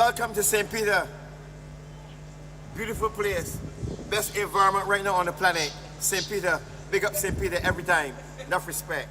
Welcome to St. Peter. Beautiful place. Best environment right now on the planet. St. Peter. Big up St. Peter every time. Enough respect.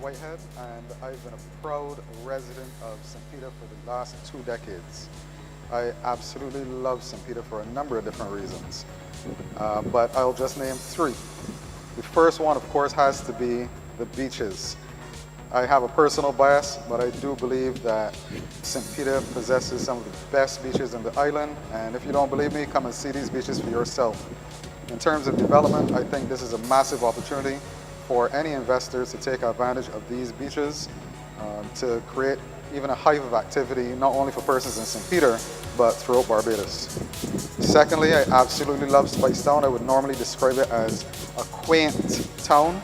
Whitehead, and I've been a proud resident of St. Peter for the last 2 decades. I absolutely love St. Peter for a number of different reasons, but I'll just name 3. The first one, of course, has to be the beaches. I have a personal bias, but I do believe that St. Peter possesses some of the best beaches in the island, and if you don't believe me, come and see these beaches for yourself. In terms of development, I think this is a massive opportunity for any investors to take advantage of these beaches to create even a hive of activity, not only for persons in St. Peter, but throughout Barbados. Secondly, I absolutely love Spicetown. I would normally describe it as a quaint town.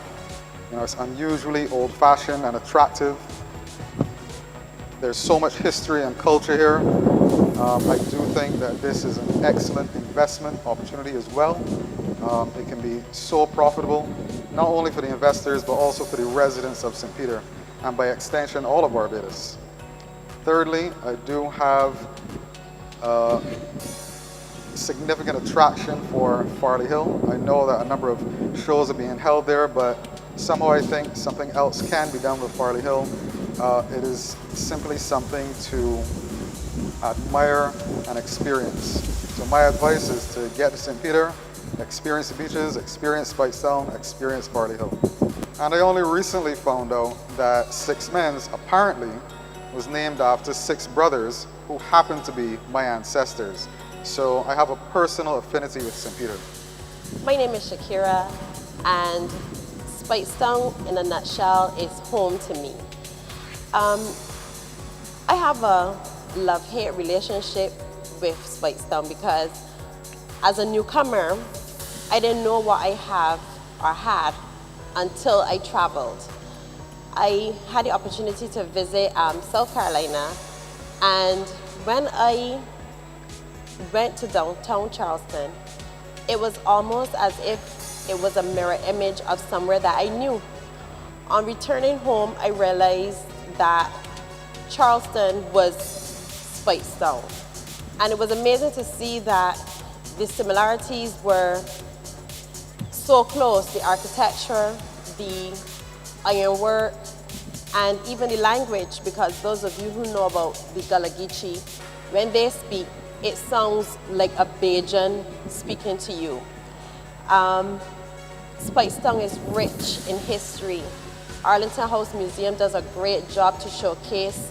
You know, it's unusually old-fashioned and attractive. There's so much history and culture here. I do think that this is an excellent investment opportunity as well. It can be so profitable, not only for the investors, but also for the residents of St. Peter, and by extension, all of Barbados. Thirdly, I do have significant attraction for Farley Hill. I know that a number of shows are being held there, but somehow I think something else can be done with Farley Hill. It is simply something to admire and experience. So my advice is to get to St. Peter, experience the beaches, experience Spicetown, experience Farley Hill. And I only recently found out that Six Men's apparently was named after 6 brothers who happen to be my ancestors. So I have a personal affinity with St. Peter. My name is Shakira, and Spicetown in a nutshell is home to me. I have a love-hate relationship with Spicetown because as a newcomer, I didn't know what I have or had until I traveled. I had the opportunity to visit South Carolina, and when I went to downtown Charleston, it was almost as if it was a mirror image of somewhere that I knew. On returning home, I realized that Charleston was Spicetown. And it was amazing to see that the similarities were so close. The architecture, the ironwork, and even the language, because those of you who know about the Gullah Geechee, when they speak, it sounds like a Bajan speaking to you. Spicetown is rich in history. Arlington House Museum does a great job to showcase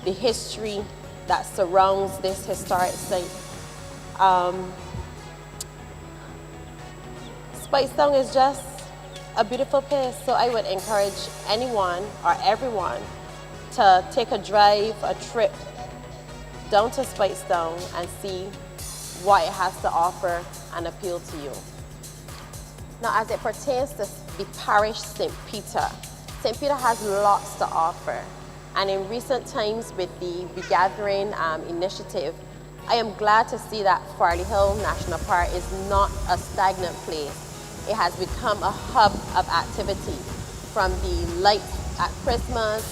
the history that surrounds this historic site. Spicetown is just a beautiful place, so I would encourage anyone or everyone to take a drive, a trip down to Spicetown and see what it has to offer and appeal to you. Now, as it pertains to the parish St. Peter has lots to offer. And in recent times with the Regathering initiative, I am glad to see that Farley Hill National Park is not a stagnant place. It has become a hub of activity, from the lights at Christmas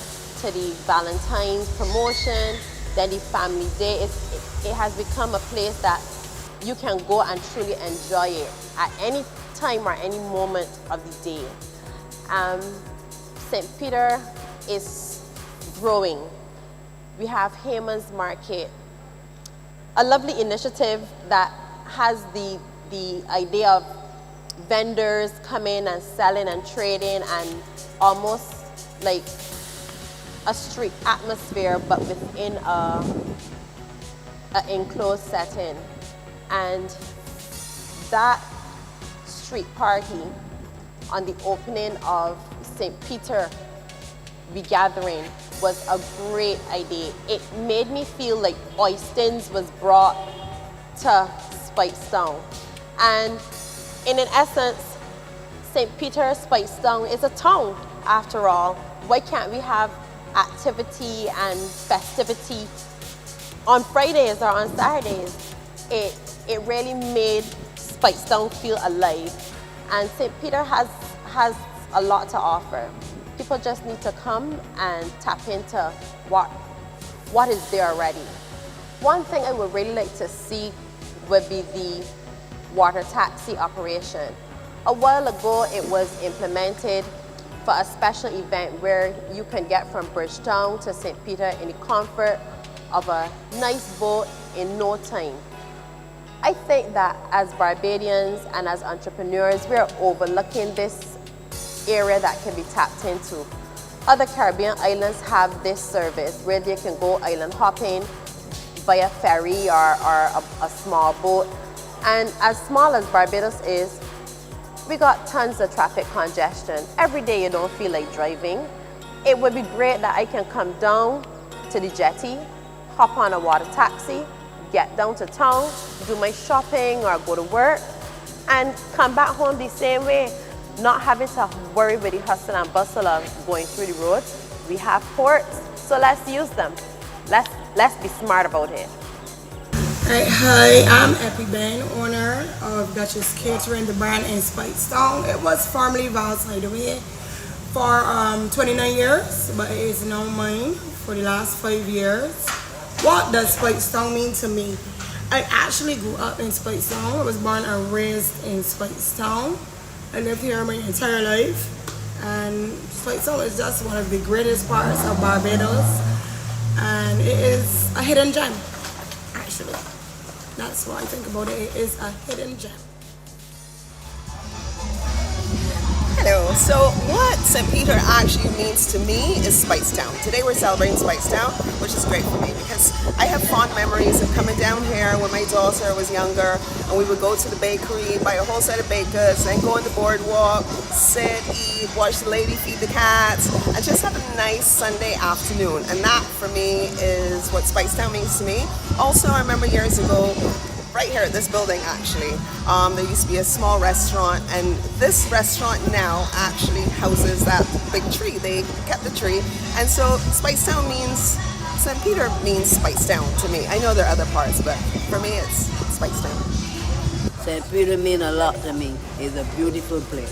to the Valentine's promotion, then the family day. It has become a place that you can go and truly enjoy it at any time or any moment of the day. St. Peter is growing. We have Haymans Market, a lovely initiative that has the idea of vendors coming and selling and trading and almost like a street atmosphere, but within an enclosed setting. And that street party on the opening of St. Peter regathering was a great idea. It made me feel like Oystins was brought to Spicetown. And in an essence, St. Peter, Spicetown is a town after all. Why can't we have activity and festivity on Fridays or on Saturdays? It really made Spicetown feel alive. And St. Peter has a lot to offer. People just need to come and tap into what is there already. One thing I would really like to see would be the water taxi operation. A while ago, it was implemented for a special event where you can get from Bridgetown to St. Peter in the comfort of a nice boat in no time. I think that as Barbadians and as entrepreneurs, we're overlooking this area that can be tapped into. Other Caribbean islands have this service where they can go island hopping via ferry or a small boat. And as small as Barbados is, we got tons of traffic congestion. Every day you don't feel like driving. It would be great that I can come down to the jetty, hop on a water taxi, get down to town, do my shopping or go to work, and come back home the same way, not having to worry with the hustle and bustle of going through the roads. We have ports, so let's use them. Let's be smart about it. Alright, hi, I'm Epi Ben, owner of Duchess Catering, the brand in Spicetown. It was formerly Val's Hideaway for 29 years, but it is now mine for the last 5 years. What does Spicetown mean to me? I actually grew up in Spicetown. I was born and raised in Spicetown. I lived here my entire life, and Spicetown is just one of the greatest parts of Barbados, and it is a hidden gem, actually. That's what I think about it. It is a hidden gem. Hello. So what St. Peter actually means to me is Spicetown. Today we're celebrating Spicetown, which is great for me because I have fond memories of coming down here when my daughter was younger, and we would go to the bakery, buy a whole set of baked goods, then go on the boardwalk, sit, eat, watch the lady feed the cats, and just have a nice Sunday afternoon. And that for me is what Spicetown means to me. Also, I remember years ago, right here at this building actually, there used to be a small restaurant, and this restaurant now actually houses that big tree. They kept the tree, and so Spicetown means, St. Peter means Spicetown to me. I know there are other parts, but for me it's Spicetown. St. Peter means a lot to me. It's a beautiful place.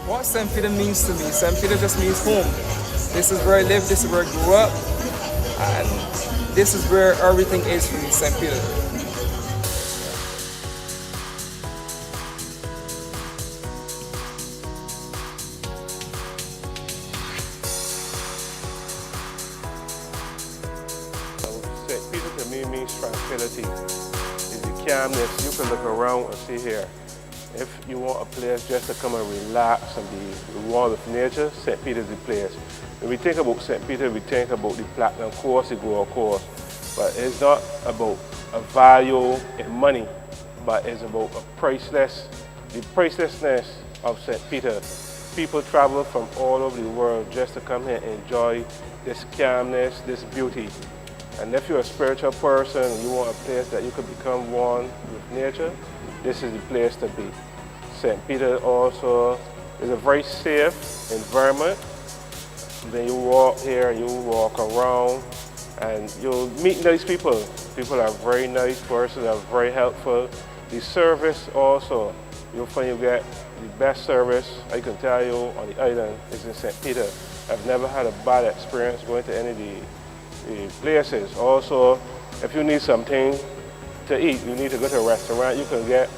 What St. Peter means to me, St. Peter just means home. This is where I live, this is where I grew up, and this is where everything is for me, St. Peter. St. Peter to me means tranquility. It's the calmness. You can look around and see here. If you want a place just to come and relax and be warm with nature, St. Peter's the place. When we think about St. Peter, we think about the platinum course, the gold course. But it's not about a value in money, but it's about the pricelessness of St. Peter. People travel from all over the world just to come here and enjoy this calmness, this beauty. And if you're a spiritual person and you want a place that you can become one with nature, this is the place to be. St. Peter also is a very safe environment. Then you walk here, you walk around, and you'll meet nice people. People are very nice persons, are very helpful. The service also, you'll find you get the best service I can tell you on the island is in St. Peter. I've never had a bad experience going to any of the places. Also, if you need something to eat, you need to go to a restaurant, you can get,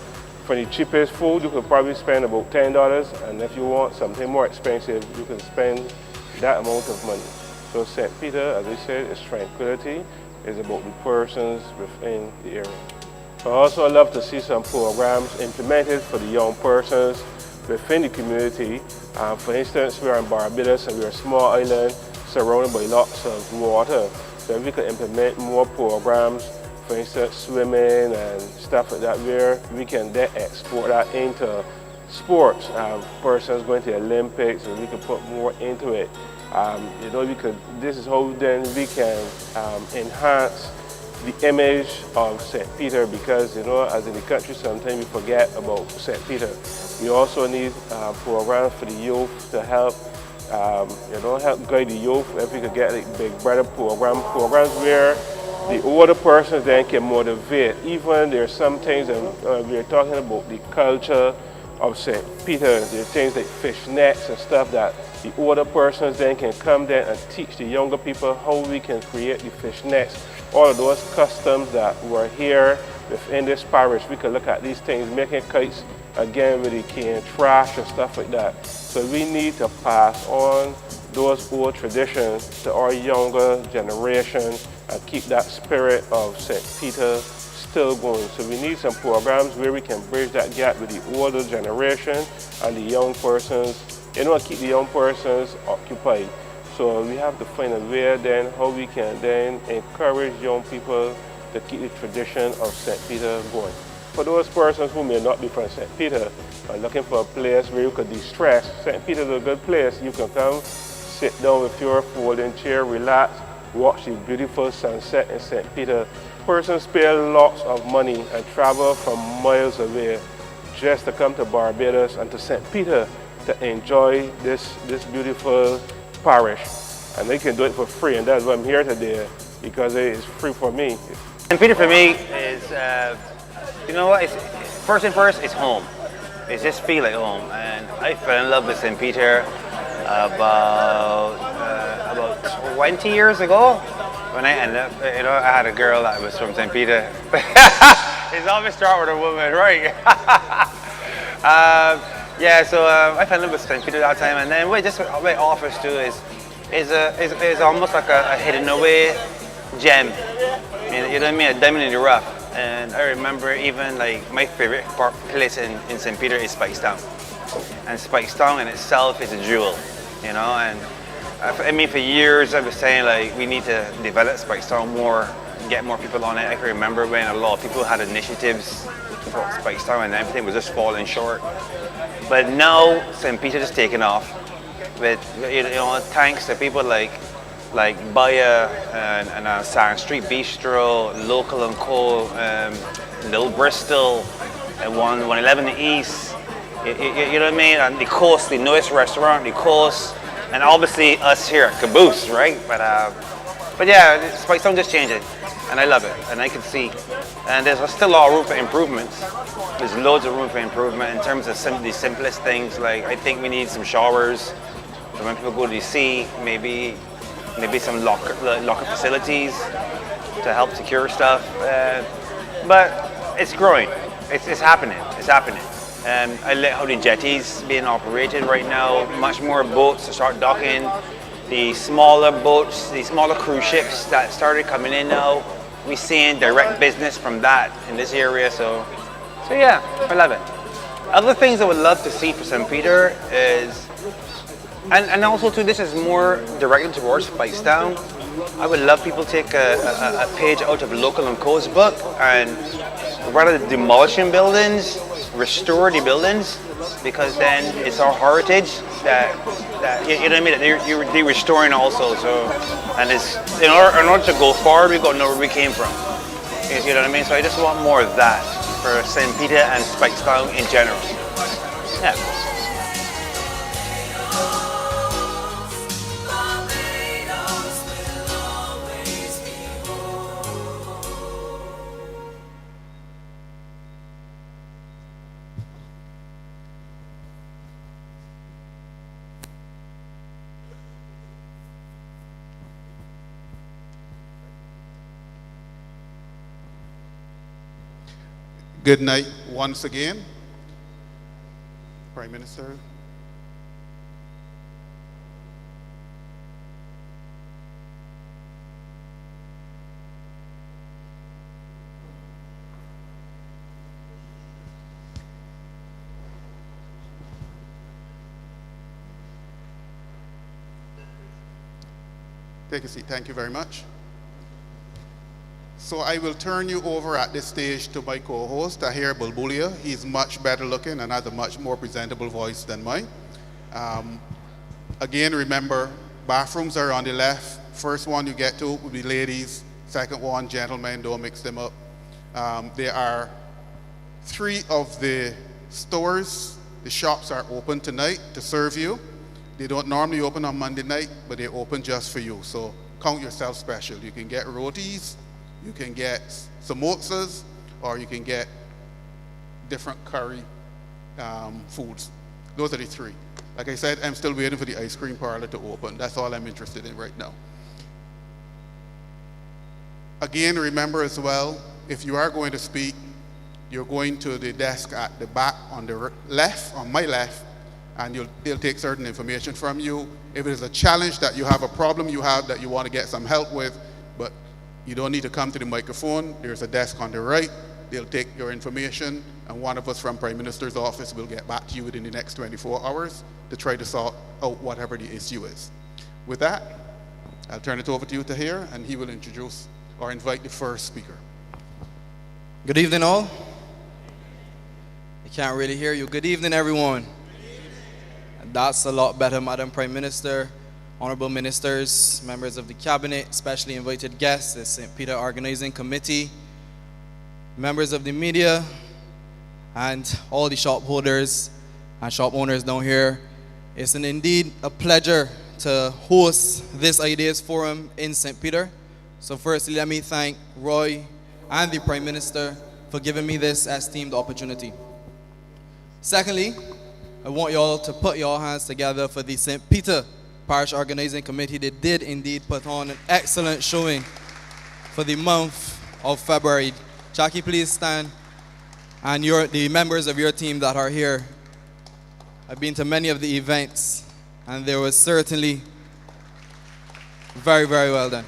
for the cheapest food, you could probably spend about $10, and if you want something more expensive, you can spend that amount of money. So St. Peter, as I said, is tranquility, is about the persons within the area. I also love to see some programs implemented for the young persons within the community. For instance, we are in Barbados and we are a small island surrounded by lots of water. So if we could implement more programs, for instance, swimming and stuff like that, where we can then export that into sports. Persons going to the Olympics, and we can put more into it. You know, this is how then we can enhance the image of St. Peter, because, you know, as in the country, sometimes we forget about St. Peter. We also need programs for the youth to help, you know, help guide the youth. If we could get like Big Brother programs where the older persons then can motivate. Even there's some things that we're talking about the culture of St. Peter. There are things like fish nets and stuff that the older persons then can come there and teach the younger people how we can create the fish nets. All of those customs that were here within this parish, we can look at these things, making kites again with the cane trash and stuff like that. So we need to pass on those old traditions to our younger generation and keep that spirit of St. Peter still going. So we need some programs where we can bridge that gap with the older generation and the young persons, you know, keep the young persons occupied. So we have to find a way then how we can then encourage young people to keep the tradition of St. Peter going. For those persons who may not be from St. Peter and looking for a place where you could de-stress, St. Peter is a good place. You can come, sit down with your folding chair, relax, watch the beautiful sunset in St. Peter. Persons pay lots of money and travel from miles away just to come to Barbados and to St. Peter to enjoy this beautiful parish. And they can do it for free, and that's why I'm here today, because it is free for me. St. Peter for me is, you know what, first and first, it's home. It just feel like home. And I fell in love with St. Peter about 20 years ago. When I ended up, you know, I had a girl that was from St. Peter. It's always start with a woman, right? Yeah, so I fell in love with St. Peter that time, and then what it offers too is almost like a hidden away gem. You know what I mean? A diamond in the rough. And I remember even like my favorite place in St. Peter is Spicestown. And Spicestown in itself is a jewel, you know. And I mean, for years I was saying like we need to develop Spicestown more, get more people on it. I can remember when a lot of people had initiatives for Spicestown and everything was just falling short. But now St. Peter is taking off with, you know, thanks to people like Baya and Sand Street Bistro, Local and Co, Little Bristol, and 111 East. You know what I mean? And the Coast, the newest restaurant, the Coast, and obviously us here at Caboose, right? But yeah, Spicestown just changing, and I love it, and I can see. And there's still a lot of room for improvements. There's loads of room for improvement in terms of the simplest things. Like I think we need some showers for when people go to the sea, maybe some locker facilities to help secure stuff. But it's growing. It's happening. It's happening. I like how the jetties being operated right now. Much more boats to start docking. The smaller boats, the smaller cruise ships that started coming in now. We're seeing direct business from that in this area. So yeah, I love it. Other things I would love to see for St. Peter is, and also too, this is more directed towards Spicestown. I would love people to take a page out of Local and Co's book and rather than demolishing buildings, restore the buildings, because then it's our heritage that you know what I mean, that they're restoring also. So, and it's in order to go forward, we got to know where we came from. You know what I mean? So I just want more of that for St. Peter and Spicestown in general. Yeah. good night once again. Prime Minister. Take a seat. Thank you very much. So I will turn you over at this stage to my co-host, Tahir Bulbulia. He's much better looking and has a much more presentable voice than mine. Again, remember, bathrooms are on the left. First one you get to will be ladies. Second one, gentlemen, don't mix them up. There are 3 of the stores, the shops are open tonight to serve you. They don't normally open on Monday night, but they open just for you. So count yourself special. You can get rotis, you can get samosas, or you can get different curry foods. Those are the 3. Like I said, I'm still waiting for the ice cream parlor to open. That's all I'm interested in right now. Again, remember as well, if you are going to speak, you're going to the desk at the back on the left, on my left, and they'll take certain information from you. If it is a challenge that you have, a problem you have that you want to get some help with, but you don't need to come to the microphone, there's a desk on the right. They'll take your information, and one of us from Prime Minister's office will get back to you within the next 24 hours to try to sort out whatever the issue is. With that, I'll turn it over to you, Tahir, and he will introduce or invite the first speaker. Good evening, all. I can't really hear you. Good evening, everyone. That's a lot better, Madam Prime Minister, honorable ministers, members of the cabinet, specially invited guests, the St. Peter Organizing Committee, members of the media, and all the shop holders and shop owners down here. It's indeed a pleasure to host this Ideas Forum in St. Peter. So firstly, let me thank Roy and the Prime Minister for giving me this esteemed opportunity. Secondly, I want you all to put your hands together for the St. Peter Parish Organizing Committee. They did indeed put on an excellent showing for the month of February. Jackie, please stand. And the members of your team that are here. I've been to many of the events, and they were certainly very, very well done.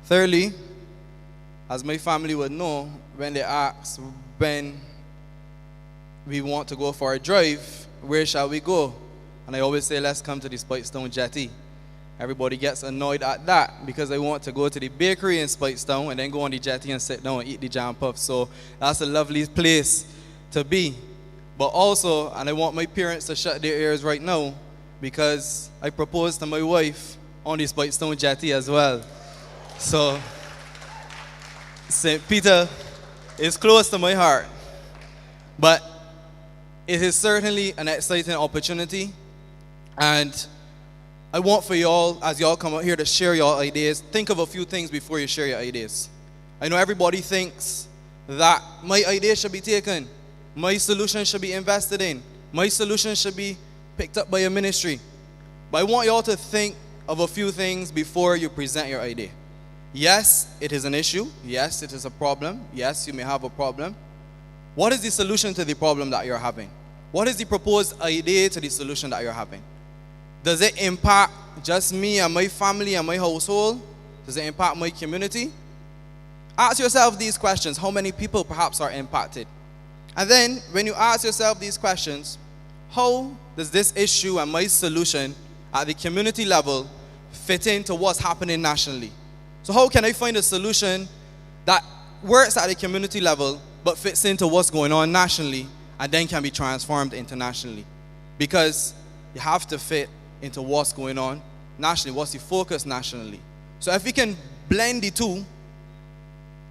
Thirdly, as my family would know, when they ask when we want to go for a drive, where shall we go? And I always say, let's come to the Spitestone Jetty. Everybody gets annoyed at that because they want to go to the bakery in Spitestone and then go on the jetty and sit down and eat the jam puff. So that's a lovely place to be. But also, and I want my parents to shut their ears right now, because I proposed to my wife on the Spitestone Jetty as well. So St. Peter is close to my heart. But it is certainly an exciting opportunity, and I want for y'all, as y'all come out here to share your ideas, think of a few things before you share your ideas. I know everybody thinks that my idea should be taken, my solution should be invested in, my solution should be picked up by a ministry. But I want y'all to think of a few things before you present your idea. Yes, it is an issue. Yes, it is a problem. Yes, you may have a problem. What is the solution to the problem that you're having? What is the proposed idea to the solution that you're having? Does it impact just me and my family and my household? Does it impact my community? Ask yourself these questions. How many people perhaps are impacted? And then when you ask yourself these questions, how does this issue and my solution at the community level fit into what's happening nationally? So how can I find a solution that works at the community level but fits into what's going on nationally and then can be transformed internationally? Because you have to fit into what's going on nationally, what's the focus nationally. So if we can blend the two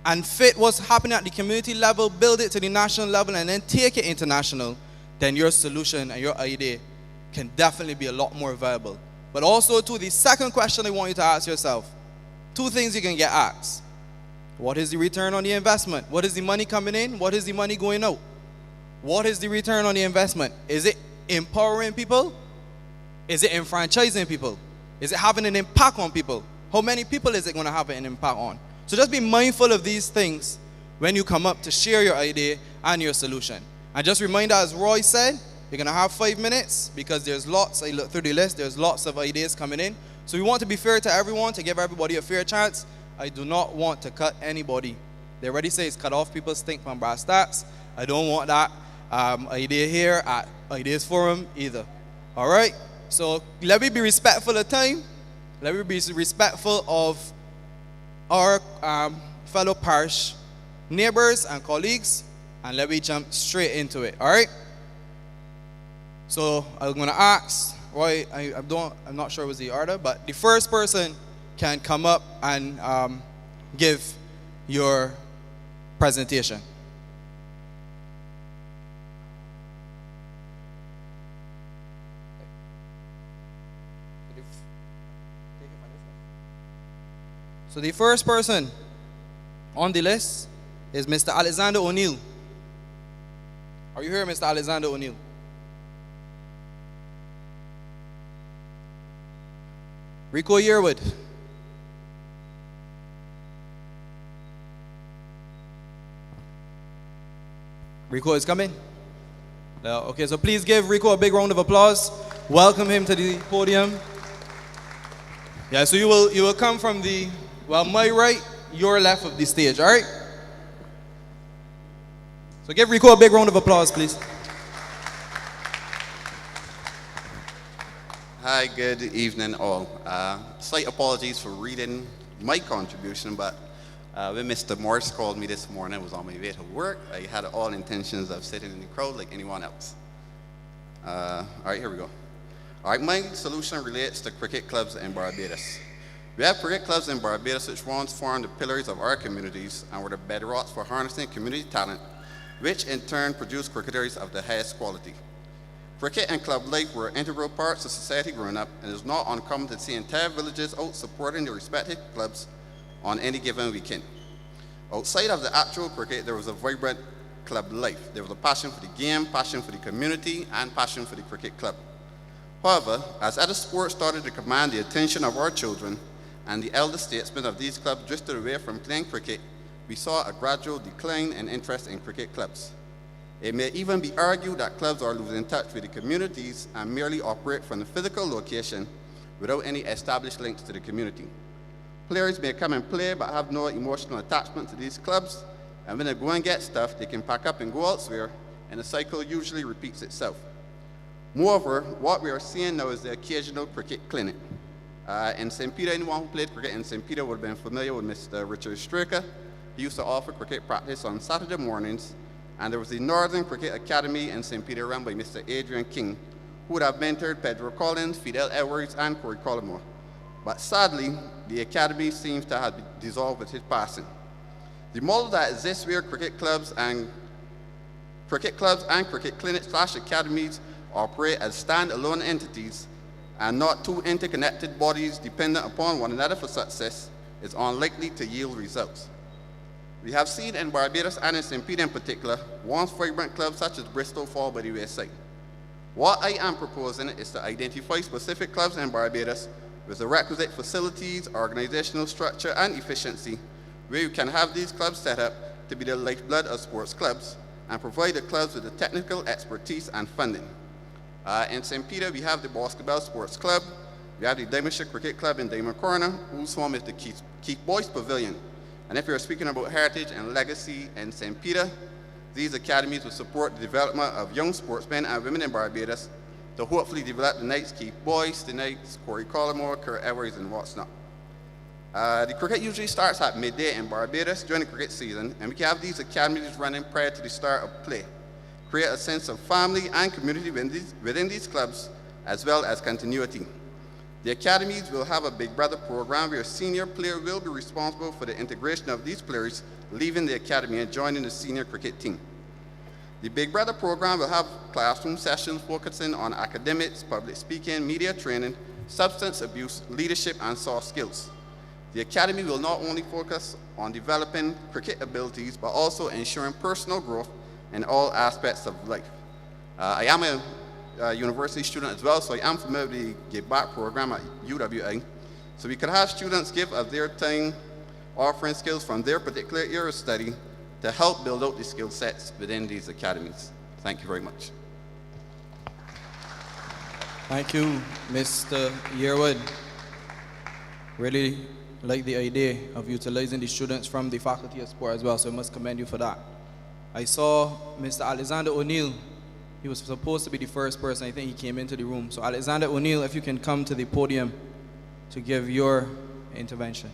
and fit what's happening at the community level, build it to the national level, and then take it international, then your solution and your idea can definitely be a lot more viable. But also, too, the second question I want you to ask yourself, two things you can get asked. What is the return on the investment? What is the money coming in? What is the money going out? What is the return on the investment? Is it empowering people? Is it enfranchising people? Is it having an impact on people? How many people is it going to have an impact on? So just be mindful of these things when you come up to share your idea and your solution. And just reminder, as Roy said, you're going to have 5 minutes because there's lots, I look through the list, there's lots of ideas coming in. So we want to be fair to everyone, to give everybody a fair chance. I do not want to cut anybody. They already say it's cut off people's stink from brass tacks. I don't want that idea here at Ideas Forum either. All right? So let me be respectful of time. Let me be respectful of our fellow parish neighbors and colleagues, and let me jump straight into it. All right? So I'm going to ask Roy. I'm not sure it was the order, but the first person can come up and give your presentation. So the first person on the list is Mr. Alexander O'Neill. Are you here, Mr. Alexander O'Neill? Rico Yearwood. Rico is coming? No. Okay, so please give Rico a big round of applause. Welcome him to the podium. Yeah, so you will come from my right, your left of the stage, all right? So give Rico a big round of applause, please. Hi, good evening all. Slight apologies for reading my contribution, but when Mr. Morris called me this morning, I was on my way to work. I had all intentions of sitting in the crowd like anyone else. All right, here we go. All right, my solution relates to cricket clubs in Barbados. We have cricket clubs in Barbados which once formed the pillars of our communities and were the bedrocks for harnessing community talent, which in turn produced cricketers of the highest quality. Cricket and club life were integral parts of society growing up, and it is not uncommon to see entire villages out supporting their respective clubs on any given weekend. Outside of the actual cricket, there was a vibrant club life. There was a passion for the game, passion for the community, and passion for the cricket club. However, as other sports started to command the attention of our children, and the elder statesmen of these clubs drifted away from playing cricket, we saw a gradual decline in interest in cricket clubs. It may even be argued that clubs are losing touch with the communities and merely operate from a physical location without any established links to the community. Players may come and play but have no emotional attachment to these clubs, and when they go and get stuff, they can pack up and go elsewhere, and the cycle usually repeats itself. Moreover, what we are seeing now is the occasional cricket clinic. In St. Peter, anyone who played cricket in St. Peter would have been familiar with Mr. Richard Straker. He used to offer cricket practice on Saturday mornings, and there was the Northern Cricket Academy in St. Peter run by Mr. Adrian King, who would have mentored Pedro Collins, Fidel Edwards, and Corey Collymore. But sadly, the academy seems to have dissolved with his passing. The model that exists where cricket clubs and cricket clinics/academies operate as stand-alone entities and not two interconnected bodies dependent upon one another for success is unlikely to yield results. We have seen in Barbados and in St. Peter in particular, once vibrant clubs such as Bristol fall by the wayside. What I am proposing is to identify specific clubs in Barbados with the requisite facilities, organizational structure, and efficiency, where you can have these clubs set up to be the lifeblood of sports clubs and provide the clubs with the technical expertise and funding. In St. Peter, we have the Basketball Sports Club. We have the Diamondshire Cricket Club in Diamond Corner, whose home is the Keith Boys Pavilion. And if you're speaking about heritage and legacy in St. Peter, these academies will support the development of young sportsmen and women in Barbados to hopefully develop the next Keith Boys, the next Corey Collymore, Kurt Edwards, and what's not. The cricket usually starts at midday in Barbados during the cricket season, and we can have these academies running prior to the start of play. Create a sense of family and community within these clubs, as well as continuity. The academies will have a Big Brother program where a senior player will be responsible for the integration of these players leaving the academy and joining the senior cricket team. The Big Brother program will have classroom sessions focusing on academics, public speaking, media training, substance abuse, leadership, and soft skills. The academy will not only focus on developing cricket abilities, but also ensuring personal growth in all aspects of life. I am a university student as well, so I am familiar with the Give Back program at UWI. So we could have students give of their time offering skills from their particular area of study to help build out the skill sets within these academies. Thank you very much. Thank you, Mr. Yearwood. Really like the idea of utilizing the students from the Faculty of Sport as well, so I must commend you for that. I saw Mr. Alexander O'Neill. He was supposed to be the first person. I think he came into the room. So Alexander O'Neill, if you can come to the podium to give your intervention.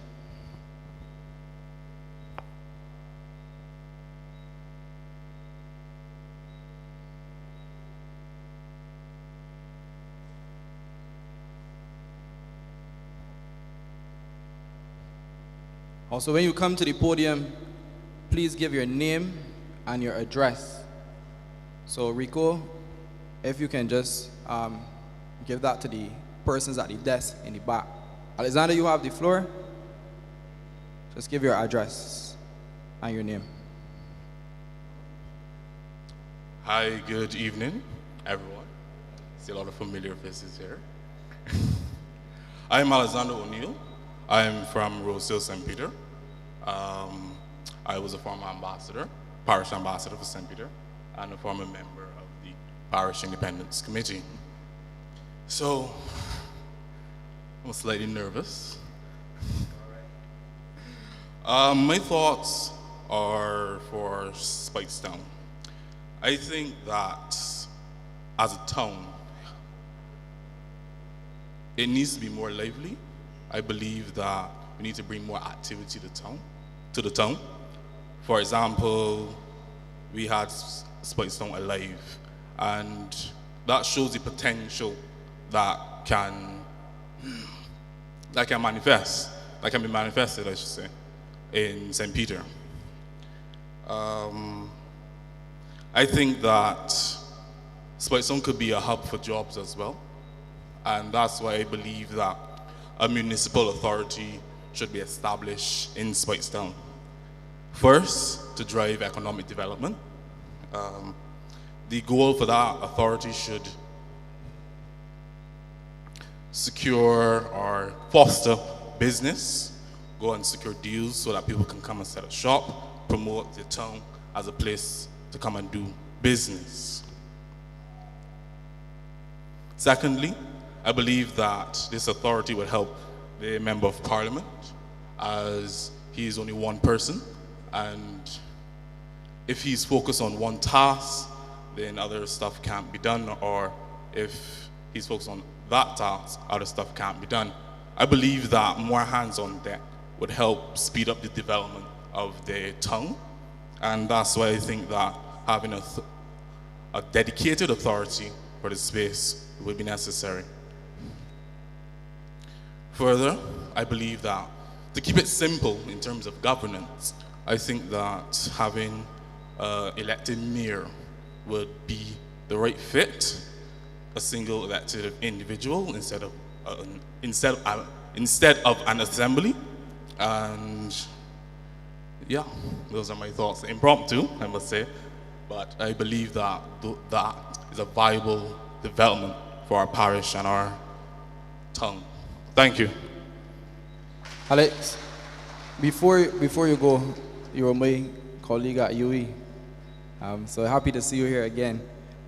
Also, when you come to the podium, please give your name and your address. So Rico, if you can just give that to the persons at the desk in the back. Alexander, you have the floor. Just give your address and your name. Hi, good evening, everyone. See a lot of familiar faces here. I'm Alexander O'Neill. I'm from Rosehill, St. Peter. I was a former ambassador, parish ambassador for St. Peter, and a former member of the Parish Independence Committee. So, I'm slightly nervous. My thoughts are for Speightstown. I think that as a town, it needs to be more lively. I believe that we need to bring more activity to the town. For example, we had Speightstown Alive, and that shows the potential that can manifest, that can be manifested, I should say, in St. Peter. I think that Speightstown could be a hub for jobs as well, and that's why I believe that a municipal authority should be established in Speightstown. First, to drive economic development. The goal for that authority should secure or foster business, go and secure deals so that people can come and set up shop, promote the town as a place to come and do business. Secondly, I believe that this authority would help the Member of Parliament, as he is only one person, and if he's focused on one task, then other stuff can't be done, or if he's focused on that task, other stuff can't be done. I believe that more hands on deck would help speed up the development of the town, and that's why I think that having a dedicated authority for the space would be necessary. Further, I believe that to keep it simple in terms of governance, I think that having an elected mayor would be the right fit, a single elected individual instead of an assembly. And yeah, those are my thoughts. Impromptu, I must say, but I believe that that is a viable development for our parish and our town. Thank you. Alex, before you go, you were my colleague at UE. So happy to see you here again.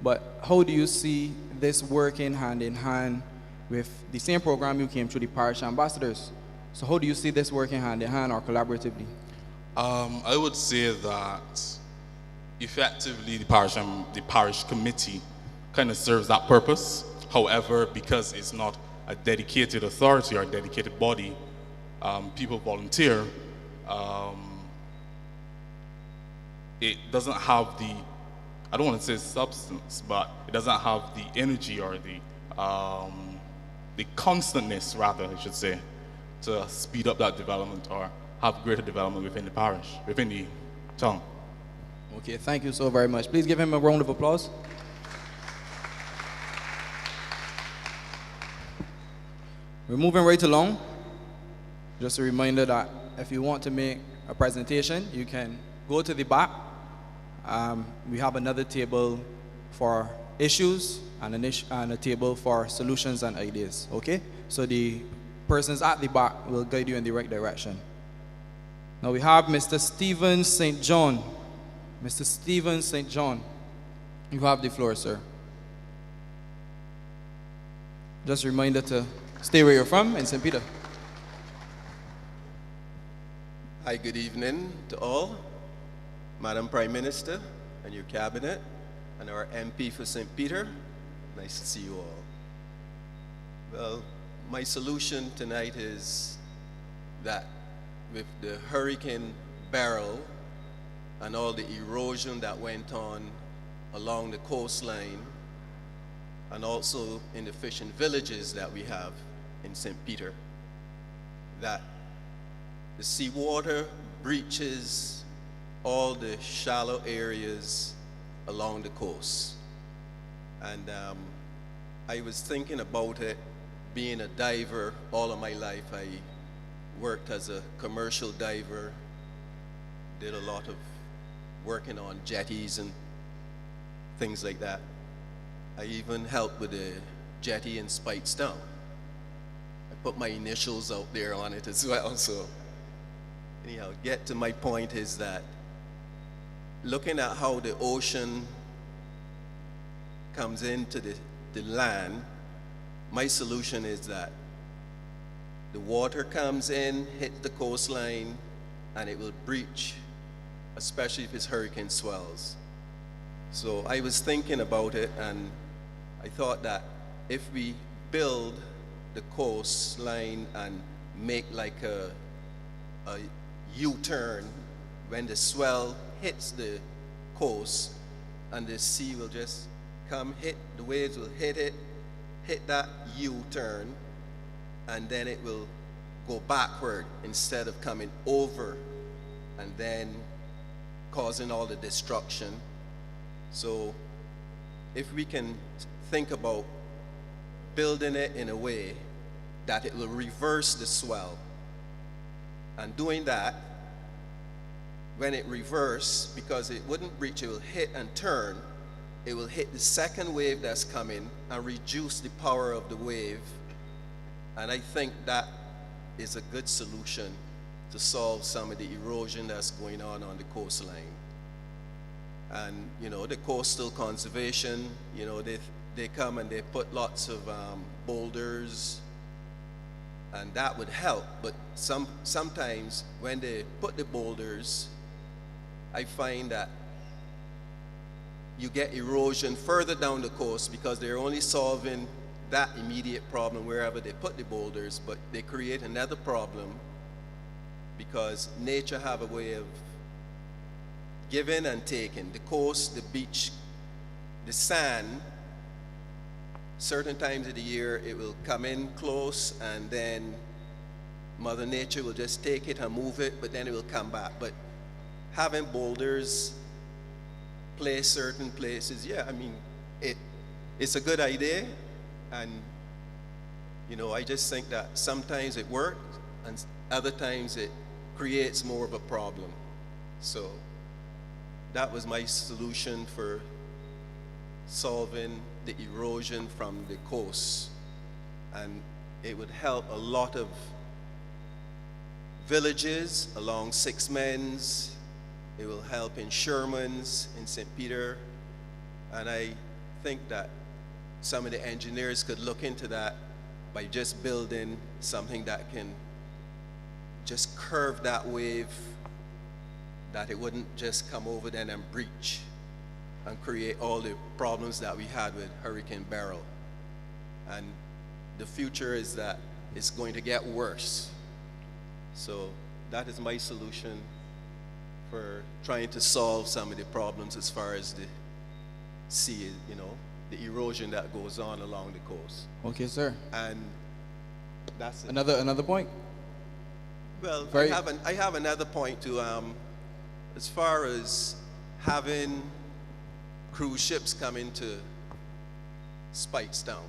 But how do you see this working hand in hand with the same program you came through, the parish ambassadors? So how do you see this working hand in hand or collaboratively? I would say that effectively the parish committee kind of serves that purpose. However, because it's not a dedicated authority or a dedicated body, people volunteer. It doesn't have the, I don't want to say substance, but it doesn't have the energy or the constantness, rather, I should say, to speed up that development or have greater development within the parish, within the town. Okay, thank you so very much. Please give him a round of applause. We're moving right along. Just a reminder that if you want to make a presentation, you can go to the back. We have another table for issues and a table for solutions and ideas, okay? So the persons at the back will guide you in the right direction. Now we have Mr. Stephen St. John. Mr. Stephen St. John, you have the floor, sir. Just a reminder to stay where you're from in St. Peter. Hi, good evening to all. Madam Prime Minister and your cabinet and our MP for St. Peter. Nice to see you all. Well, my solution tonight is that with the Hurricane Beryl and all the erosion that went on along the coastline and also in the fishing villages that we have in St. Peter, that the seawater breaches all the shallow areas along the coast. And I was thinking about it, being a diver all of my life. I worked as a commercial diver, did a lot of working on jetties and things like that. I even helped with the jetty in Spitestown. I put my initials out there on it as well. So anyhow, get to my point is that looking at how the ocean comes into the land, my solution is that the water comes in, hit the coastline, and it will breach, especially if it's hurricane swells. So I was thinking about it, and I thought that if we build the coastline and make like a U-turn when the swell hits the coast, and the sea will just come hit, the waves will hit it, hit that U-turn, and then it will go backward instead of coming over and then causing all the destruction. So if we can think about building it in a way that it will reverse the swell, and doing that, when it reverses, because it wouldn't breach, it will hit and turn, it will hit the second wave that's coming and reduce the power of the wave. And I think that is a good solution to solve some of the erosion that's going on the coastline. And, you know, the coastal conservation, you know, they come and they put lots of boulders, and that would help. But sometimes when they put the boulders, I find that you get erosion further down the coast because they're only solving that immediate problem wherever they put the boulders, but they create another problem because nature have a way of giving and taking. The coast, the beach, the sand, certain times of the year it will come in close and then Mother Nature will just take it and move it, but then it will come back. But having boulders place certain places, yeah, I mean, it's a good idea. And, you know, I just think that sometimes it works and other times it creates more of a problem. So that was my solution for solving the erosion from the coast. And it would help a lot of villages along Six Men's. It will help in Sherman's, in St. Peter. And I think that some of the engineers could look into that by just building something that can just curve that wave, that it wouldn't just come over then and breach and create all the problems that we had with Hurricane Beryl. And the future is that it's going to get worse. So that is my solution for trying to solve some of the problems as far as the sea, you know, the erosion that goes on along the coast. Okay, sir. And that's it. Another point? Well, I have another point too. As far as having cruise ships come into Spitestown,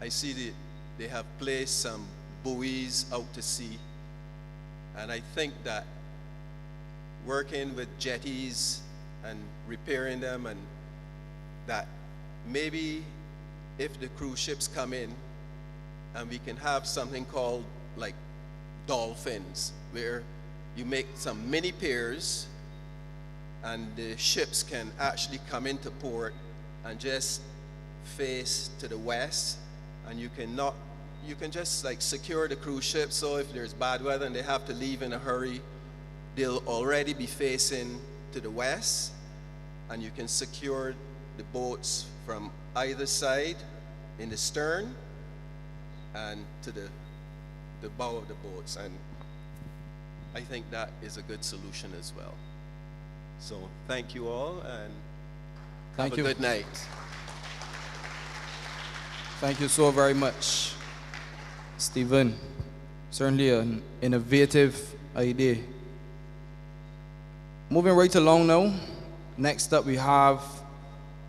I see they have placed some buoys out to sea, and I think that working with jetties and repairing them, and that maybe if the cruise ships come in and we can have something called like dolphins, where you make some mini piers, and the ships can actually come into port and just face to the west, and you can just like secure the cruise ship, so if there's bad weather and they have to leave in a hurry, they'll already be facing to the west, and you can secure the boats from either side in the stern and to the bow of the boats. And I think that is a good solution as well. So thank you all, and have a good night. Thank you so very much, Stephen. Certainly an innovative idea. Moving right along now. Next up we have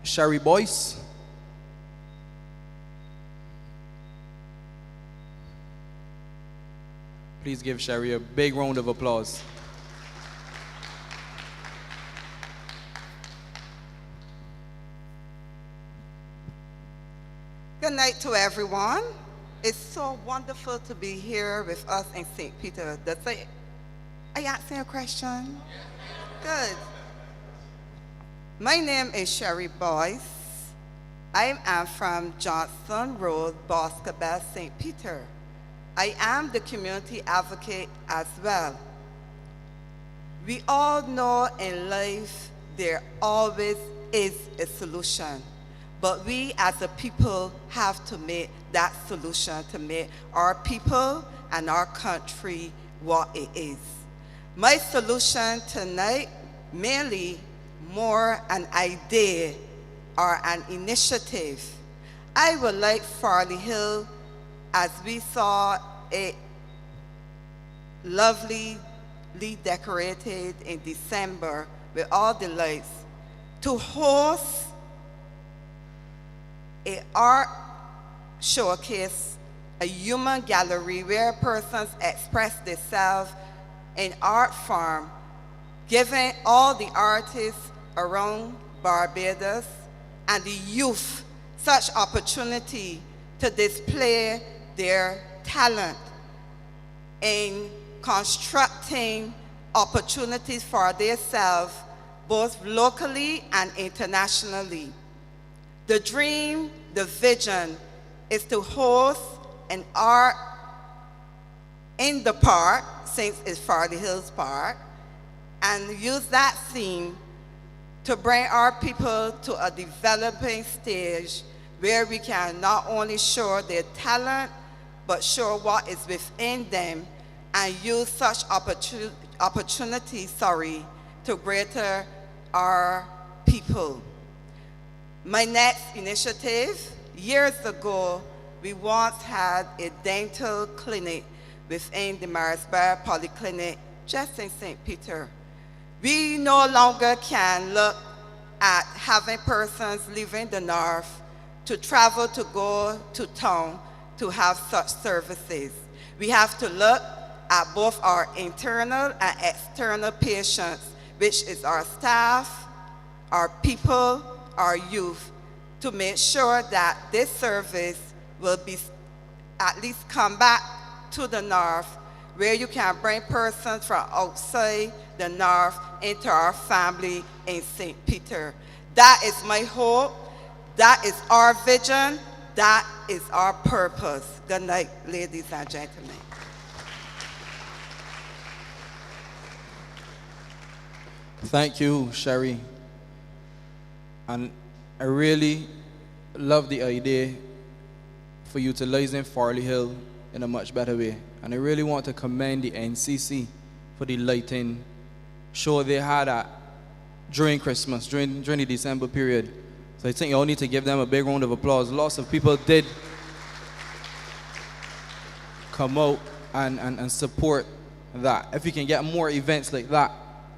Sherry Boyce. Please give Sherry a big round of applause. Good night to everyone. It's so wonderful to be here with us in St. Peter. Are you asking a question? Good. My name is Sherry Boyce. I am from Johnson Road, Boscobel, St. Peter. I am the community advocate as well. We all know in life there always is a solution, but we as a people have to make that solution to make our people and our country what it is. My solution tonight, mainly more an idea or an initiative. I would like Farley Hill, as we saw it lovely decorated in December with all the lights, to host an art showcase, a human gallery where persons express themselves in art form, giving all the artists around Barbados and the youth such opportunity to display their talent in constructing opportunities for themselves, both locally and internationally. The dream, the vision, is to host an art in the park, since it's Farley Hills Park, and use that theme to bring our people to a developing stage where we can not only show their talent, but show what is within them, and use such opportunities to greater our people. My next initiative, years ago, we once had a dental clinic within the Marisburg Polyclinic just in St. Peter. We no longer can look at having persons leaving the north to travel to go to town to have such services. We have to look at both our internal and external patients, which is our staff, our people, our youth, to make sure that this service will be at least come back to the north, where you can bring persons from outside the north into our family in St. Peter. That is my hope. That is our vision. That is our purpose. Good night, ladies and gentlemen. Thank you, Sherry. And I really love the idea for utilizing Farley Hill in a much better way. And I really want to commend the NCC for the lighting show they had during Christmas, during the December period. So I think you all need to give them a big round of applause. Lots of people did come out and support that. If we can get more events like that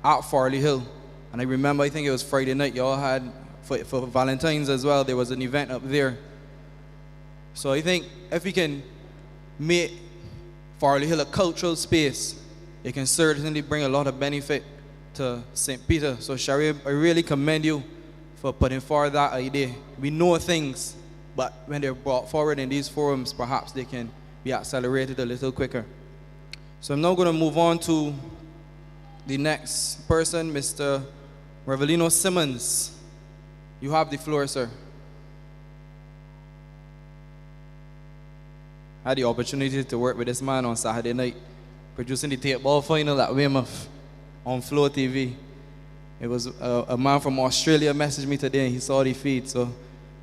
at Farley Hill. And I remember, I think it was Friday night, you all had, for Valentine's as well, there was an event up there. So I think if we can make Farley Hill a cultural space, it can certainly bring a lot of benefit to St. Peter. So Sherry, I really commend you for putting forward that idea. We know things, but when they're brought forward in these forums, perhaps they can be accelerated a little quicker. So I'm now going to move on to the next person, Mr. Revelino Simmons. You have the floor, sir. I had the opportunity to work with this man on Saturday night, producing the tape ball final at Weymouth on Flow TV. It was a man from Australia messaged me today and he saw the feed, so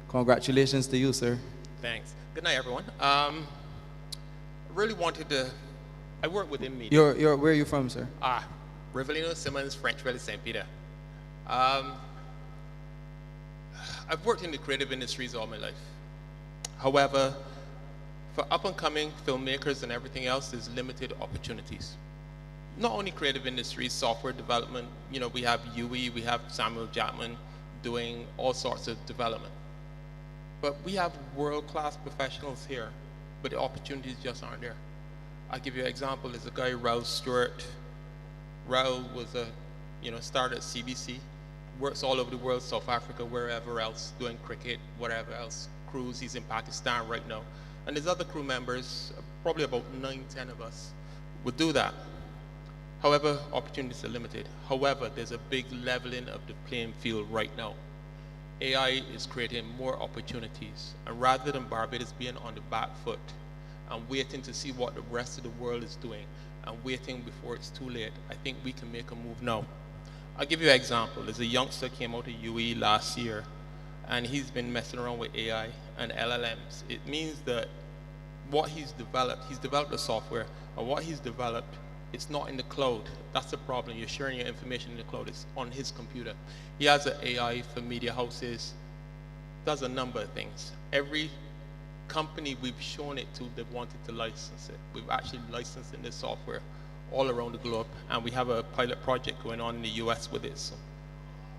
congratulations to you, sir. Thanks. Good night, everyone. Really wanted to, I work within media. Where are you from, sir? Revelino Simmons, French Valley, St. Peter. I've worked in the creative industries all my life. However, for up-and-coming filmmakers and everything else, there's limited opportunities. Not only creative industries, software development, you know, we have UE, we have Samuel Jackman doing all sorts of development. But we have world-class professionals here, but the opportunities just aren't there. I'll give you an example. There's a guy, Raul Stewart. Raul was started at CBC, works all over the world, South Africa, wherever else, doing cricket, whatever else, crews. He's in Pakistan right now. And there's other crew members, probably about 9, 10 of us, would do that. However, opportunities are limited. However, there's a big leveling of the playing field right now. AI is creating more opportunities. And rather than Barbados being on the back foot and waiting to see what the rest of the world is doing and waiting before it's too late, I think we can make a move now. I'll give you an example. There's a youngster came out of UE last year, and he's been messing around with AI and LLMs. It means that what he's developed a software, and what he's developed, it's not in the cloud. That's the problem. You're sharing your information in the cloud. It's on his computer. He has an AI for media houses, does a number of things. Every company we've shown it to, they've wanted to license it. We've actually licensed in this software all around the globe, and we have a pilot project going on in the US with it. So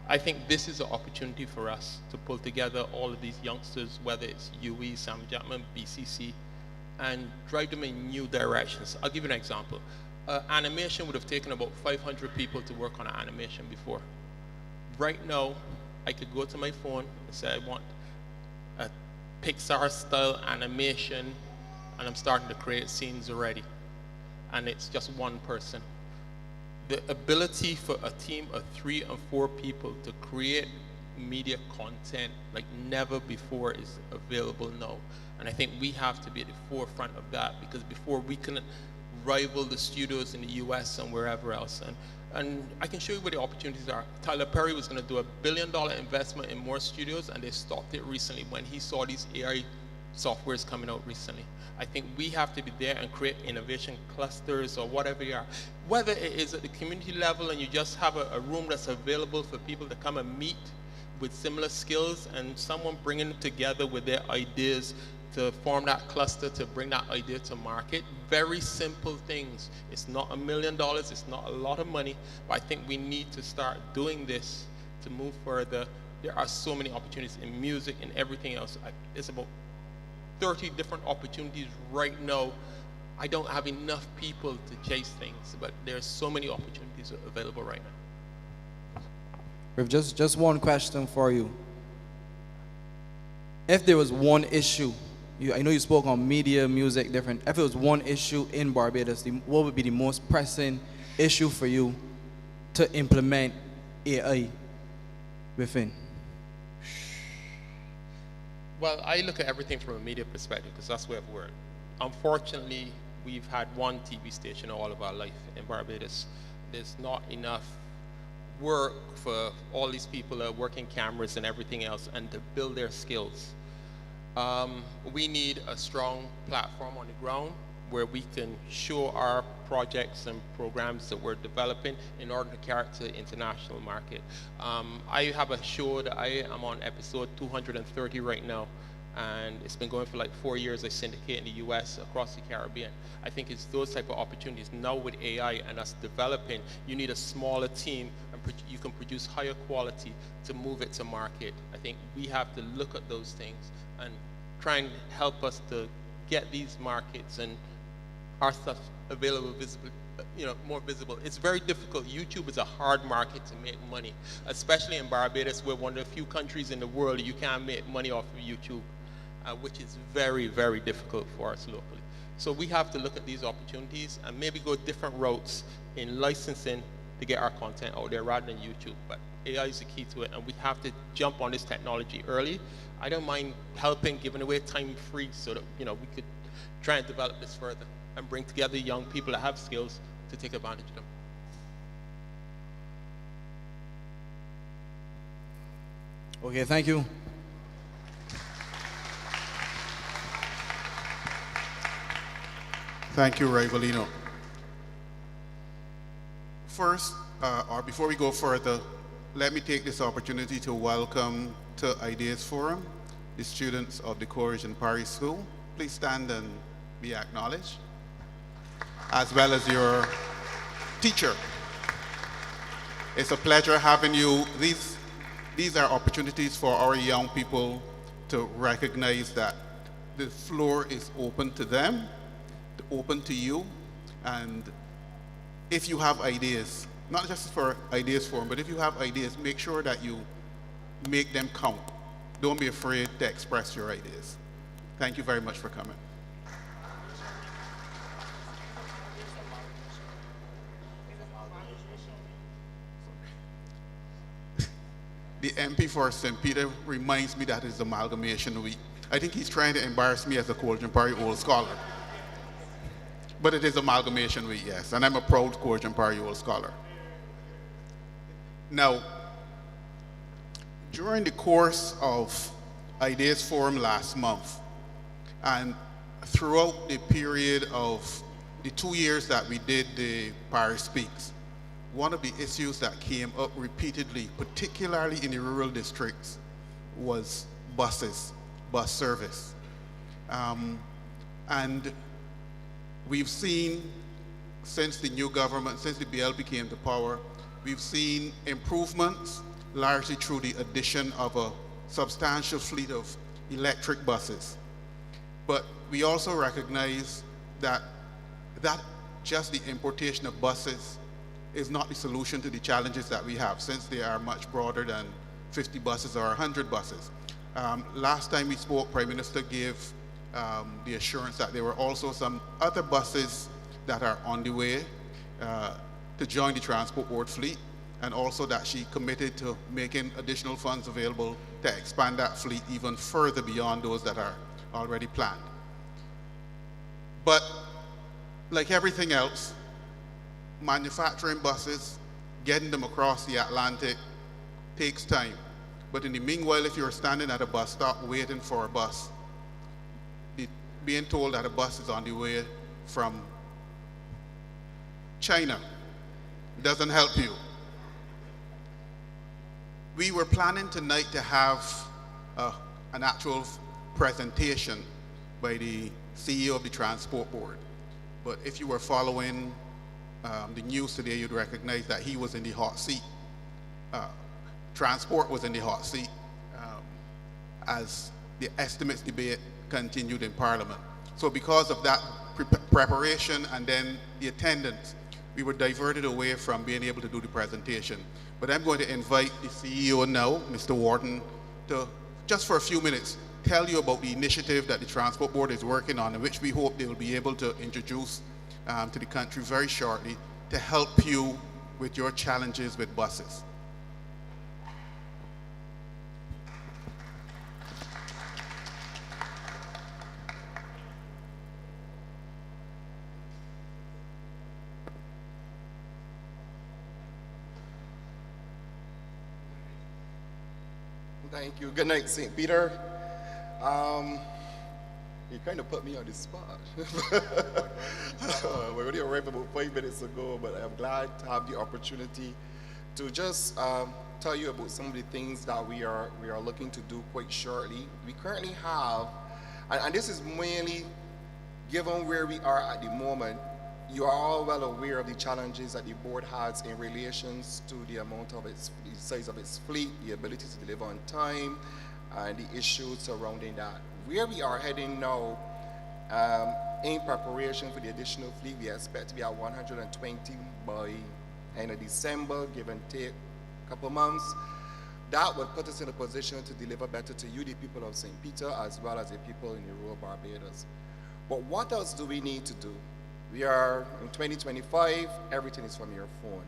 I think this is an opportunity for us to pull together all of these youngsters, whether it's UE, Sam Jackman, BCC, and drive them in new directions. I'll give you an example. Animation would have taken about 500 people to work on an animation before. Right now, I could go to my phone and say I want a Pixar-style animation, and I'm starting to create scenes already. And it's just one person. The ability for a team of 3 or 4 people to create media content like never before is available now. And I think we have to be at the forefront of that, because before we can rival the studios in the US and wherever else. And I can show you where the opportunities are. Tyler Perry was going to do $1 billion investment in more studios, and they stopped it recently when he saw these AI softwares coming out recently. I think we have to be there and create innovation clusters or whatever you are. Whether it is at the community level and you just have a room that's available for people to come and meet with similar skills, and someone bringing them together with their ideas to form that cluster, to bring that idea to market. Very simple things. It's not $1 million, it's not a lot of money, but I think we need to start doing this to move further. There are so many opportunities in music and everything else. It's about 30 different opportunities right now. I don't have enough people to chase things, but there's so many opportunities available right now. We have just one question for you. If there was one issue, I know you spoke on media, music, different. If it was one issue in Barbados, what would be the most pressing issue for you to implement AI within? Well, I look at everything from a media perspective because that's where I've worked. Unfortunately, we've had one TV station all of our life in Barbados. There's not enough work for all these people that are working cameras and everything else, and to build their skills. We need a strong platform on the ground where we can show our projects and programs that we're developing in order to carry it to the international market. I have a show that I am on episode 230 right now, and it's been going for like 4 years. I syndicate in the US, across the Caribbean. I think it's those type of opportunities. Now with AI and us developing, you need a smaller team, and you can produce higher quality to move it to market. I think we have to look at those things and try and help us to get these markets and our stuff available, visible, more visible. It's very difficult. YouTube is a hard market to make money, especially in Barbados. We're one of the few countries in the world you can't make money off of YouTube, which is very, very difficult for us locally. So we have to look at these opportunities and maybe go different routes in licensing to get our content out there rather than YouTube. But AI is the key to it, and we have to jump on this technology early. I don't mind helping, giving away time free so that we could try and develop this further and bring together young people that have skills to take advantage of them. Okay, thank you. Thank you, Rivalino. First, or before we go further, let me take this opportunity to welcome to Ideas Forum the students of the Courage and Paris School. Please stand and be acknowledged, as well as your teacher. It's a pleasure having you. These are opportunities for our young people to recognize that the floor is open to them, open to you, and if you have ideas, not just for Ideas Forum, but if you have ideas, make sure that you make them count. Don't be afraid to express your ideas. Thank you very much for coming. The MP for St. Peter reminds me that it's Amalgamation Week. I think he's trying to embarrass me as a Courage Old Scholar. But it is Amalgamation Week, yes, and I'm a proud Courage Old Scholar. Now, during the course of Ideas Forum last month, and throughout the period of the 2 years that we did the Paris Speaks, one of the issues that came up repeatedly, particularly in the rural districts, was buses, bus service. And we've seen, since the new government, since the BLP came to power, we've seen improvements, largely through the addition of a substantial fleet of electric buses. But we also recognize that just the importation of buses is not the solution to the challenges that we have, since they are much broader than 50 buses or 100 buses. Last time we spoke, Prime Minister gave the assurance that there were also some other buses that are on the way to join the Transport Board fleet, and also that she committed to making additional funds available to expand that fleet even further beyond those that are already planned. But like everything else, manufacturing buses, getting them across the Atlantic takes time. But in the meanwhile, if you're standing at a bus stop waiting for a bus, being told that a bus is on the way from China doesn't help you. We were planning tonight to have an actual presentation by the CEO of the Transport Board. But if you were following the news today, you'd recognize that he was in the hot seat. Transport was in the hot seat as the estimates debate continued in Parliament. So because of that preparation and then the attendance, we were diverted away from being able to do the presentation. But I'm going to invite the CEO now, Mr. Wharton, to just for a few minutes tell you about the initiative that the Transport Board is working on, and which we hope they will be able to introduce to the country very shortly to help you with your challenges with buses. Thank you. Good night, St. Peter. You kind of put me on the spot. We already arrived about 5 minutes ago, but I'm glad to have the opportunity to just tell you about some of the things that we are looking to do quite shortly. We currently have, and this is mainly given where we are at the moment. You are all well aware of the challenges that the board has in relations to the amount of the size of its fleet, the ability to deliver on time, and the issues surrounding that. Where we are heading now, in preparation for the additional fleet, we expect to be at 120 by end of December, give and take a couple months. That would put us in a position to deliver better to you, the people of St. Peter, as well as the people in the rural Barbados. But what else do we need to do? We are in 2025, everything is from your phone.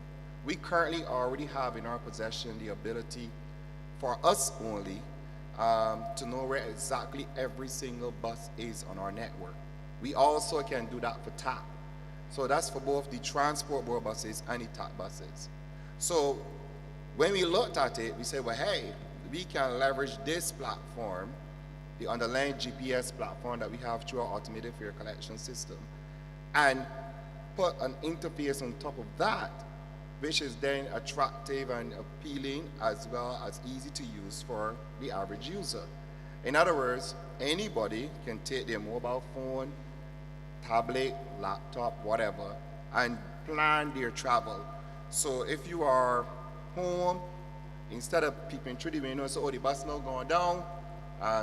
We currently already have in our possession the ability for us only to know where exactly every single bus is on our network. We also can do that for TAP. So that's for both the transport board buses and the TAP buses. So when we looked at it, we said, well, hey, we can leverage this platform, the underlying GPS platform that we have through our automated fare collection system, and put an interface on top of that, which is then attractive and appealing as well as easy to use for the average user. In other words, anybody can take their mobile phone, tablet, laptop, whatever, and plan their travel. So if you are home, instead of peeping through the window, so, oh, the bus now going down,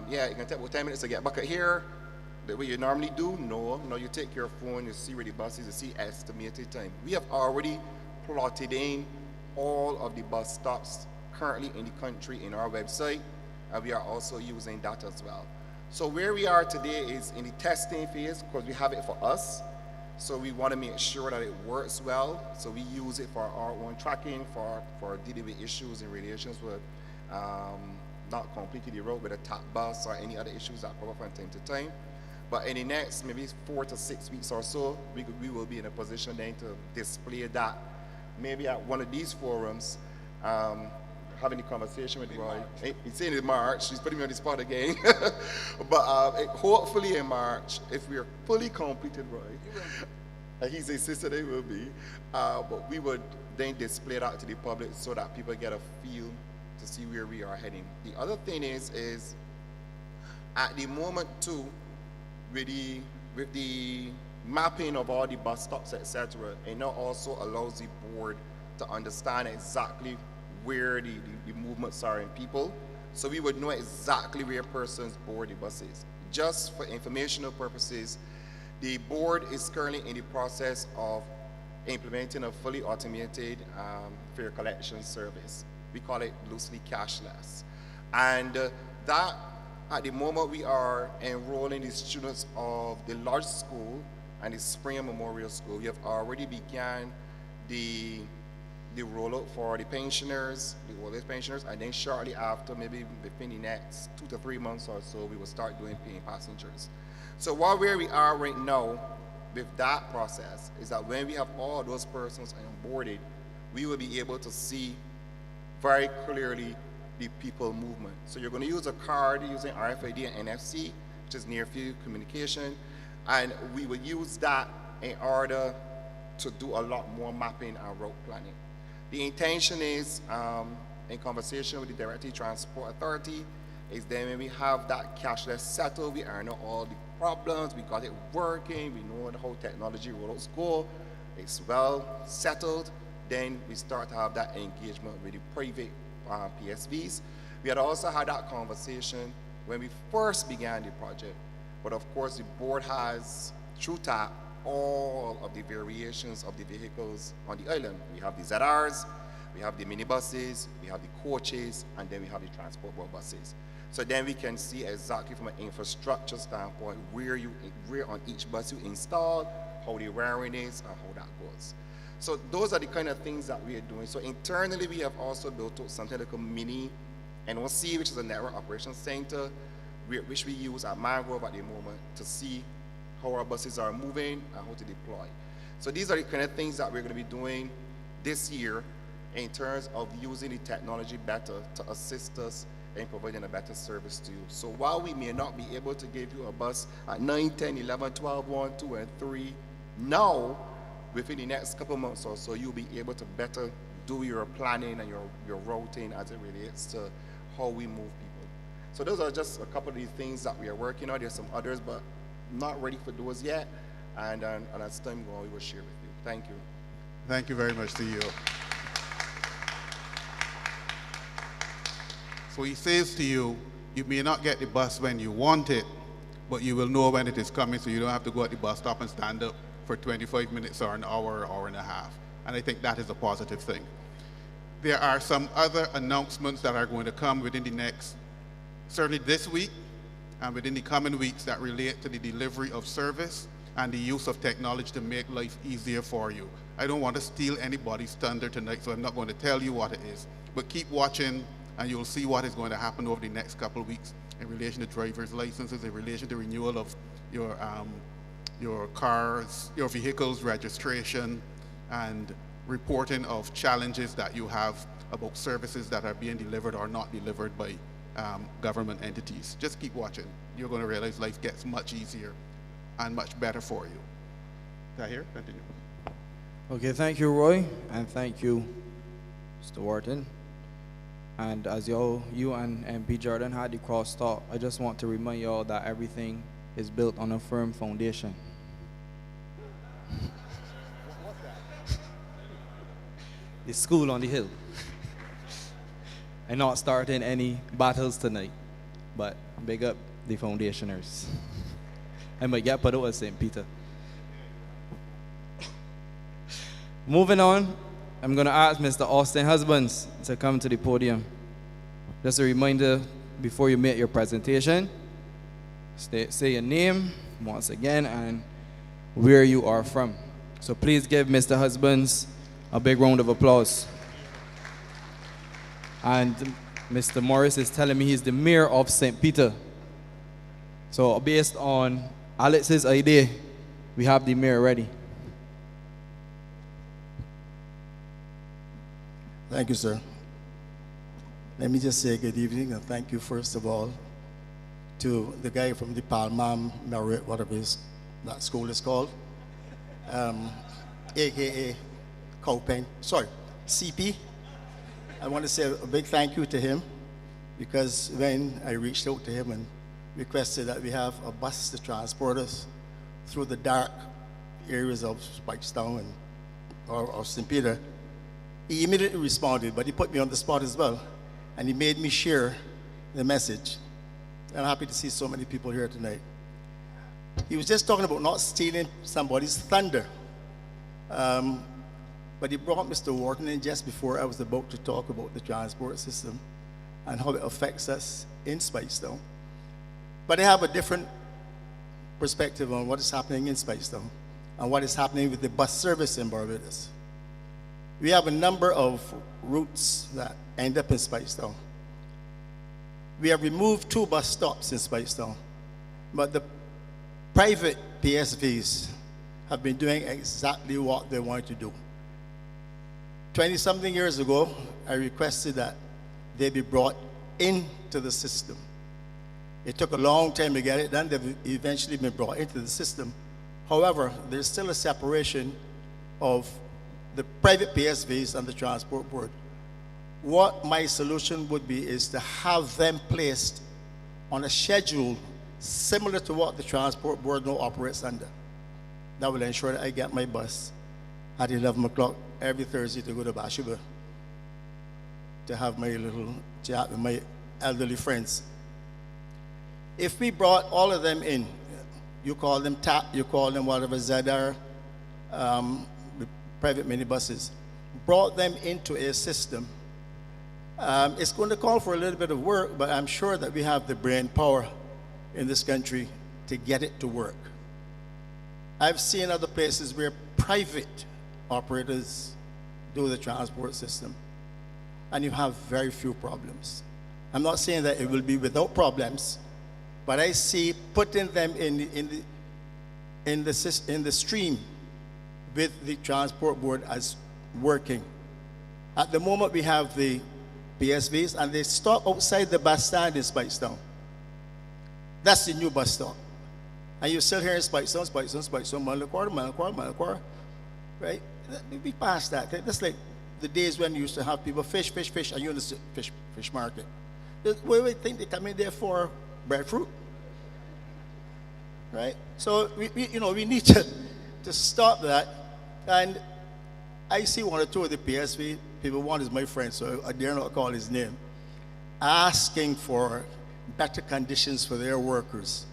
yeah, it can take about 10 minutes to get back here. The way you normally do, no, you take your phone, you see where the bus is, you see estimated time. We have already plotted in all of the bus stops currently in the country in our website, and we are also using that as well. So where we are today is in the testing phase because we have it for us. So we want to make sure that it works well. So we use it for our own tracking, for dealing with issues in relations with not completing the road with a TAP bus or any other issues that pop up from time to time. But in the next maybe 4 to 6 weeks or so, we will be in a position then to display that maybe at one of these forums, having a conversation with Roy. He's saying in March, he's putting me on the spot again. But hopefully in March, if we are fully completed, Roy, and he's insisted it will be, but we would then display that to the public so that people get a feel to see where we are heading. The other thing is at the moment too, with the mapping of all the bus stops, etc., it now also allows the board to understand exactly where the movements are in people. So we would know exactly where persons board the buses. Just for informational purposes, the board is currently in the process of implementing a fully automated fare collection service. We call it loosely cashless. And that, at the moment, we are enrolling the students of the Lodge School and the Springer Memorial School. We have already began the rollout for the pensioners, the oldest pensioners, and then shortly after, maybe within the next 2 to 3 months or so, we will start doing paying passengers. So where we are right now with that process is that when we have all those persons onboarded, we will be able to see very clearly the people movement. So you're going to use a card using RFID and NFC, which is near field communication, and we will use that in order to do a lot more mapping and route planning. The intention is, in conversation with the Director Transport Authority, is then when we have that cashless settled, we know all the problems, we got it working, we know how technology rollouts go, it's well settled, then we start to have that engagement with the private PSVs. We had also had that conversation when we first began the project, but of course the board has, through TAP, all of the variations of the vehicles on the island. We have the ZRs, we have the minibuses, we have the coaches, and then we have the transport board buses. So then we can see exactly from an infrastructure standpoint where on each bus you install, how the wiring is, and how that goes. So those are the kind of things that we are doing. So internally, we have also built something like a mini NOC, which is a network operations center, which we use at Mangrove at the moment to see how our buses are moving and how to deploy. So these are the kind of things that we're going to be doing this year in terms of using the technology better to assist us in providing a better service to you. So while we may not be able to give you a bus at 9, 10, 11, 12, 1, 2, and 3, now, within the next couple months or so, you'll be able to better do your planning and your routing as it relates to how we move people. So those are just a couple of the things that we are working on. There's some others, but not ready for those yet. And as time goes, we will share with you. Thank you. Thank you very much to you. So he says to you, you may not get the bus when you want it, but you will know when it is coming, so you don't have to go at the bus stop and stand up for 25 minutes or an hour, hour and a half. And I think that is a positive thing. There are some other announcements that are going to come within the next, certainly this week, and within the coming weeks that relate to the delivery of service and the use of technology to make life easier for you. I don't want to steal anybody's thunder tonight, so I'm not going to tell you what it is. But keep watching, and you'll see what is going to happen over the next couple of weeks in relation to driver's licenses, in relation to renewal of your cars, your vehicles registration, and reporting of challenges that you have about services that are being delivered or not delivered by government entities. Just keep watching. You're going to realize life gets much easier and much better for you. Tahir, continue. Okay, thank you, Roy, and thank you, Mr. Wharton. And as you and MP Jordan had the cross-talk, I just want to remind you all that everything is built on a firm foundation. The school on the hill. I'm not starting any battles tonight, but big up the foundationers. I might get put out at St. Peter. Moving on, I'm going to ask Mr. Austin Husbands to come to the podium. Just a reminder before you make your presentation, say your name once again and where you are from. So please give Mr. Husbands a big round of applause. And Mr. Morris is telling me he's the mayor of St. Peter. So based on Alex's idea, we have the mayor ready. Thank you, sir. Let me just say good evening and thank you first of all to the guy from the Palmam Marriott, whatever that school is called, AKA Cowpen, sorry, CP. I want to say a big thank you to him because when I reached out to him and requested that we have a bus to transport us through the dark areas of Spikestown or St. Peter, he immediately responded, but he put me on the spot as well, and he made me share the message. I'm happy to see so many people here tonight. He was just talking about not stealing somebody's thunder. But he brought Mr. Wharton in just before I was about to talk about the transport system and how it affects us in Spikestown. But I have a different perspective on what is happening in Spikestown and what is happening with the bus service in Barbados. We have a number of routes that end up in Spikestown. We have removed 2 bus stops in Spikestown, but the private PSVs have been doing exactly what they want to do. 20-something years ago, I requested that they be brought into the system. It took a long time to get it done. They've eventually been brought into the system. However, there's still a separation of the private PSVs and the transport board. What my solution would be is to have them placed on a schedule similar to what the transport board now operates under. That will ensure that I get my bus at 11 o'clock every Thursday to go to Bathsheba to have my little chat with my elderly friends. If we brought all of them in, you call them TAP, you call them whatever, ZR, private minibuses, brought them into a system, it's going to call for a little bit of work, but I'm sure that we have the brain power in this country to get it to work. I've seen other places where private operators do the transport system, and you have very few problems. I'm not saying that it will be without problems, but I see putting them in the stream with the transport board as working. At the moment, we have the PSVs, and they stop outside the bus stand in Spikestown. That's the new bus stop. And you're still here in Spikestown, Malaquar, right? We passed that. That's like the days when you used to have people fish, and you're in the fish market. Where we think they come in there for breadfruit, right? So we need to stop that. And I see one or two of the PSV people. One is my friend, so I dare not call his name, asking for better conditions for their workers,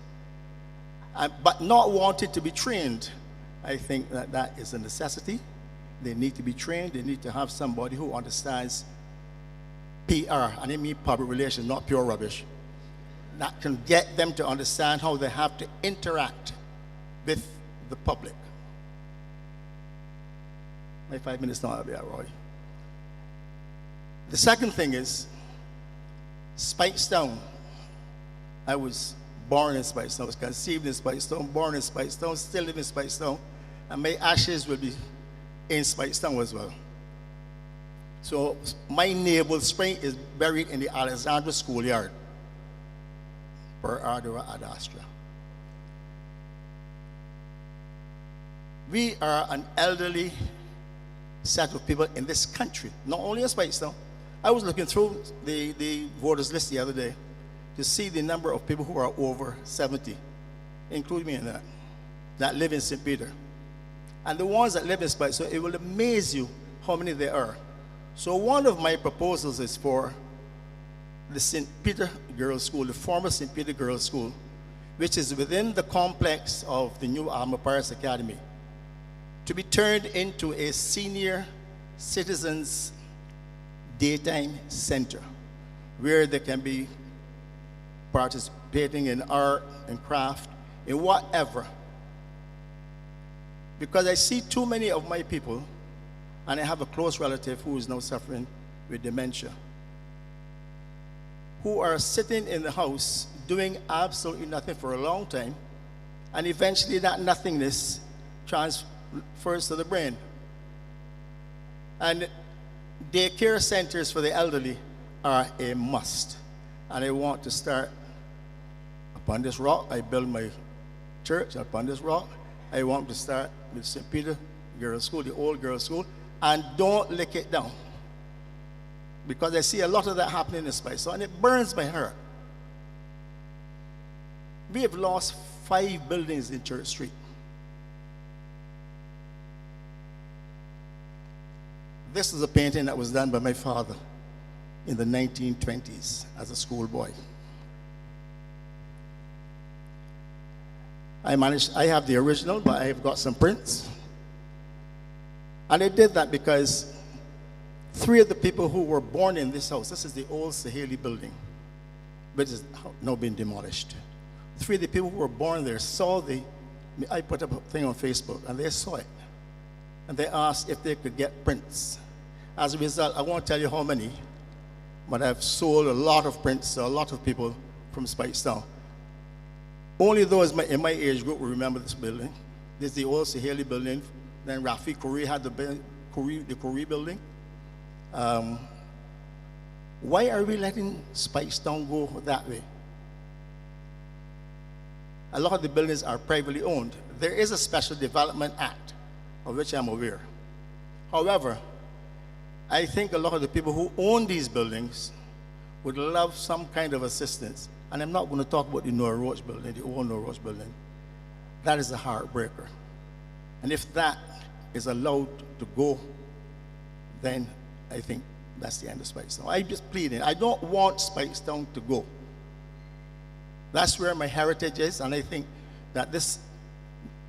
but not wanting to be trained. I think that is a necessity. They need to be trained. They need to have somebody who understands PR, and I mean public relations, not pure rubbish, that can get them to understand how they have to interact with the public. My 5 minutes now, I'll be all right. The second thing is Speightstown. I was born in Speightstown, I was conceived in Speightstown, born in Speightstown, still live in Speightstown, and my ashes will be in Speightstown as well. So my naval spring is buried in the Alexandra schoolyard, per ardua ad astra. We are an elderly set of people in this country, not only in Speightstown. I was looking through the voters list the other day to see the number of people who are over 70, including me in that live in St. Peter. And the ones that live in Speightstown, it will amaze you how many there are. So one of my proposals is for the St. Peter Girls' School, the former St. Peter Girls' School, which is within the complex of the new Alma Paris Academy, to be turned into a senior citizens daytime center where they can be participating in art and craft, in whatever. Because I see too many of my people, and I have a close relative who is now suffering with dementia, who are sitting in the house doing absolutely nothing for a long time, and eventually that nothingness transfers to the brain. And daycare centers for the elderly are a must. And I want to start upon this rock. I build my church upon this rock. I want to start with St. Peter Girls' School, the old girls' school, and don't lick it down. Because I see a lot of that happening in Spice, and it burns my heart. We have lost 5 buildings in Church Street. This is a painting that was done by my father in the 1920s as a schoolboy. I have the original, but I have got some prints. And I did that because 3 of the people who were born in this house, this is the old Saheli building, which has now been demolished. 3 of the people who were born there saw I put up a thing on Facebook, and they saw it. And they asked if they could get prints. As a result, I won't tell you how many, but I've sold a lot of prints to a lot of people from Speightstown. Only those in my age group will remember this building. This is the old Saheli building. Then Rafi Kuri had the Kuri building. Why are we letting Speightstown go that way? A lot of the buildings are privately owned. There is a Special Development Act, of which I'm aware. However, I think a lot of the people who own these buildings would love some kind of assistance. And I'm not going to talk about the Noah Roach building, the old Noah Roach building. That is a heartbreaker. And if that is allowed to go, then I think that's the end of Speightstown. I'm just pleading. I don't want Speightstown to go. That's where my heritage is, and I think that this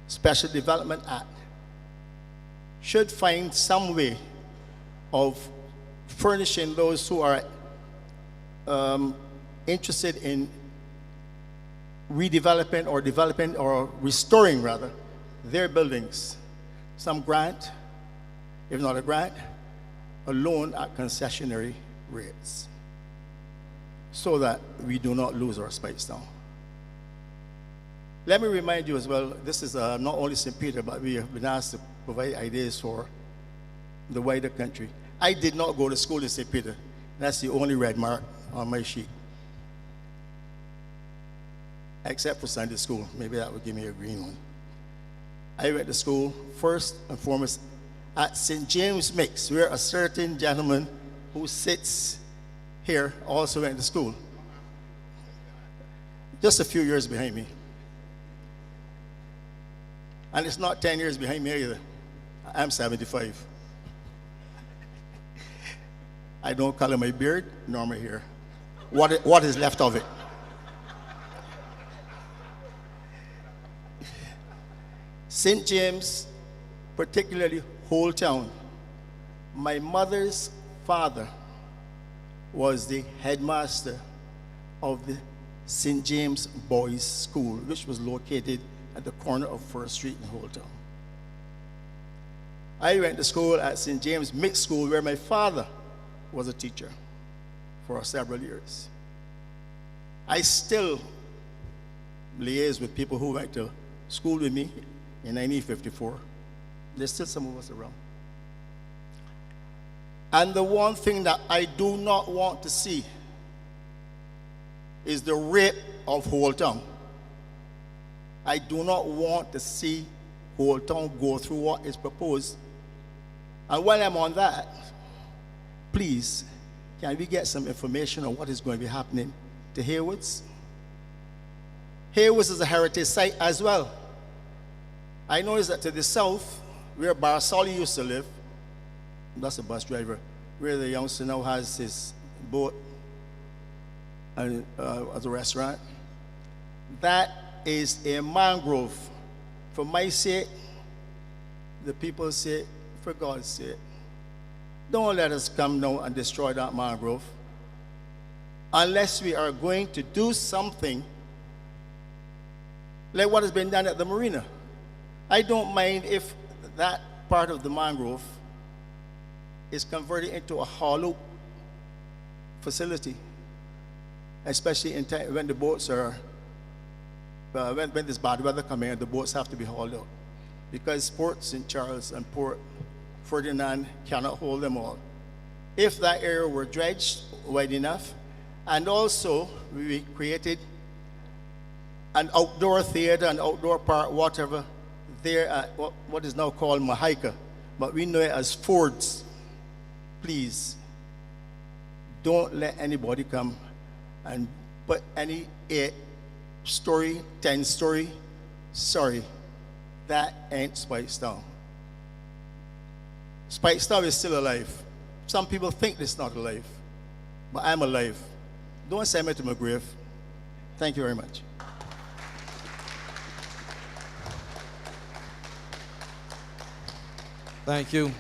Special Development Act should find some way of furnishing those who are interested in redeveloping or developing or restoring, rather, their buildings. Some grant, if not a grant, a loan at concessionary rates, so that we do not lose our Speightstown. Let me remind you as well, this is not only St. Peter, but we have been asked to provide ideas for the wider country. I did not go to school in St. Peter. That's the only red mark on my sheet. Except for Sunday school. Maybe that would give me a green one. I went to school first and foremost at St. James Mix, where a certain gentleman who sits here also went to school. Just a few years behind me. And it's not 10 years behind me either. I'm 75. I don't color my beard nor my hair. What is left of it? St. James, particularly Whole Town. My mother's father was the headmaster of the St. James Boys School, which was located at the corner of First Street in Holtown. I went to school at St. James Mixed School, where my father was a teacher for several years. I still liaise with people who went to school with me in 1954. There's still some of us around. And the one thing that I do not want to see is the rape of Holtown. I do not want to see Holtown go through what is proposed. And while I'm on that, please, can we get some information on what is going to be happening to Haywoods? Haywoods is a heritage site as well. I noticed that to the south, where Barsali used to live, that's a bus driver, where the youngster now has his boat and as a restaurant, that is a mangrove. For my sake, the people say, for God's sake, don't let us come now and destroy that mangrove unless we are going to do something like what has been done at the marina. I don't mind if that part of the mangrove is converted into a hollow facility, especially in time when the boats are, when there's bad weather coming and the boats have to be hauled out. Because Port St. Charles and Port Ferdinand cannot hold them all. If that area were dredged wide enough, and also we created an outdoor theater, an outdoor park, whatever, there at what is now called Mahaika, but we know it as Ford's. Please, don't let anybody come and put any 8-story, 10-story, sorry, that ain't Spikestown. Spikestown is still alive. Some people think it's not alive, but I'm alive. Don't send me to my grave. Thank you very much. Thank you.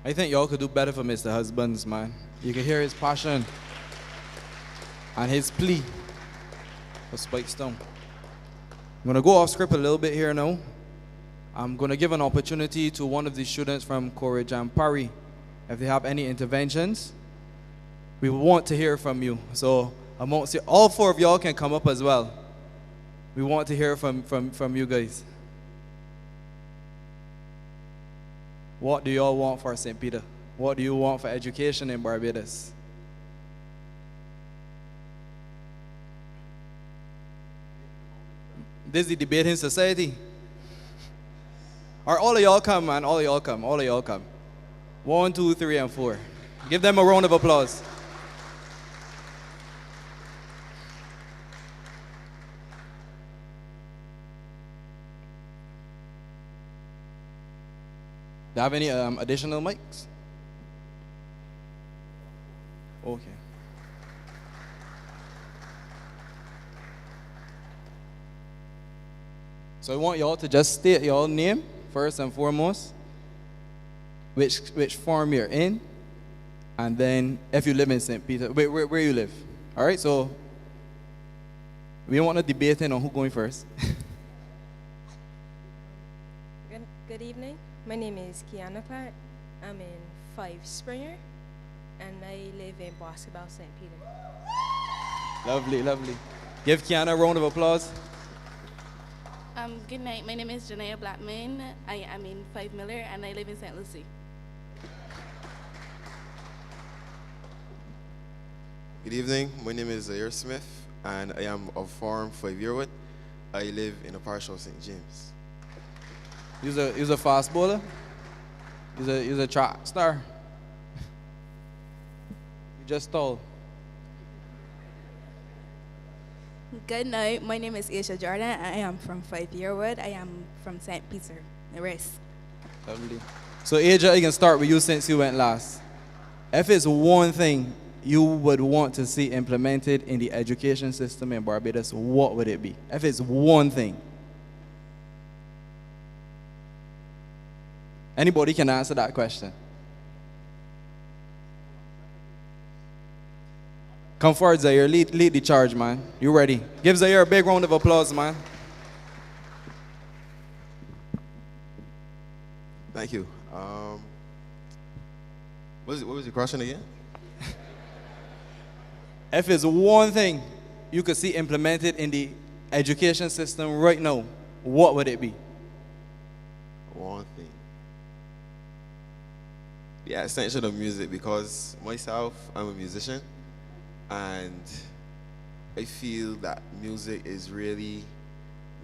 I think y'all could do better for Mr. Husbands, man. You can hear his passion and his plea for Spikestown. I'm going to go off script a little bit here now. I'm going to give an opportunity to one of the students from Courage and Parry. If they have any interventions, we want to hear from you. So amongst you, all 4 of y'all can come up as well. We want to hear from you guys. What do y'all want for St. Peter? What do you want for education in Barbados? This is the debating society. Or all of y'all come, man. All of y'all come. All of y'all come. 1, 2, 3, and 4. Give them a round of applause. Do you have any additional mics? Okay. So I want y'all to just state your name first and foremost, which farm you're in, and then if you live in St. Peter, where you live. All right, so we don't want to debate on who's going first. Good evening. My name is Kiana Clark. I'm in 5 Springer, and I live in Basketball, St. Peter. Lovely, lovely. Give Kiana a round of applause. Good night. My name is Janaya Blackman. I am in 5 Miller, and I live in St. Lucie. Good evening. My name is Zaire Smith, and I am of Farm 5 Yearwood. I live in a parish of St. James. You're a fast bowler? You're a track star? You just tall. Good night. My name is Aisha Jordan. I am from 5 Yearwood. I am from St. Peter, the rest. Lovely. So, Aja, I can start with you since you went last. If it's one thing you would want to see implemented in the education system in Barbados, what would it be? If it's one thing. Anybody can answer that question. Come forward, Zaire. Lead the charge, man. You ready? Give Zaire a big round of applause, man. Thank you. What was your question again? If it's one thing you could see implemented in the education system right now, what would it be? One thing. The extension of music, because myself, I'm a musician, and I feel that music is really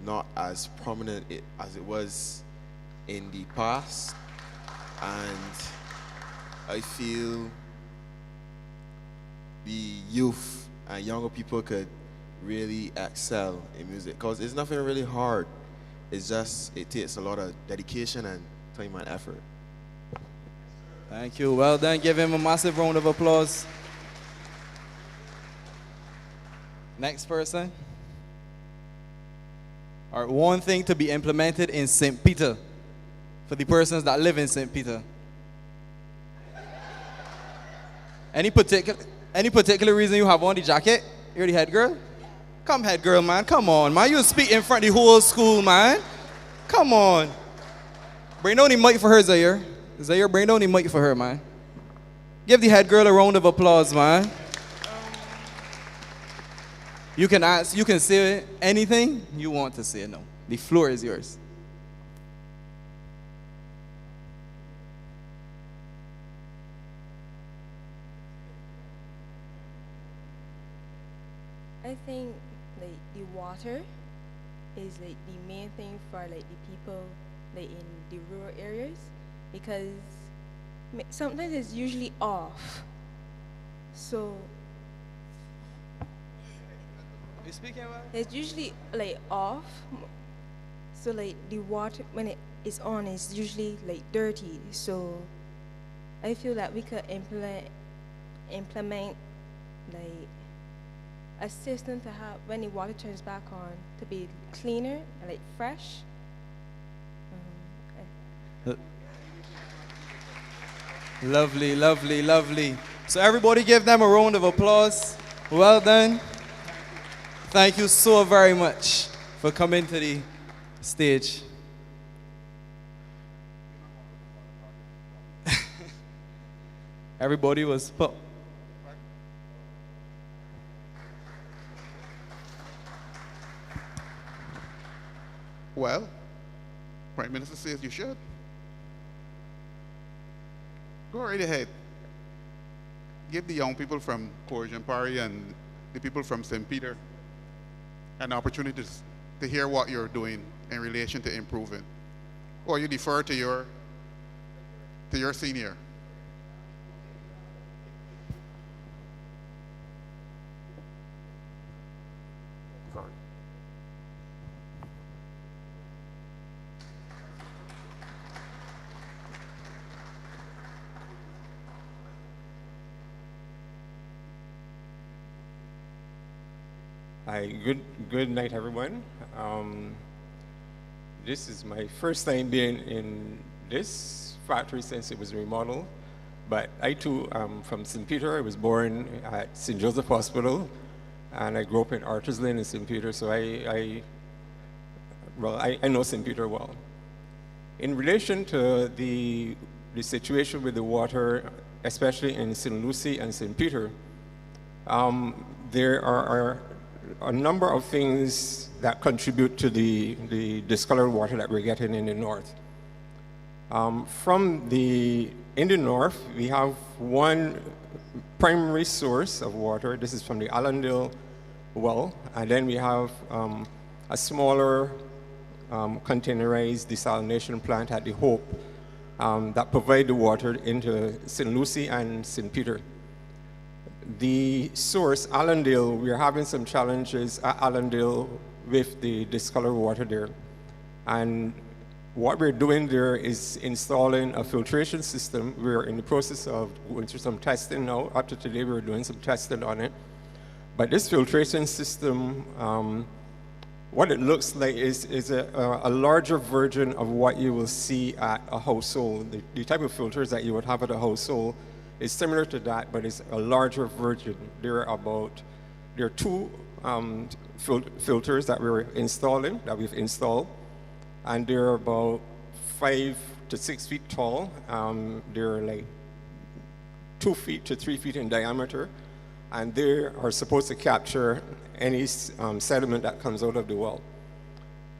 not as prominent as it was in the past, and I feel the youth and younger people could really excel in music, because it's nothing really hard. It's just, it takes a lot of dedication and time and effort. Thank you. Well done. Give him a massive round of applause. Next person. All right, one thing to be implemented in St. Peter for the persons that live in St. Peter. Any particular reason you have on the jacket? You're the head girl? Come, head girl, man. Come on, man. You speak in front of the whole school, man. Come on. Bring down the mic for her, Zaire. Zaire, bring down the mic for her, man. Give the head girl a round of applause, man. You can ask, you can say anything you want to say now. The floor is yours. I think like the water is like the main thing for like the people like in the rural areas, because sometimes it's usually off. So you speaking about? It's usually like off. So like the water when it is on is usually like dirty. So I feel that we could implement like a system to have when the water turns back on to be cleaner and like fresh. Lovely, lovely, lovely. So everybody give them a round of applause. Well done. Thank you so very much for coming to the stage. Everybody was put. Well, Prime Minister says you should. Go right ahead. Give the young people from Pari and the people from St. Peter an opportunity to hear what you're doing in relation to improving. Or you defer to your senior. Sorry. Hi, good night, everyone. This is my first time being in this factory since it was remodeled, but I too am from St. Peter. I was born at St. Joseph Hospital, and I grew up in Arthur's Lane in St. Peter, so I know St. Peter well. In relation to the situation with the water, especially in St. Lucie and St. Peter, there are a number of things that contribute to the discolored water that we're getting in the north. In the north, we have one primary source of water. This is from the Allendale well, and then we have a smaller containerized desalination plant at the Hope that provide the water into St. Lucie and St. Peter. The source, Allendale, we're having some challenges at Allendale with the discolored water there. And what we're doing there is installing a filtration system. We're in the process of going through some testing now. Up to today, we're doing some testing on it. But this filtration system, what it looks like is a larger version of what you will see at a household. The type of filters that you would have at a household is similar to that, but it's a larger version. There are two filters that we've installed, and there are about 5 to 6 feet tall. They're like 2 feet to 3 feet in diameter, and they are supposed to capture any sediment that comes out of the well.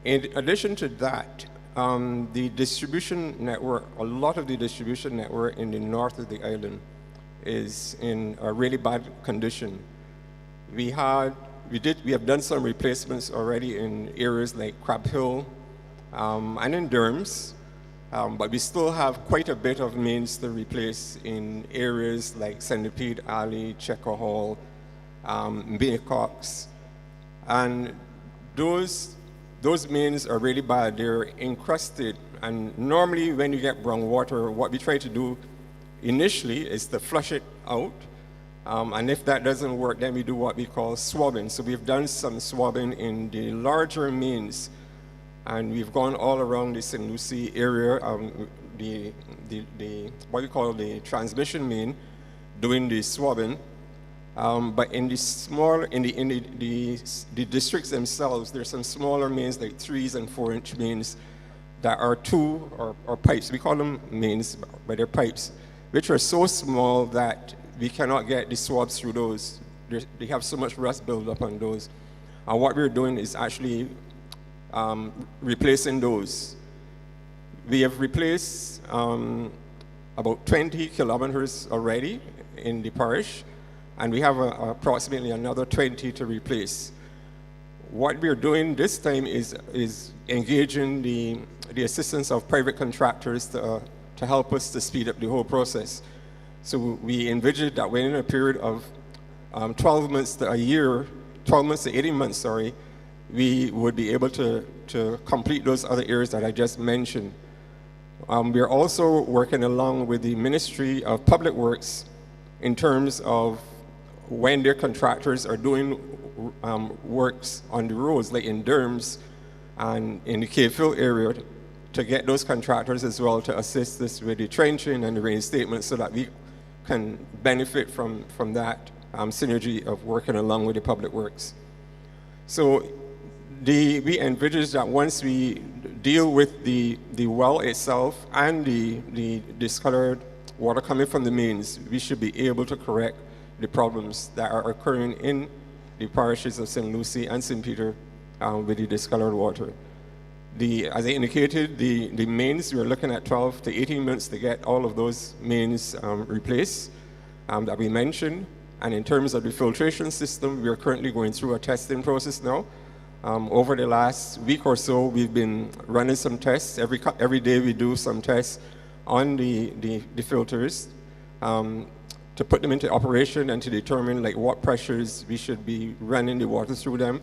In addition to that, the distribution network, a lot of the distribution network in the north of the island is in a really bad condition. We have done some replacements already in areas like Crab Hill and in Durham's, but we still have quite a bit of mains to replace in areas like Centipede Alley, Checker Hall, Baycox, and those mains are really bad. They're encrusted, and normally when you get brown water, what we try to do initially is to flush it out, and if that doesn't work, then we do what we call swabbing. So we've done some swabbing in the larger mains, and we've gone all around the St. Lucie area, the what we call the transmission main, doing the swabbing. But in the small, in the districts themselves, there's some smaller mains like 3 and 4 inch mains that are or pipes. We call them mains, but they're pipes, which are so small that we cannot get the swabs through those. They have so much rust build up on those. And what we're doing is actually replacing those. We have replaced about 20 kilometers already in the parish, and we have approximately another 20 to replace. What we're doing this time is engaging the assistance of private contractors to help us to speed up the whole process. So we envisioned that within a period of 12 months to a year, 12 months to 18 months, sorry, we would be able to complete those other areas that I just mentioned. We're also working along with the Ministry of Public Works in terms of when their contractors are doing works on the roads, like in Durham's and in the Cave Hill area, to get those contractors as well to assist us with the trenching and the reinstatement so that we can benefit from that synergy of working along with the public works. So we envisage that once we deal with the well itself and the discolored water coming from the mains, we should be able to correct the problems that are occurring in the parishes of St. Lucie and St. Peter with the discolored water. As I indicated, the mains, we're looking at 12 to 18 months to get all of those mains replaced that we mentioned. And in terms of the filtration system, we are currently going through a testing process now. Over the last week or so, we've been running some tests. Every day we do some tests on the filters to put them into operation and to determine like what pressures we should be running the water through them,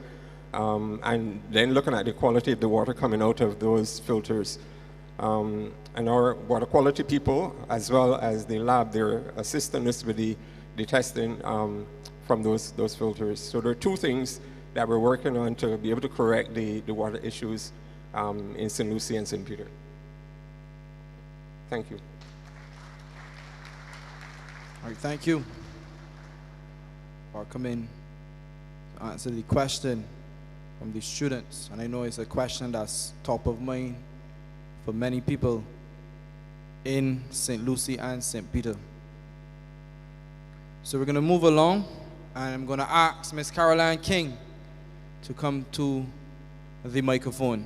and then looking at the quality of the water coming out of those filters. And our water quality people, as well as the lab, they're assisting us with the testing from those filters. So there are two things that we're working on to be able to correct the water issues in St. Lucie and St. Peter. Thank you. All right, thank you for coming to answer the question from the students. And I know it's a question that's top of mind for many people in St. Lucie and St. Peter. So we're going to move along, and I'm going to ask Miss Caroline King to come to the microphone.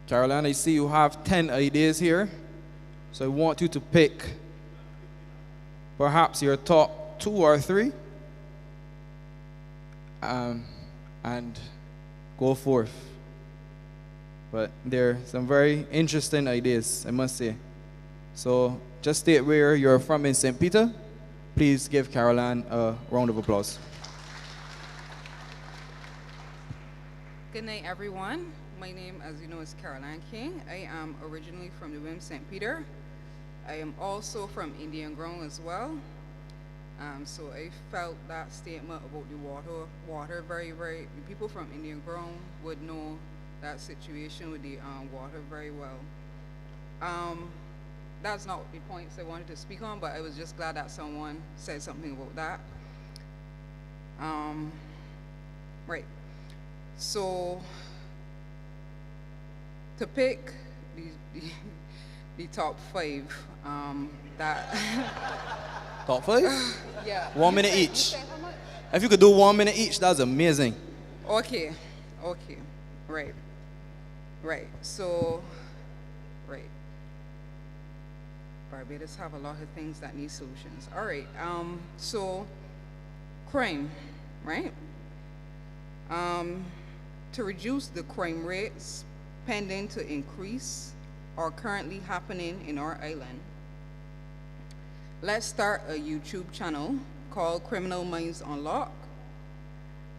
Caroline, I see you have 10 ideas here, so I want you to pick perhaps your top 2 or 3 and go forth. But there are some very interesting ideas, I must say. So just state where you're from in St. Peter. Please give Caroline a round of applause. Good night, everyone. My name, as you know, is Caroline King. I am originally from the Wim St. Peter. I am also from Indian Ground as well. So I felt that statement about the water the people from Indian Ground would know that situation with the water very well. That's not the points I wanted to speak on, but I was just glad that someone said something about that. Right. So, to pick the, the top five, that Top five? yeah. 1 minute each. If you could do 1 minute each, that's amazing. Okay, right. So, right. Barbados have a lot of things that need solutions. All right. So, crime, right? To reduce the crime rates pending to increase are currently happening in our island. Let's start a YouTube channel called Criminal Minds Unlocked.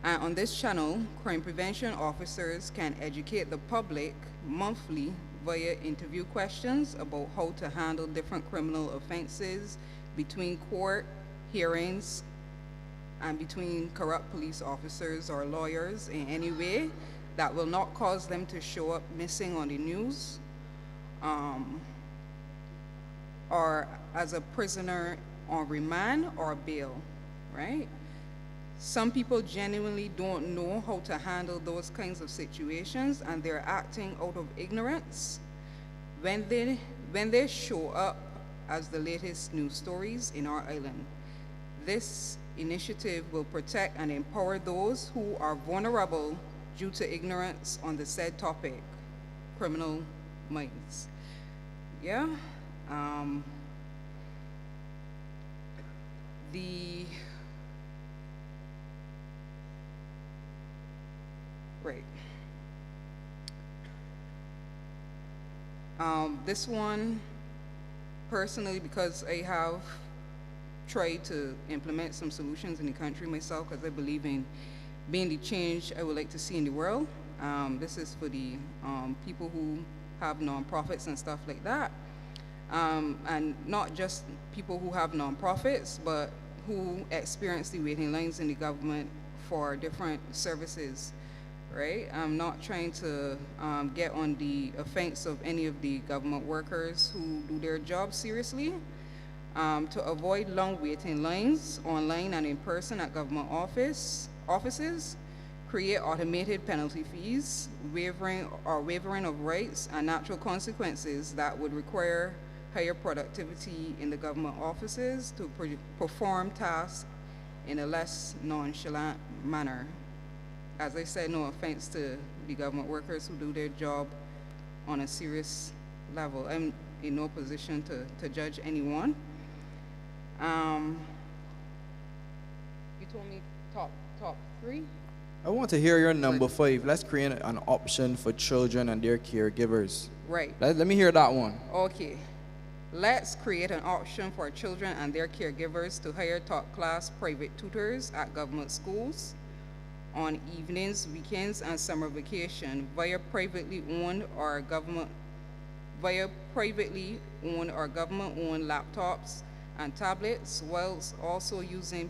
And on this channel, crime prevention officers can educate the public monthly via interview questions about how to handle different criminal offenses between court hearings and between corrupt police officers or lawyers in any way that will not cause them to show up missing on the news, or as a prisoner on remand or bail, right? Some people genuinely don't know how to handle those kinds of situations, and they're acting out of ignorance when they show up as the latest news stories in our island. This initiative will protect and empower those who are vulnerable due to ignorance on the said topic, criminal minds. Yeah. Right. This one, personally, because I have tried to implement some solutions in the country myself, because I believe in being the change I would like to see in the world. This is for the people who have nonprofits and stuff like that. And not just people who have nonprofits, but who experience the waiting lines in the government for different services, right? I'm not trying to get on the offense of any of the government workers who do their job seriously. To avoid long waiting lines online and in person at government offices, create automated penalty fees, wavering of rights and natural consequences that would require higher productivity in the government offices to perform tasks in a less nonchalant manner. As I said, no offense to the government workers who do their job on a serious level. I'm in no position to judge anyone. You told me top three? I want to hear your number 5. Let's create an option for children and their caregivers. Right. Let me hear that one. Okay. Let's create an option for children and their caregivers to hire top-class private tutors at government schools on evenings, weekends, and summer vacation via privately owned or government-owned laptops and tablets, whilst also using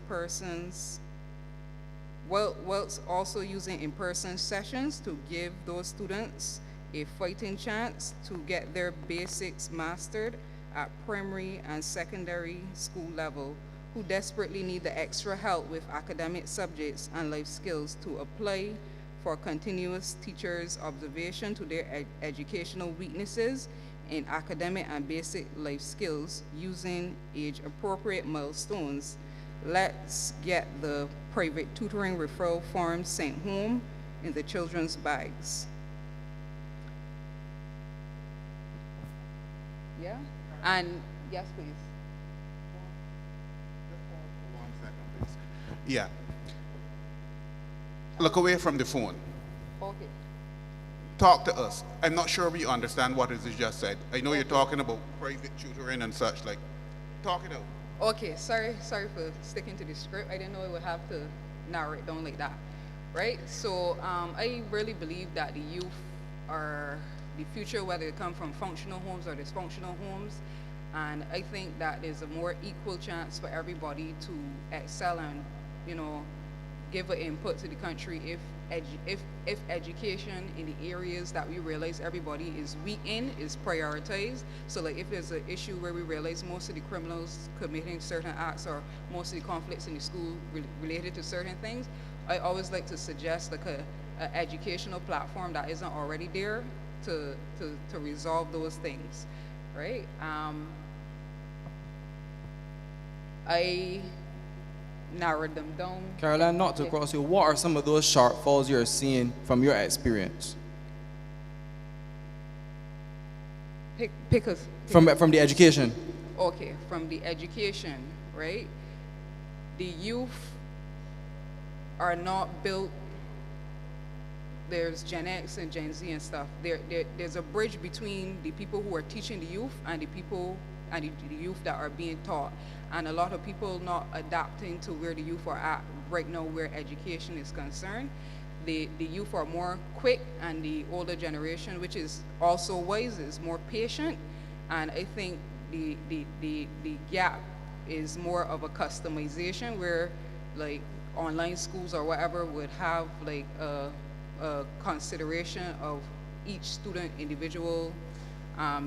in-person sessions to give those students a fighting chance to get their basics mastered at primary and secondary school level, who desperately need the extra help with academic subjects and life skills to apply for continuous teachers' observation to their educational weaknesses in academic and basic life skills using age-appropriate milestones. Let's get the private tutoring referral forms sent home in the children's bags. Yeah? And yes, please. Yeah. Look away from the phone. Okay. Talk to us. I'm not sure we understand what is just said. I know you're talking about private tutoring and such. Like, talk it out. Okay, sorry for sticking to the script. I didn't know I would have to narrow it down like that, right? So I really believe that the youth are the future, whether they come from functional homes or dysfunctional homes. And I think that there's a more equal chance for everybody to excel and, give an input to the country if education in the areas that we realize everybody is weak in is prioritized. So like if there's an issue where we realize most of the criminals committing certain acts or most of the conflicts in the school related to certain things, I always like to suggest like an educational platform that isn't already there to resolve those things, right? I narrowed them down. Caroline, not to cross you, what are some of those shortfalls you're seeing from your experience? Pick From the education. Okay, from the education, right? The youth are not built. There's Gen X and Gen Z and stuff. There's a bridge between the people who are teaching the youth and the people and the youth that are being taught. And a lot of people not adapting to where the youth are at right now where education is concerned. The youth are more quick, and the older generation, which is also wise, is more patient. And I think the gap is more of a customization where like online schools or whatever would have like a consideration of each student individual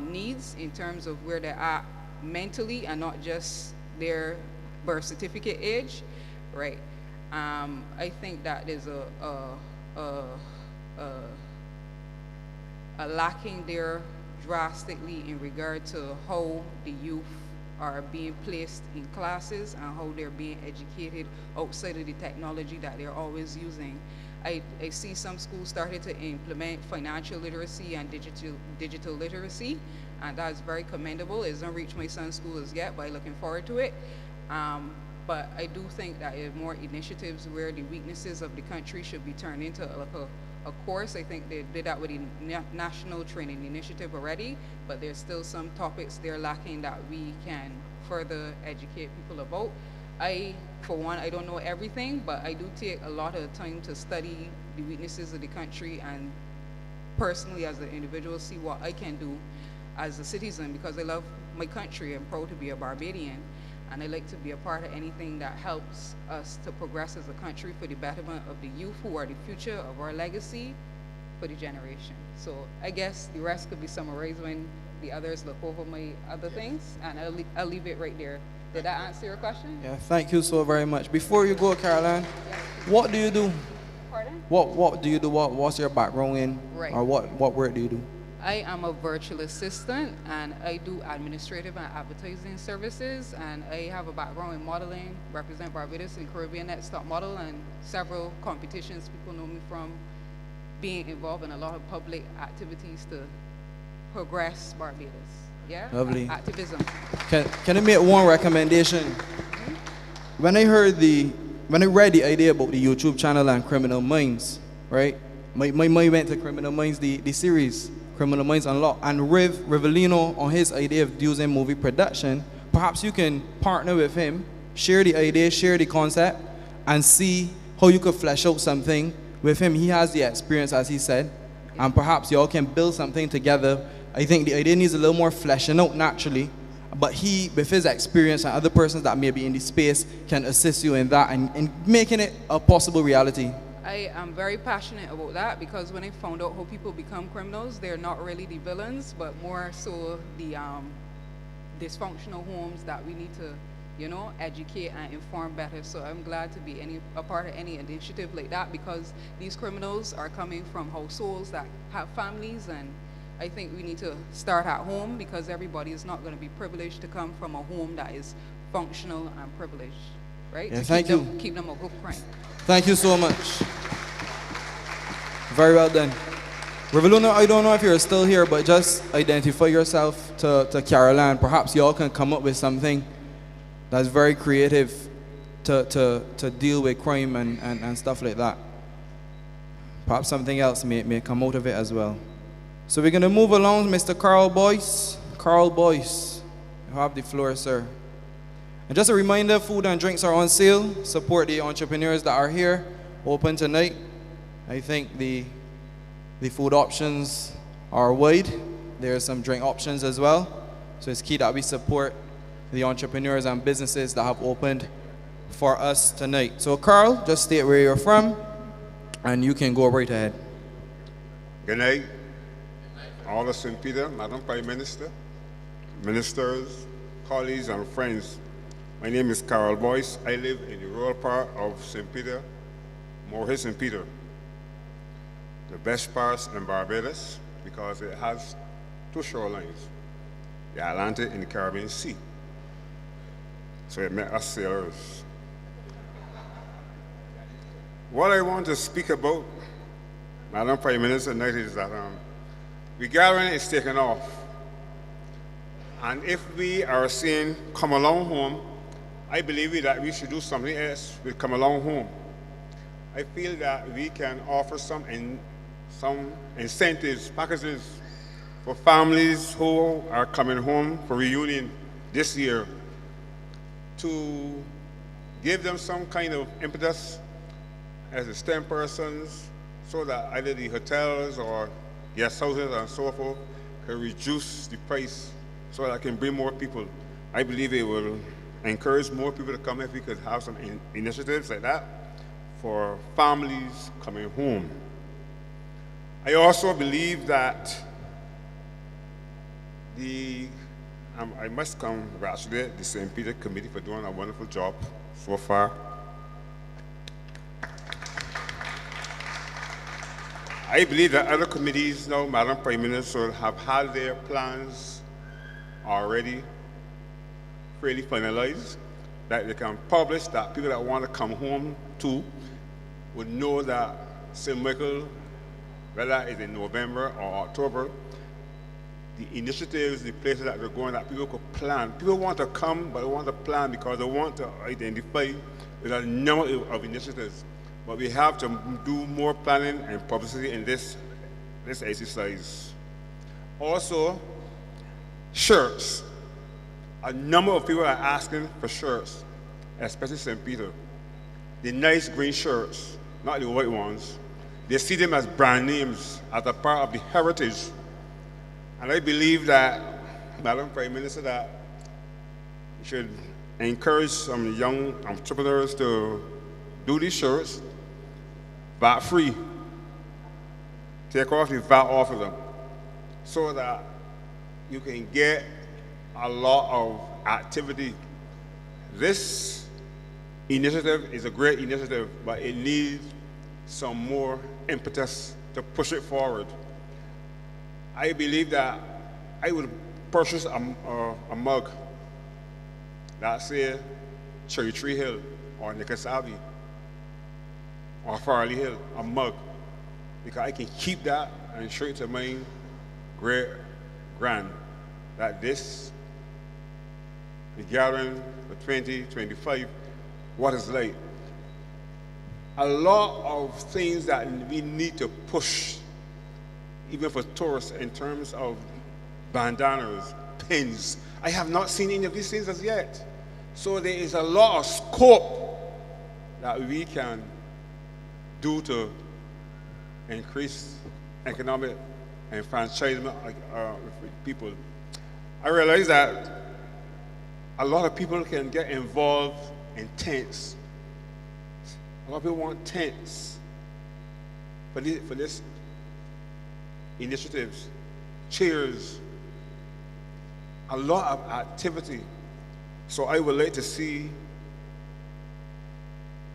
needs in terms of where they're at mentally and not just their birth certificate age, right? I think that there's a lacking there drastically in regard to how the youth are being placed in classes and how they're being educated outside of the technology that they're always using. I see some schools started to implement financial literacy and digital literacy, and that's very commendable. It hasn't reached my son's school as yet, but I'm looking forward to it. But I do think that there are more initiatives where the weaknesses of the country should be turned into like a course. I think they did that with the National Training Initiative already, but there's still some topics they're lacking that we can further educate people about. For one, I don't know everything, but I do take a lot of time to study the weaknesses of the country and personally as an individual see what I can do as a citizen because I love my country. I'm proud to be a Barbadian, and I like to be a part of anything that helps us to progress as a country for the betterment of the youth who are the future of our legacy for the generation. So I guess the rest could be summarized when the others look over my other things, and I'll leave it right there. Did that answer your question? Yeah, thank you so very much. Before you go, Caroline, what do you do? Pardon? What do you do? What's your background in? Right. Or what work do you do? I am a virtual assistant, and I do administrative and advertising services, and I have a background in modeling, represent Barbados in Caribbean Next Top Model, and several competitions. People know me from being involved in a lot of public activities to progress Barbados. Yeah? Lovely. Activism. Can I make one recommendation? When I read the idea about the YouTube channel and Criminal Minds, right? My mind went to Criminal Minds, the series, Criminal Minds Unlocked, and Rivelino on his idea of using movie production. Perhaps you can partner with him, share the idea, share the concept, and see how you could flesh out something with him. He has the experience, as he said, and perhaps y'all can build something together. I think the idea needs a little more fleshing out naturally, but he, with his experience and other persons that may be in the space, can assist you in that and making it a possible reality. I am very passionate about that because when I found out how people become criminals, they're not really the villains, but more so the dysfunctional homes that we need to, educate and inform better. So I'm glad to be a part of any initiative like that because these criminals are coming from households that have families, and I think we need to start at home because everybody is not going to be privileged to come from a home that is functional and privileged, right? Yeah, To keep them above crime. Thank you so much. Very well done. Rivelino, I don't know if you're still here, but just identify yourself to Caroline. Perhaps y'all can come up with something that's very creative to deal with crime and stuff like that. Perhaps something else may come out of it as well. So we're going to move along, Mr. Carl Boyce. Carl Boyce, you have the floor, sir. And just a reminder, food and drinks are on sale. Support the entrepreneurs that are here, open tonight. I think the food options are wide. There are some drink options as well. So it's key that we support the entrepreneurs and businesses that have opened for us tonight. So Carl, just state where you're from, and you can go right ahead. Good night. All of St. Peter, Madam Prime Minister, ministers, colleagues, and friends. My name is Carl Boyce. I live in the rural part of St. Peter, Moorhead, St. Peter. the best parts in Barbados because it has two shorelines, the Atlantic and the Caribbean Sea. So it met us sailors. What I want to speak about, Madam Prime Minister, tonight is that the gathering is taken off. And if we are saying, come along home, I believe that we should do something else with come along home. I feel that we can offer some incentives, packages for families who are coming home for reunion this year to give them some kind of impetus as the STEM persons so that either the hotels or guest houses and so forth can reduce the price so that I can bring more people. I believe it will encourage more people to come if we could have some initiatives like that for families coming home. I also believe that I must congratulate the St. Peter Committee for doing a wonderful job so far. I believe that other committees now, Madam Prime Minister, have had their plans already fairly finalized, that they can publish, that people that want to come home too would know that St. Michael, whether it's in November or October, the initiatives, the places that they're going, that people could plan. People want to come, but they want to plan because they want to identify with a number of initiatives. But we have to do more planning and publicity in this exercise. Also, shirts. A number of people are asking for shirts, especially St. Peter. The nice green shirts, not the white ones. They see them as brand names, as a part of the heritage. And I believe that, Madam Prime Minister, that you should encourage some young entrepreneurs to do these shirts VAT-free. Take off the VAT off of them so that you can get a lot of activity. This initiative is a great initiative, but it needs some more impetus to push it forward. I believe that I would purchase a mug that says Cherry Tree Hill or Nikasabi or Farley Hill, a mug, because I can keep that and show it to my great grand that this, the gathering for 2025, what it's like. A lot of things that we need to push, even for tourists, in terms of bandanas, pins. I have not seen any of these things as yet. So there is a lot of scope that we can do to increase economic enfranchisement with people. I realize that a lot of people can get involved in tents. A lot of people want tents for this initiatives, chairs, a lot of activity. So I would like to see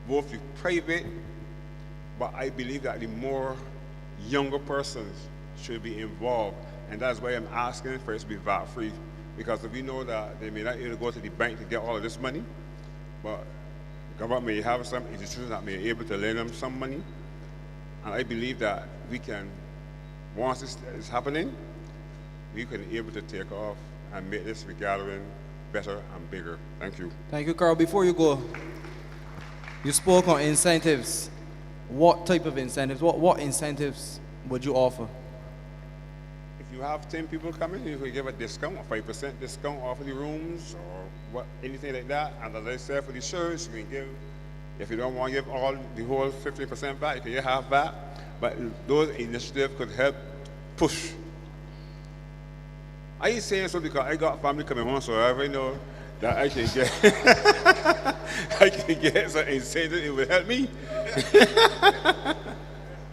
both the private, but I believe that the more younger persons should be involved. And that's why I'm asking for it to be VAT-free. Because we know that they may not be able to go to the bank to get all of this money, but the government may have some institutions that may be able to lend them some money. And I believe that we can, once this is happening, we can be able to take off and make this regathering better and bigger. Thank you. Thank you, Carl. Before you go, you spoke on incentives. What type of incentives? What incentives would you offer? If you have 10 people coming, you could give a discount, a 5% discount off of the rooms or anything like that. And as I said, for the shirts, you can give, if you don't want to give the whole 50% back, you can give half back. But those initiatives could help push. I ain't saying so because I got family coming home, so I already know that I can get some incentive. It will help me.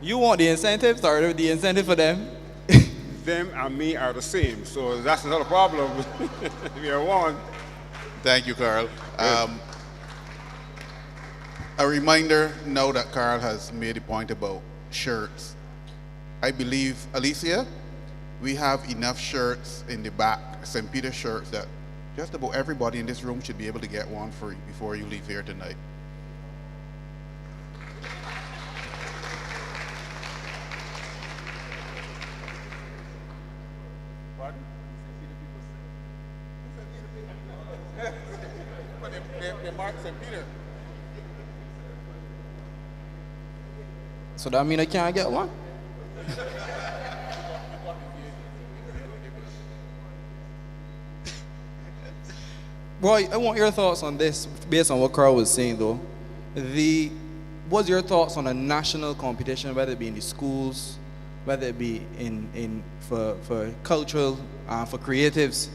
You want the incentives or the incentive for them? Them and me are the same, so that's not a problem. We are one. Thank you, Carl. A reminder now that Carl has made a point about shirts. I believe, Alicia, we have enough shirts in the back, St. Peter shirts, that just about everybody in this room should be able to get one free before you leave here tonight. So that mean I can't get one? Roy, I want your thoughts on this, based on what Carl was saying though. What's your thoughts on a national competition, whether it be in the schools, whether it be for cultural, for creatives,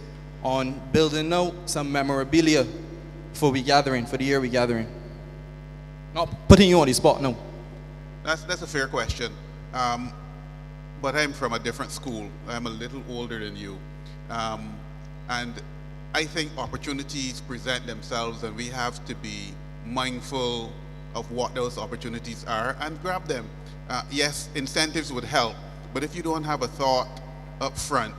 on building out some memorabilia for we gathering, for the year we gathering? Not putting you on the spot, no. That's a fair question. But I'm from a different school. I'm a little older than you. And I think opportunities present themselves, and we have to be mindful of what those opportunities are and grab them. Yes, incentives would help, but if you don't have a thought up front,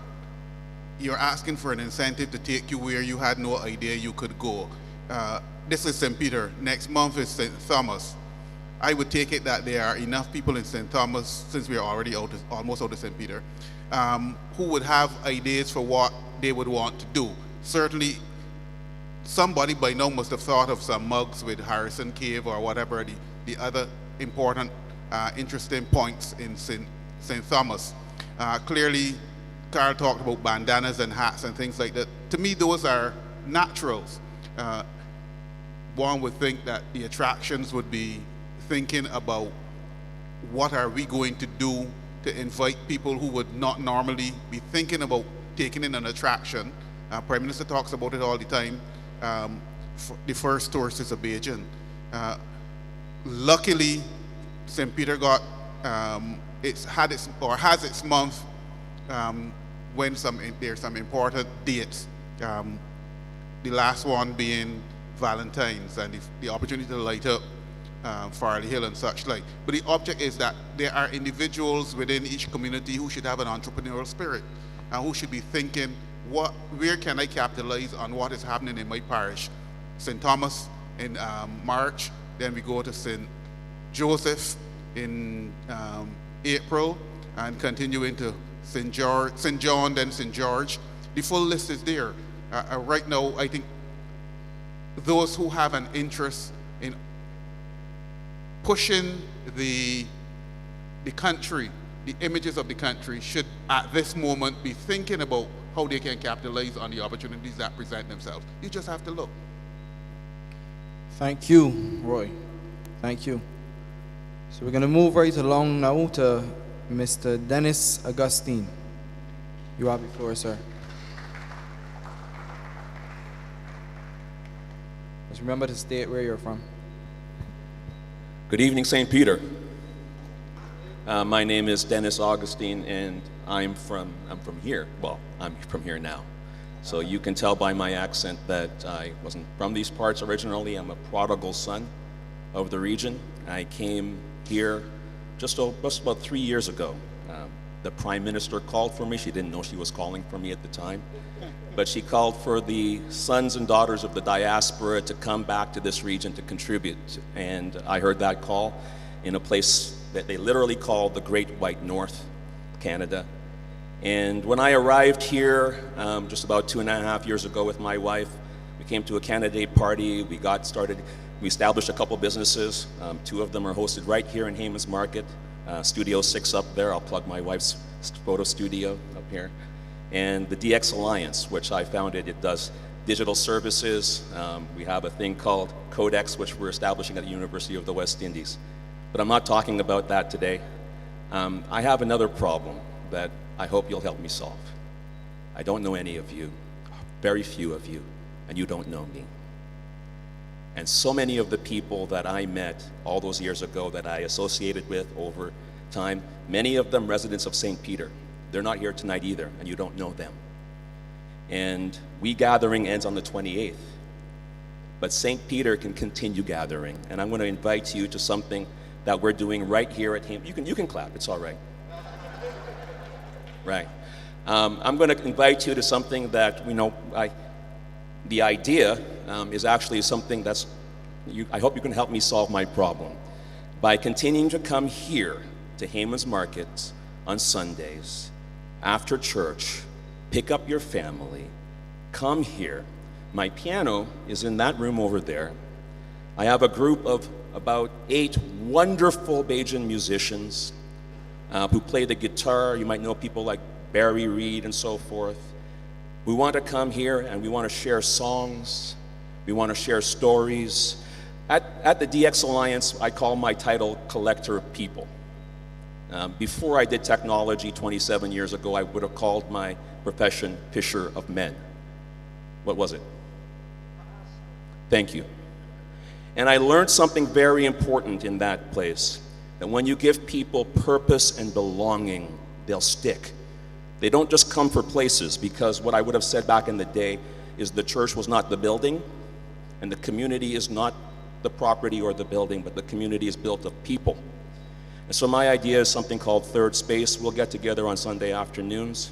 you're asking for an incentive to take you where you had no idea you could go. This is St. Peter. Next month is St. Thomas. I would take it that there are enough people in St. Thomas, since we are already almost out of St. Peter, who would have ideas for what they would want to do. Certainly, somebody by now must have thought of some mugs with Harrison Cave or whatever the other important, interesting points in St. Thomas. Clearly, Carl talked about bandanas and hats and things like that. To me, those are naturals. One would think that the attractions would be thinking about what are we going to do to invite people who would not normally be thinking about taking in an attraction. Prime Minister talks about it all the time. The first tourist is a Beijing. Luckily, St. Peter got has its month when there's some important dates. The last one being Valentine's and the opportunity to light up Farley Hill and such like. But the object is that there are individuals within each community who should have an entrepreneurial spirit and who should be thinking, where can I capitalize on what is happening in my parish? St. Thomas in March, then we go to St. Joseph in April, and continue into St. John, then St. George. The full list is there. Right now, I think those who have an interest in pushing the country, the images of the country, should at this moment be thinking about how they can capitalize on the opportunities that present themselves. You just have to look. Thank you, Roy. Thank you. So we're going to move right along now to Mr. Dennis Augustine. You have the floor, sir. Just remember to state where you're from. Good evening, St. Peter. My name is Dennis Augustine, and I'm from here. Well, I'm from here now. So you can tell by my accent that I wasn't from these parts originally. I'm a prodigal son of the region. I came here just about 3 years ago. The Prime Minister called for me. She didn't know she was calling for me at the time. But she called for the sons and daughters of the diaspora to come back to this region to contribute. And I heard that call in a place that they literally call the Great White North, Canada. And when I arrived here just about 2.5 years ago with my wife, we came to a candidate party, we got started, we established a couple businesses. 2 of them are hosted right here in Haymans Market. Studio 6 up there, I'll plug my wife's photo studio up here. And the DX Alliance, which I founded, it does digital services. We have a thing called Codex, which we're establishing at the University of the West Indies. But I'm not talking about that today. I have another problem that I hope you'll help me solve. I don't know any of you, very few of you, and you don't know me. And so many of the people that I met all those years ago that I associated with over time, many of them residents of St. Peter. They're not here tonight either, and you don't know them. And we gathering ends on the 28th. But St. Peter can continue gathering, and I'm going to invite you to something that we're doing right here at Haymans. You can clap, it's all right. Right. I'm going to invite you to something that, the idea is actually something that's, I hope you can help me solve my problem. By continuing to come here to Haymans Market on Sundays, after church, pick up your family, come here. My piano is in that room over there. I have a group of about 8 wonderful Bajan musicians who play the guitar. You might know people like Barry Reed and so forth. We want to come here and we want to share songs. We want to share stories. At the DX Alliance, I call my title Collector of People. Before I did technology 27 years ago, I would have called my profession Fisher of Men. What was it? Thank you. And I learned something very important in that place, that when you give people purpose and belonging, they'll stick. They don't just come for places, because what I would have said back in the day is the church was not the building, and the community is not the property or the building, but the community is built of people. And so my idea is something called Third Space. We'll get together on Sunday afternoons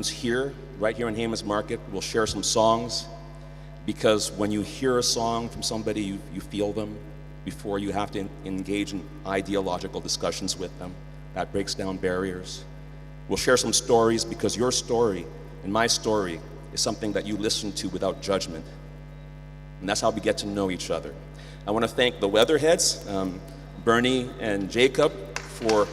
here, right here in Haymans Market. We'll share some songs, because when you hear a song from somebody, you feel them before you have to engage in ideological discussions with them. That breaks down barriers. We'll share some stories, because your story and my story is something that you listen to without judgment. And that's how we get to know each other. I want to thank the Weatherheads, Bernie and Jacob, for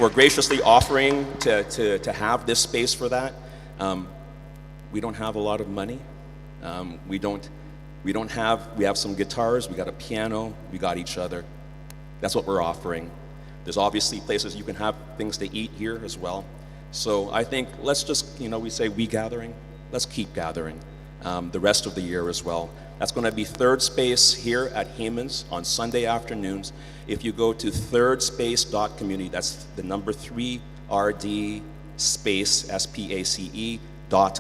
graciously offering to have this space for that. We don't have a lot of money. We have some guitars, we got a piano, we got each other. That's what we're offering. There's obviously places you can have things to eat here as well. So I think let's just, we say we gathering, let's keep gathering the rest of the year as well. That's going to be Third Space here at Haymans on Sunday afternoons. If you go to thirdspace.community, that's the number 3RD space, SPACE,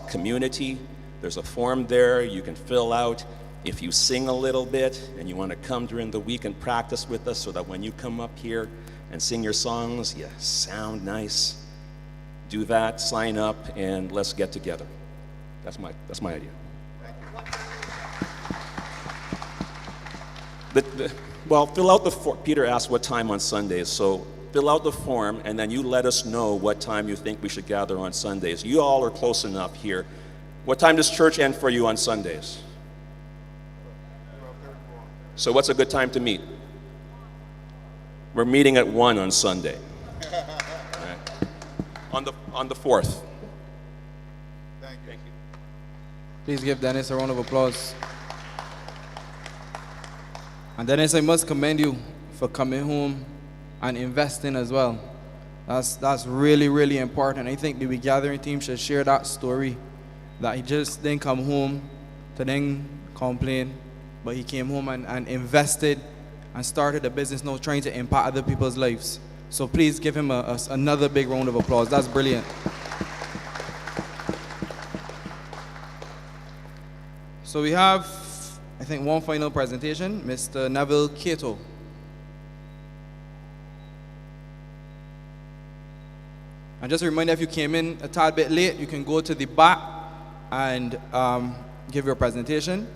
.community. There's a form there you can fill out. If you sing a little bit and you want to come during the week and practice with us, so that when you come up here and sing your songs, you sound nice, do that, sign up, and let's get together. That's my idea. Well, fill out the form. Peter asked what time on Sundays, so fill out the form, and then you let us know what time you think we should gather on Sundays. You all are close enough here. What time does church end for you on Sundays? So what's a good time to meet? We're meeting at 1 on Sunday. Right. On the 4th. Thank you. Please give Dennis a round of applause. And Dennis, I must commend you for coming home and investing as well. That's really, really important. I think the We Gathering team should share that story, that he just didn't come home to then complain, but he came home and invested and started a business now trying to impact other people's lives. So please give him another big round of applause. That's brilliant. So we have, I think, one final presentation, Mr. Neville Cato. And just a reminder, if you came in a tad bit late, you can go to the back and give your presentation.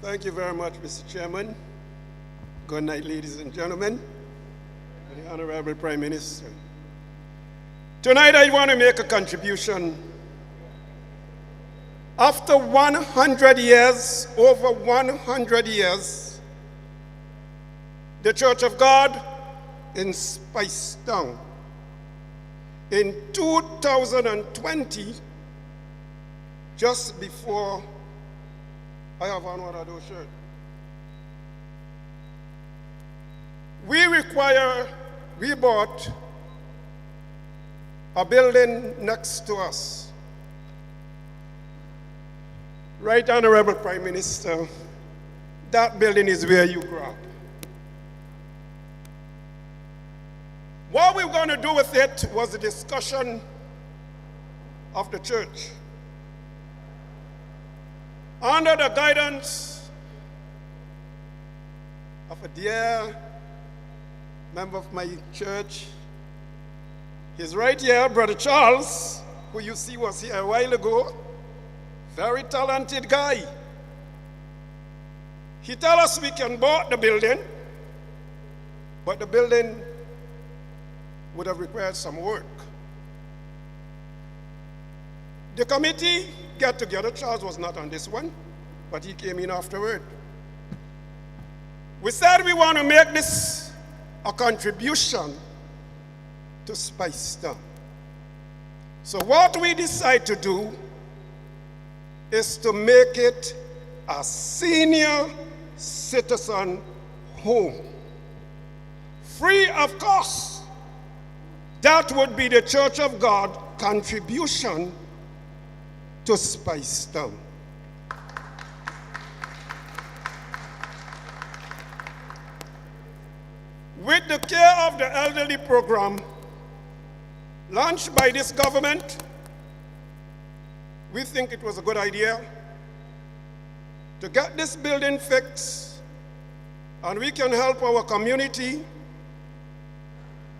Thank you very much, Mr. Chairman. Good night, ladies and gentlemen, and the Honorable Prime Minister. Tonight I want to make a contribution. After 100 years, over 100 years, the Church of God in Spice Town, in 2020, just before I have on one of those shirts, we bought a building next to us. Right Honorable Prime Minister, that building is where you grew up. What we were going to do with it was a discussion of the church. Under the guidance of a dear member of my church, he's right here, Brother Charles, who you see was here a while ago, very talented guy. He tell us we can buy the building, but the building would have required some work. The committee get together. Charles was not on this one, but he came in afterward. We said we want to make this a contribution to Spice Town. So what we decide to do is to make it a senior citizen home, free of cost. That would be the Church of God contribution to Spice Town. With the Care of the Elderly program launched by this government, we think it was a good idea to get this building fixed, and we can help our community.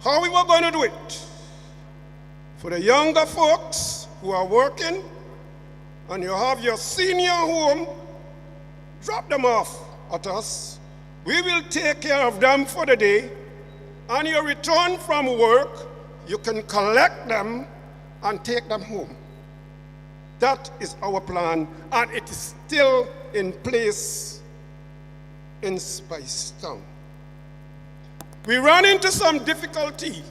How we were going to do it? For the younger folks who are working and you have your senior home, drop them off at us. We will take care of them for the day. On your return from work, you can collect them and take them home. That is our plan, and it is still in place in Spice Town. We ran into some difficulty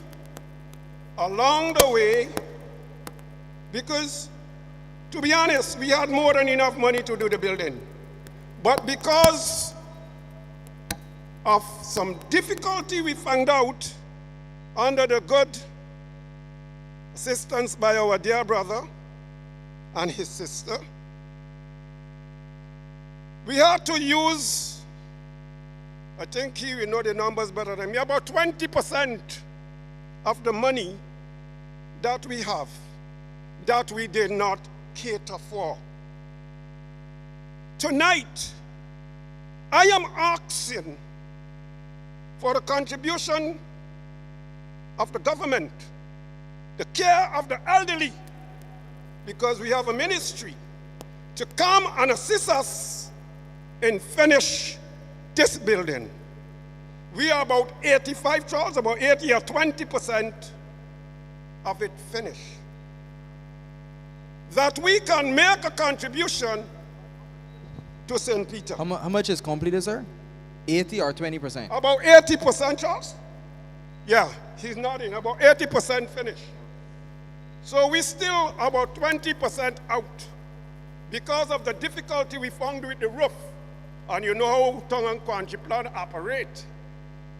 along the way because, to be honest, we had more than enough money to do the building. But because of some difficulty we found out, under the good assistance by our dear brother and his sister, we had to use, I think he will know the numbers better than me, about 20% of the money that we have that we did not cater for. Tonight, I am asking for the contribution of the government, the care of the elderly, because we have a ministry to come and assist us in finish this building. We are about 85, Charles, about 80 or 20% of it finished. That we can make a contribution to St. Peter. How much is completed, sir? 80 or 20%? About 80%, Charles. Yeah, he's nodding. About 80% finished. So we still about 20% out because of the difficulty we found with the roof. And you know how tongue and country plan operate.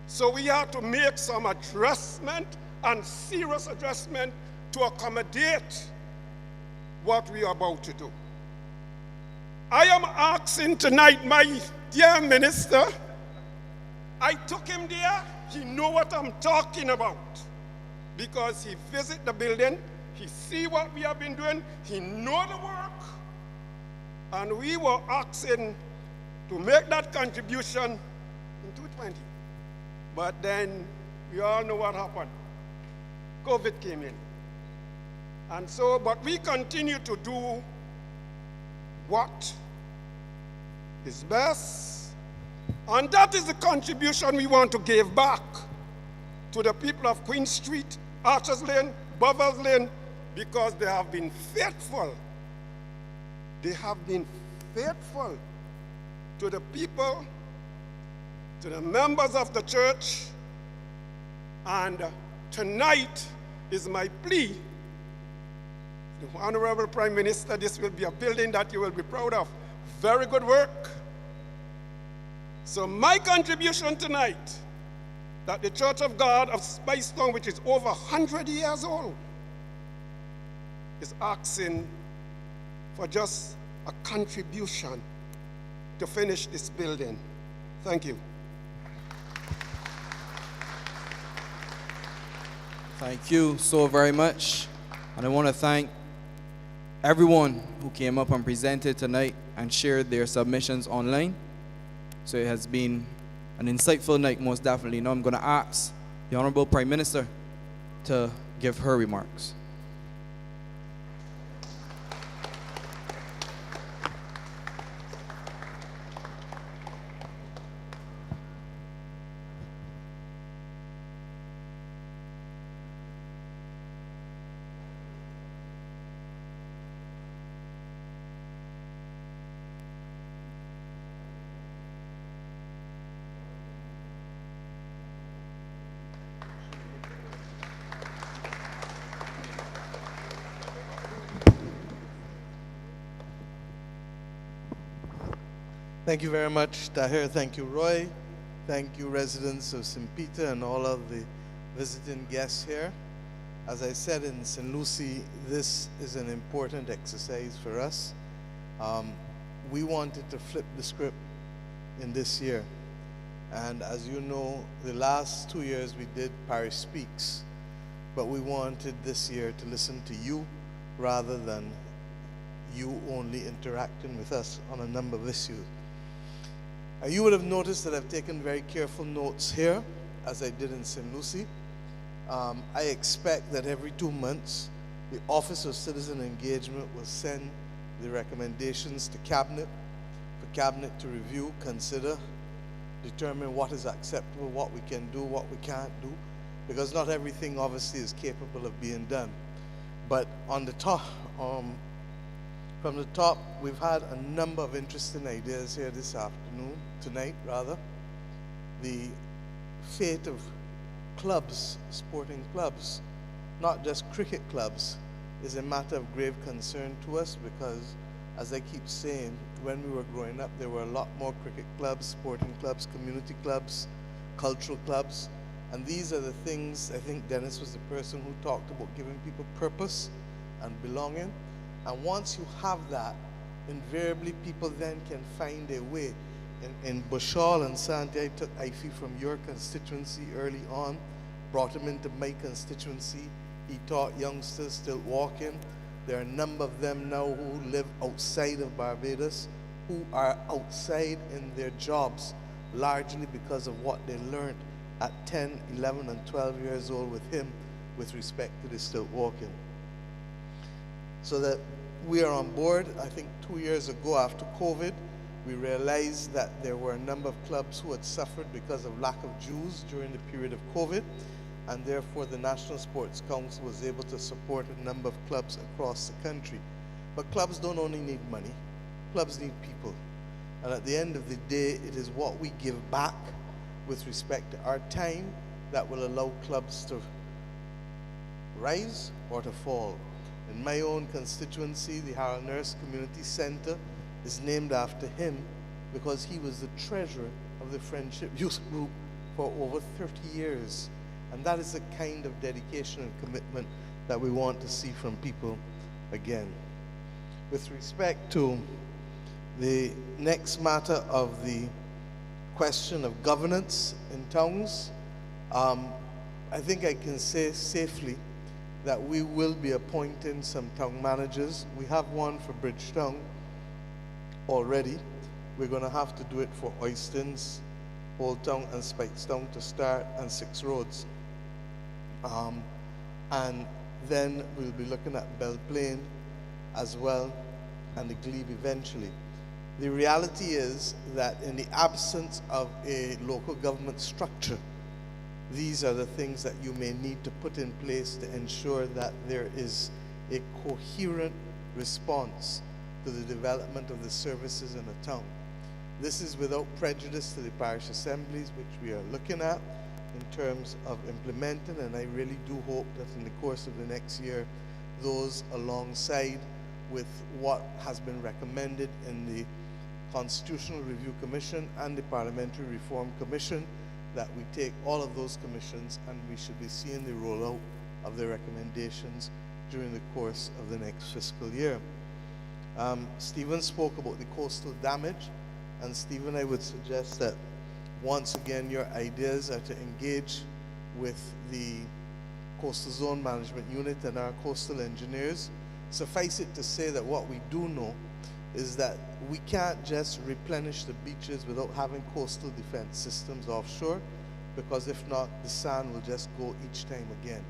So we have to make some adjustment and serious adjustment to accommodate what we are about to do. I am asking tonight my dear minister, I took him there, he know what I'm talking about because he visit the building, he see what we have been doing, he know the work, and we were asking to make that contribution in 220. But then we all know what happened. COVID came in. And so, but we continue to do what is best. And that is the contribution we want to give back to the people of Queen Street, Archers Lane, Bovers Lane, because they have been faithful. They have been faithful to the people, to the members of the church, and tonight is my plea. The Honorable Prime Minister, this will be a building that you will be proud of. Very good work. So my contribution tonight, that the Church of God of Spice Town, which is over 100 years old, is asking for just a contribution to finish this building. Thank you. Thank you so very much. And I want to thank everyone who came up and presented tonight and shared their submissions online. So it has been an insightful night, most definitely. Now I'm going to ask the Honorable Prime Minister to give her remarks. Thank you very much, Tahir. Thank you, Roy. Thank you, residents of St. Peter and all of the visiting guests here. As I said in St. Lucie, this is an important exercise for us. We wanted to flip the script in this year. And as you know, the last 2 years we did Parish Speaks, but we wanted this year to listen to you rather than you only interacting with us on a number of issues. You would have noticed that I've taken very careful notes here, as I did in St. Lucie. I expect that every 2 months, the Office of Citizen Engagement will send the recommendations to Cabinet, for Cabinet to review, consider, determine what is acceptable, what we can do, what we can't do, because not everything obviously is capable of being done. But on the top, from the top, we've had a number of interesting ideas here tonight rather. The fate of clubs, sporting clubs, not just cricket clubs, is a matter of grave concern to us because, as I keep saying, when we were growing up, there were a lot more cricket clubs, sporting clubs, community clubs, cultural clubs, and these are the things, I think Dennis was the person who talked about giving people purpose and belonging. And once you have that, invariably people then can find a way. In Bushall and Santi, I took Ify from your constituency early on, brought him into my constituency. He taught youngsters still walking. There are a number of them now who live outside of Barbados, who are outside in their jobs, largely because of what they learned at 10, 11, and 12 years old with him with respect to the stilt walking. So that we are on board. I think 2 years ago after COVID, we realized that there were a number of clubs who had suffered because of lack of dues during the period of COVID, and therefore the National Sports Council was able to support a number of clubs across the country. But clubs don't only need money, clubs need people. And at the end of the day, it is what we give back with respect to our time that will allow clubs to rise or to fall. In my own constituency, the Harold Nurse Community Center is named after him because he was the treasurer of the Friendship Youth Group for over 30 years. And that is the kind of dedication and commitment that we want to see from people again. With respect to the next matter of the question of governance in towns, I think I can say safely that we will be appointing some town managers. We have one for Bridgetown already. We're going to have to do it for Oystons, Old Town, and Spikestown to start, and 6 Roads. And then we'll be looking at Belle Plaine as well, and the Glebe eventually. The reality is that in the absence of a local government structure, these are the things that you may need to put in place to ensure that there is a coherent response to the development of the services in a town. This is without prejudice to the parish assemblies, which we are looking at in terms of implementing, and I really do hope that in the course of the next year, those alongside with what has been recommended in the Constitutional Review Commission and the Parliamentary Reform Commission, that we take all of those commissions and we should be seeing the rollout of the recommendations during the course of the next fiscal year. Stephen spoke about the coastal damage. And Stephen, I would suggest that once again your ideas are to engage with the Coastal Zone Management Unit and our coastal engineers. Suffice it to say that what we do know is that we can't just replenish the beaches without having coastal defense systems offshore, because if not, the sand will just go each time again.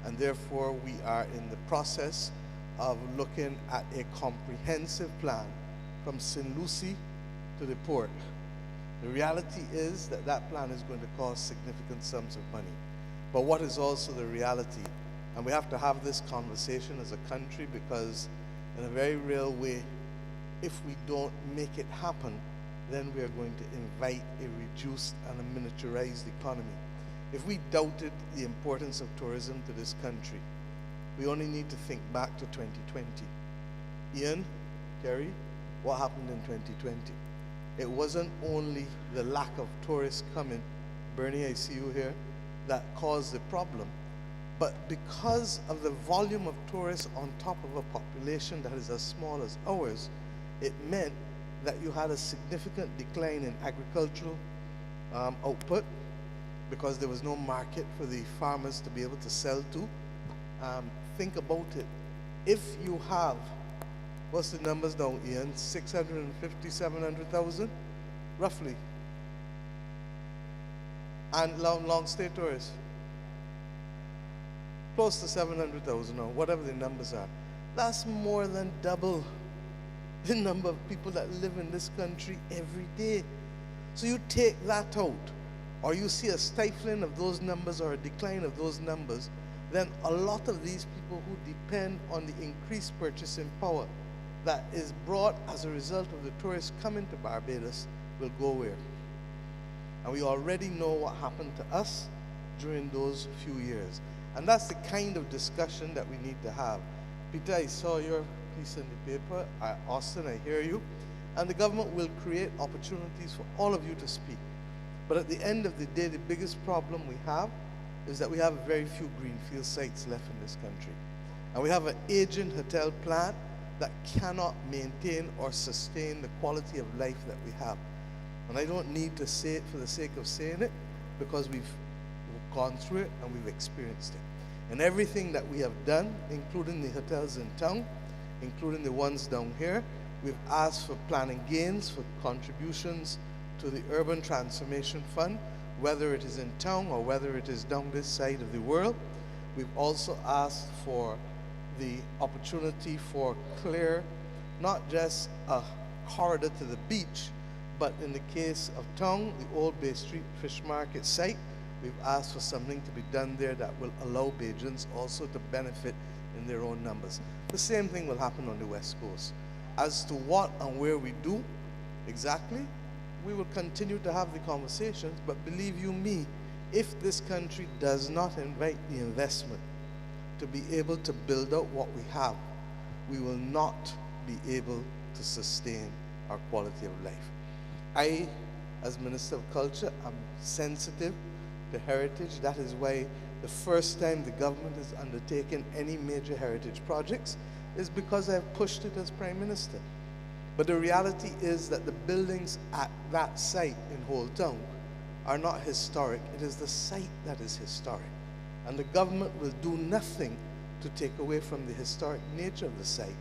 And therefore, we are in the process of looking at a comprehensive plan from St. Lucie to the port. The reality is that that plan is going to cost significant sums of money. But what is also the reality? And we have to have this conversation as a country, because in a very real way, if we don't make it happen, then we are going to invite a reduced and a miniaturized economy. If we doubted the importance of tourism to this country, we only need to think back to 2020. Ian, Kerry, what happened in 2020? It wasn't only the lack of tourists coming, Bernie, I see you here, that caused the problem, but because of the volume of tourists on top of a population that is as small as ours, it meant that you had a significant decline in agricultural output, because there was no market for the farmers to be able to sell to. Think about it. If you have, what's the numbers now, Ian? 650, 700,000, roughly. And long stay tourists. Close to 700,000 or whatever the numbers are. That's more than double the number of people that live in this country every day. So you take that out, or you see a stifling of those numbers or a decline of those numbers, then a lot of these people who depend on the increased purchasing power that is brought as a result of the tourists coming to Barbados will go where? And we already know what happened to us during those few years. And that's the kind of discussion that we need to have. Peter, I saw your piece in the paper. Austin, I hear you. And the government will create opportunities for all of you to speak. But at the end of the day, the biggest problem we have is that we have very few greenfield sites left in this country. And we have an aging hotel plant that cannot maintain or sustain the quality of life that we have. And I don't need to say it for the sake of saying it, because we've gone through it and we've experienced it. And everything that we have done, including the hotels in town, including the ones down here, we've asked for planning gains, for contributions to the Urban Transformation Fund, whether it is in town or whether it is down this side of the world. We've also asked for the opportunity for clear, not just a corridor to the beach, but in the case of town, the Old Bay Street Fish Market site, we've asked for something to be done there that will allow Bajans also to benefit in their own numbers. The same thing will happen on the West Coast. As to what and where we do exactly, we will continue to have the conversations, but believe you me, if this country does not invite the investment to be able to build out what we have, we will not be able to sustain our quality of life. I, as Minister of Culture, am sensitive to heritage. That is why the first time the government has undertaken any major heritage projects is because I've pushed it as Prime Minister. But the reality is that the buildings at that site in Old Town are not historic. It is the site that is historic. And the government will do nothing to take away from the historic nature of the site.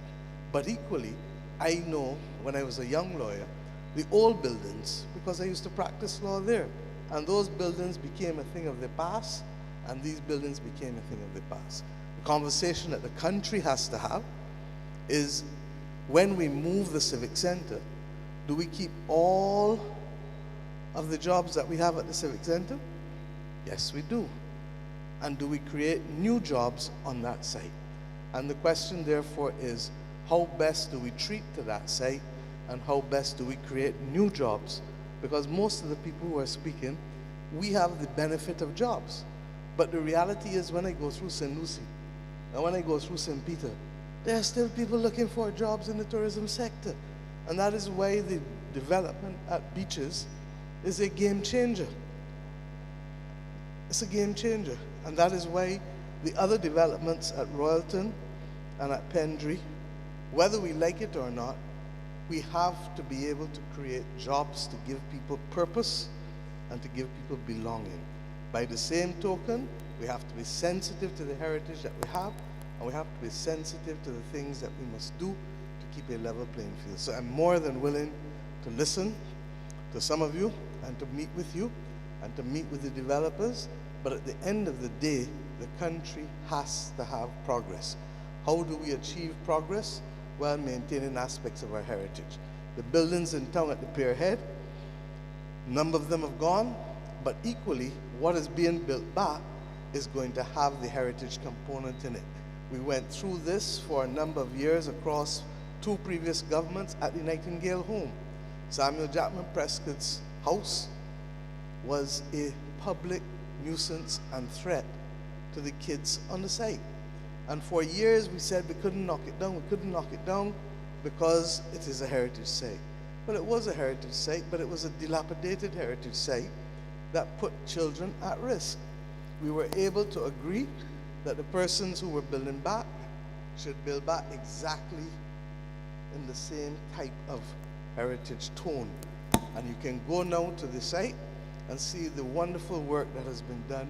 But equally, I know when I was a young lawyer, the old buildings, because I used to practice law there, and those buildings became a thing of the past, and these buildings became a thing of the past. The conversation that the country has to have is, when we move the Civic Center, do we keep all of the jobs that we have at the Civic Center? Yes, we do. And do we create new jobs on that site? And the question, therefore, is how best do we treat to that site, and how best do we create new jobs? Because most of the people who are speaking, we have the benefit of jobs. But the reality is, when I go through St. Lucie, and when I go through St. Peter, there are still people looking for jobs in the tourism sector. And that is why the development at beaches is a game changer. It's a game changer. And that is why the other developments at Royalton and at Pendry, whether we like it or not, We have to be able to create jobs to give people purpose and to give people belonging. By the same token, we have to be sensitive to the heritage that we have, and we have to be sensitive to the things that we must do to keep a level playing field. So I'm more than willing to listen to some of you and to meet with you and to meet with the developers, but at the end of the day, the country has to have progress. How do we achieve progress? While maintaining aspects of our heritage. The buildings in town at the Pier Head, a number of them have gone, but equally, what is being built back is going to have the heritage component in it. We went through this for a number of years across 2 previous governments at the Nightingale Home. Samuel Jackman Prescott's house was a public nuisance and threat to the kids on the site. And for years we said we couldn't knock it down because it is a heritage site. Well, it was a heritage site, but it was a dilapidated heritage site that put children at risk. We were able to agree that the persons who were building back should build back exactly in the same type of heritage tone. And you can go now to the site and see the wonderful work that has been done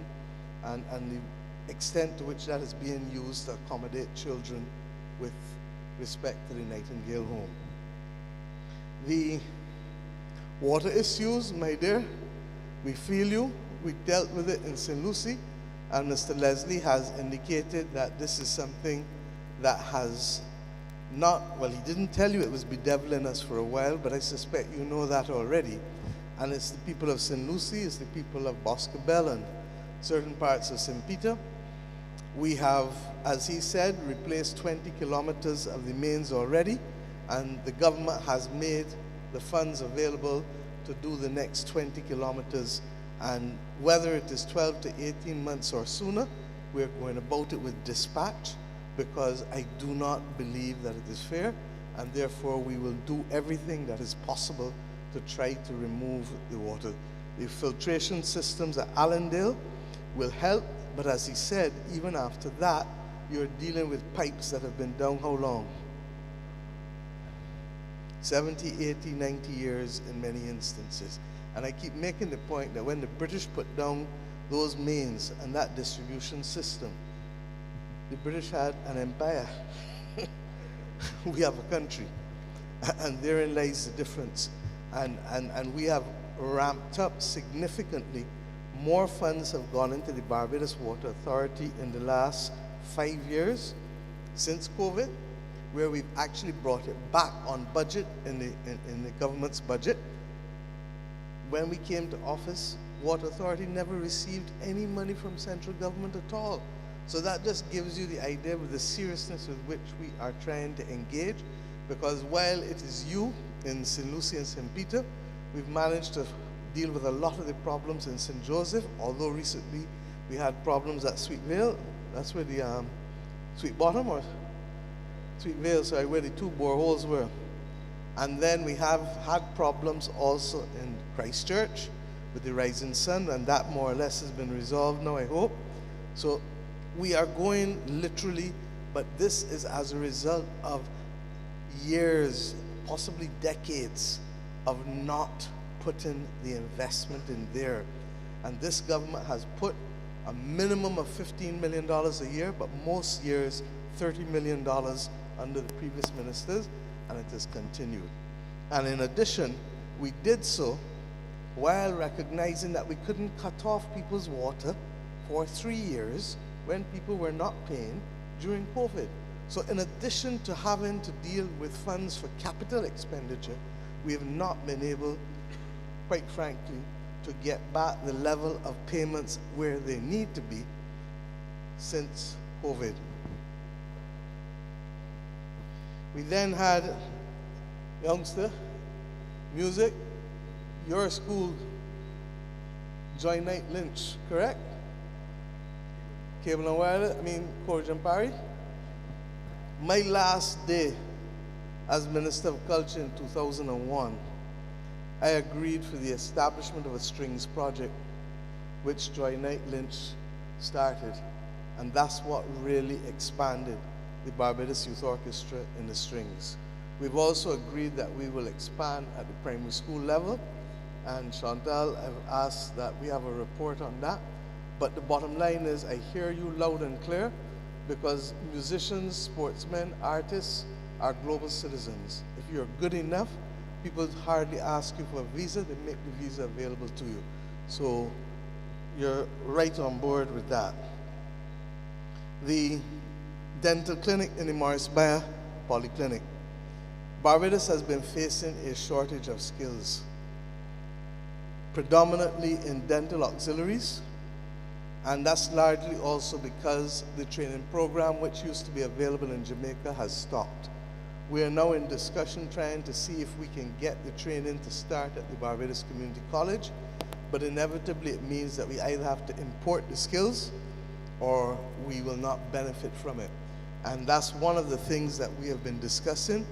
and the extent to which that is being used to accommodate children with respect to the Nightingale Home. The water issues, my dear, we feel you. We dealt with it in St. Lucie, and Mr. Leslie has indicated that this is something that has not, well, he didn't tell you it was bedeviling us for a while, but I suspect you know that already. And it's the people of St. Lucie, it's the people of Boscobel and certain parts of St. Peter. We have, as he said, replaced 20 kilometers of the mains already, and the government has made the funds available to do the next 20 kilometers. And whether it is 12 to 18 months or sooner, we're going about it with dispatch, because I do not believe that it is fair, and therefore we will do everything that is possible to try to remove the water. The filtration systems at Allendale will help, but as he said, even after that, you're dealing with pipes that have been down how long? 70, 80, 90 years in many instances. And I keep making the point that when the British put down those mains and that distribution system, the British had an empire. We have a country. And therein lies the difference. And we have ramped up significantly. More funds have gone into the Barbados Water Authority in the last 5 years since COVID, where we've actually brought it back on budget in the government's budget. When we came to office, Water Authority never received any money from central government at all. So that just gives you the idea of the seriousness with which we are trying to engage, because while it is you in St. Lucie and St. Peter, we've managed to deal with a lot of the problems in St. Joseph, although recently we had problems at Sweet Vale. That's where the Sweet Bottom or Sweet Vale, sorry, where the 2 boreholes were. And then we have had problems also in Christchurch with the rising sun, and that more or less has been resolved now, I hope. So we are going literally, but this is as a result of years, possibly decades, of not putting the investment in there. And this government has put a minimum of $15 million a year, but most years $30 million under the previous ministers, and it has continued. And in addition, we did so while recognizing that we couldn't cut off people's water for 3 years when people were not paying during COVID. So in addition to having to deal with funds for capital expenditure, we have not been able, quite frankly, to get back the level of payments where they need to be since COVID. We then had, youngster, music, your school, Joy Knight Lynch, correct? Cable and Wireless, Courage and Parry. My last day as Minister of Culture in 2001, I agreed for the establishment of a strings project, which Joy Knight Lynch started. And that's what really expanded the Barbados Youth Orchestra in the strings. We've also agreed that we will expand at the primary school level, and Chantal, I've asked that we have a report on that. But the bottom line is I hear you loud and clear, because musicians, sportsmen, artists are global citizens. If you're good enough, people hardly ask you for a visa, they make the visa available to you. So you're right on board with that. The dental clinic in the Morris Bayer Polyclinic. Barbados has been facing a shortage of skills, predominantly in dental auxiliaries, and that's largely also because the training program, which used to be available in Jamaica, has stopped. We are now in discussion trying to see if we can get the training to start at the Barbados Community College, but inevitably it means that we either have to import the skills or we will not benefit from it. And that's one of the things that we have been discussing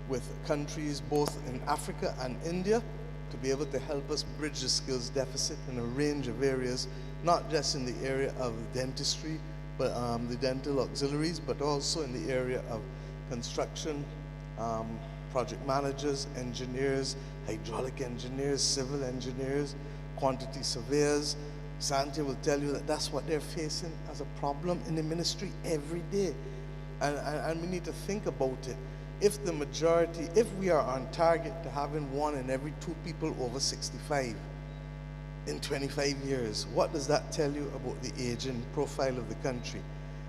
with countries both in Africa and India to be able to help us bridge the skills deficit in a range of areas, not just in the area of dentistry, but the dental auxiliaries, but also in the area of construction, project managers, engineers, hydraulic engineers, civil engineers, quantity surveyors. Santia will tell you that that's what they're facing as a problem in the ministry every day. And we need to think about it. If the majority, if we are on target to having 1 in every 2 people over 65 in 25 years, what does that tell you about the aging profile of the country?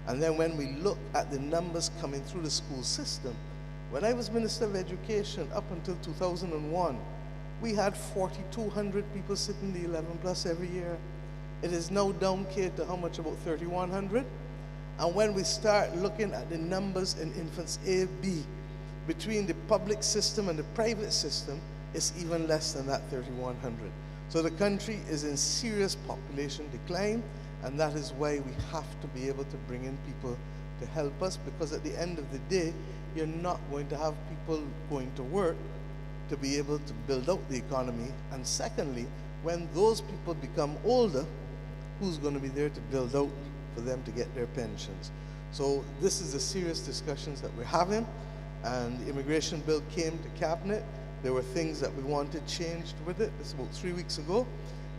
And then when we look at the numbers coming through the school system, when I was Minister of Education up until 2001, we had 4,200 people sitting the 11 plus every year. It is now down, Kate, to how much, about 3,100? And when we start looking at the numbers in infants A, B, between the public system and the private system, it's even less than that 3,100. So the country is in serious population decline, and that is why we have to be able to bring in people to help us, because at the end of the day, you're not going to have people going to work to be able to build out the economy. And secondly, when those people become older, who's going to be there to build out for them to get their pensions? So this is the serious discussions that we're having. And the immigration bill came to cabinet. There were things that we wanted changed with it. It's about 3 weeks ago.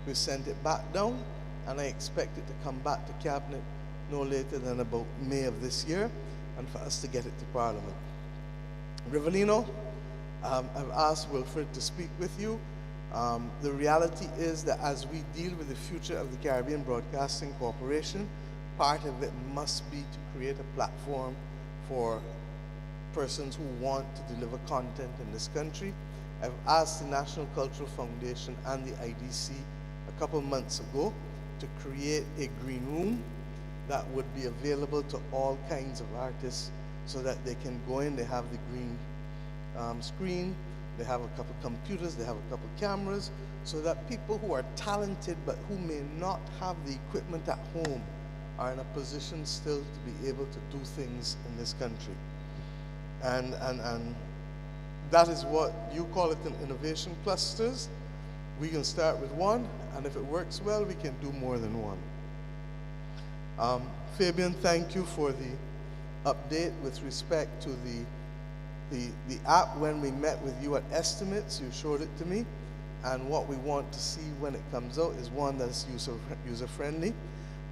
We sent it back down, and I expect it to come back to cabinet no later than about May of this year, and for us to get it to Parliament. Rivellino, I've asked Wilfred to speak with you. The reality is that as we deal with the future of the Caribbean Broadcasting Corporation, part of it must be to create a platform for persons who want to deliver content in this country. I've asked the National Cultural Foundation and the IDC a couple months ago to create a green room that would be available to all kinds of artists so that they can go in, they have the green screen, they have a couple computers, they have a couple cameras, so that people who are talented but who may not have the equipment at home are in a position still to be able to do things in this country. And that is what you call it in innovation clusters. We can start with one, and if it works well, we can do more than one. Fabian, thank you for the update with respect to the app. When we met with you at Estimates, you showed it to me, and what we want to see when it comes out is one that's user-friendly.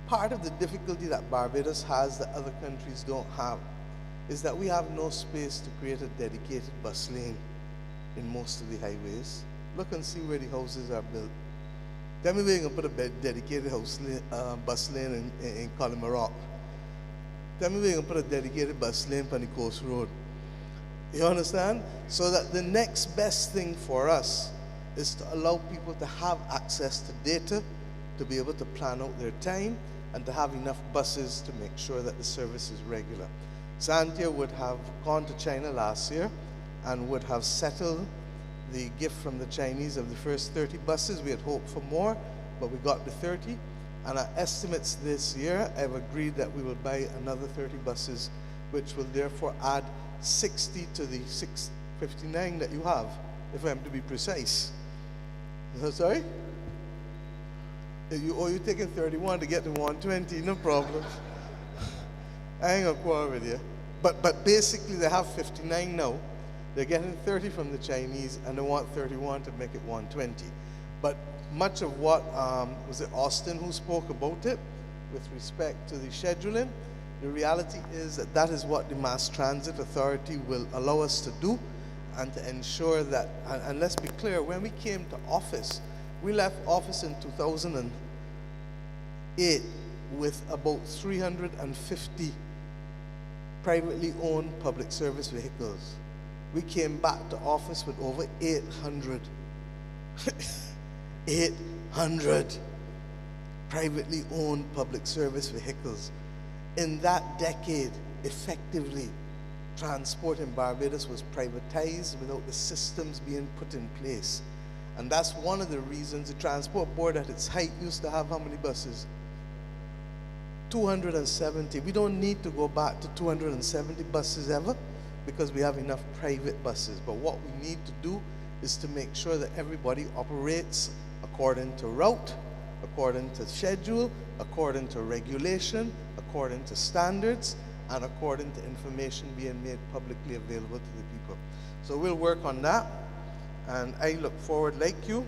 Part of the difficulty that Barbados has that other countries don't have is that we have no space to create a dedicated bus lane in most of the highways. Look and see where the houses are built. Tell me where you're going to put a dedicated bus lane in Columbia. Tell me where you're going to put a dedicated bus lane on the Coast Road. You understand? So that the next best thing for us is to allow people to have access to data, to be able to plan out their time, and to have enough buses to make sure that the service is regular. Santia would have gone to China last year and would have settled the gift from the Chinese of the first 30 buses. We had hoped for more, but we got the 30. And our estimates this year, I've agreed that we will buy another 30 buses, which will therefore add 60 to the 659 that you have, if I'm to be precise. Sorry? You're taking 31 to get to 120, no problem. I ain't gonna quarrel with you. But basically they have 59 now, They're getting 30 from the Chinese, and they want 31 to make it 120. But much of what, was it Austin who spoke about it with respect to the scheduling? The reality is that that is what the Mass Transit Authority will allow us to do, and to ensure that, and let's be clear, when we came to office, we left office in 2008 with about 350 privately owned public service vehicles. We came back to office with over 800. 800 privately owned public service vehicles. In that decade, effectively, transport in Barbados was privatized without the systems being put in place. And that's one of the reasons the Transport Board at its height used to have how many buses? 270. We don't need to go back to 270 buses ever, because we have enough private buses. But what we need to do is to make sure that everybody operates according to route, according to schedule, according to regulation, according to standards, and according to information being made publicly available to the people. So we'll work on that, and I look forward, like you.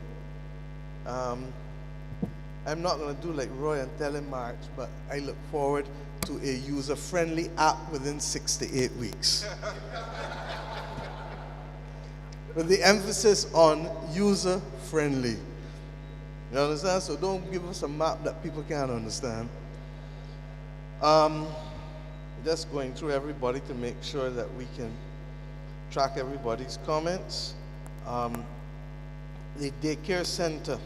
I'm not going to do like Roy and tell him March, but I look forward to a user-friendly app within 6 to 8 weeks. With the emphasis on user-friendly. You understand? So don't give us a map that people can't understand. Just going through everybody to make sure that we can track everybody's comments. The daycare center.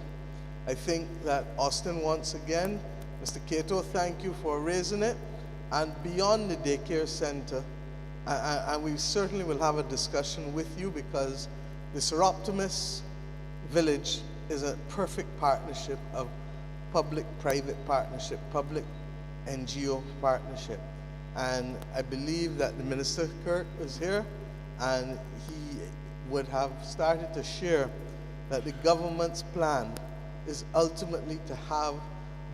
I think that Austin, once again, Mr. Cato, thank you for raising it. And beyond the daycare center, and we certainly will have a discussion with you, because the Seroptimus Village is a perfect partnership of public-private partnership, public NGO partnership. And I believe that the Minister Kirk is here, and he would have started to share that the government's plan is ultimately to have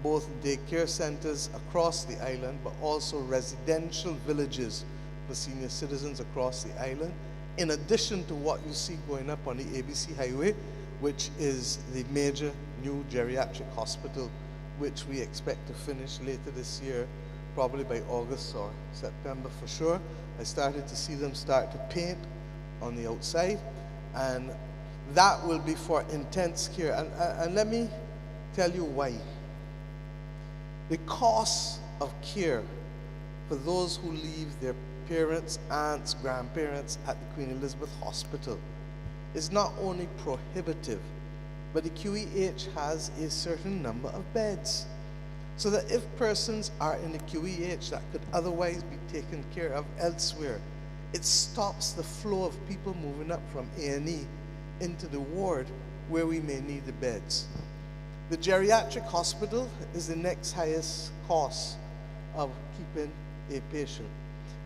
both daycare centers across the island, but also residential villages for senior citizens across the island, in addition to what you see going up on the ABC Highway, which is the major new geriatric hospital, which we expect to finish later this year, probably by August or September for sure. I started to see them start to paint on the outside, and that will be for intense care. And let me tell you why. The cost of care for those who leave their parents, aunts, grandparents at the Queen Elizabeth Hospital is not only prohibitive, but the QEH has a certain number of beds. So that if persons are in the QEH that could otherwise be taken care of elsewhere, it stops the flow of people moving up from A&E into the ward where we may need the beds. The geriatric hospital is the next highest cost of keeping a patient.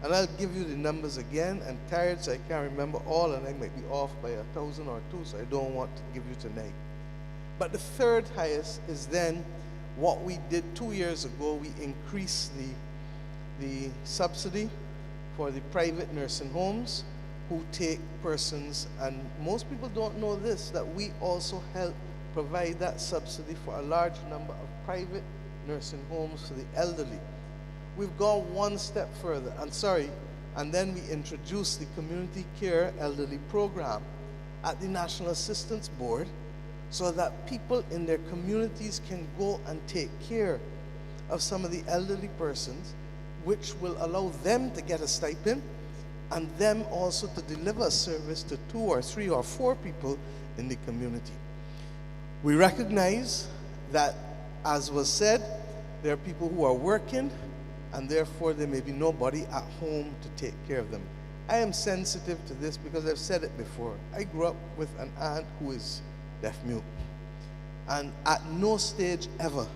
And I'll give you the numbers again. I'm tired, so I can't remember all, and I might be off by 1,000 or 2, so I don't want to give you tonight. But the third highest is then what we did 2 years ago. We increased the subsidy for the private nursing homes who take persons, and most people don't know this, that we also help provide that subsidy for a large number of private nursing homes for the elderly. We've gone one step further, and then we introduced the Community Care Elderly Program at the National Assistance Board, so that people in their communities can go and take care of some of the elderly persons, which will allow them to get a stipend, and them also to deliver service to 2 or 3 or 4 people in the community. We recognize that, as was said, there are people who are working, and therefore there may be nobody at home to take care of them. I am sensitive to this because I've said it before. I grew up with an aunt who is deaf-mute, and at no stage ever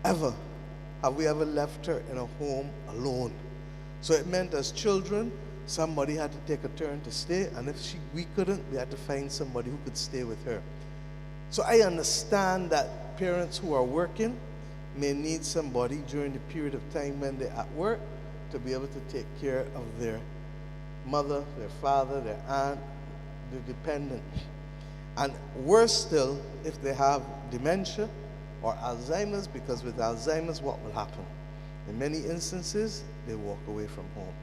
have we ever left her in a home alone. So it meant as children, somebody had to take a turn to stay, and if we couldn't, we had to find somebody who could stay with her. So I understand that parents who are working may need somebody during the period of time when they're at work to be able to take care of their mother, their father, their aunt, the dependent. And worse still, if they have dementia or Alzheimer's, because with Alzheimer's, what will happen? In many instances, they walk away from home.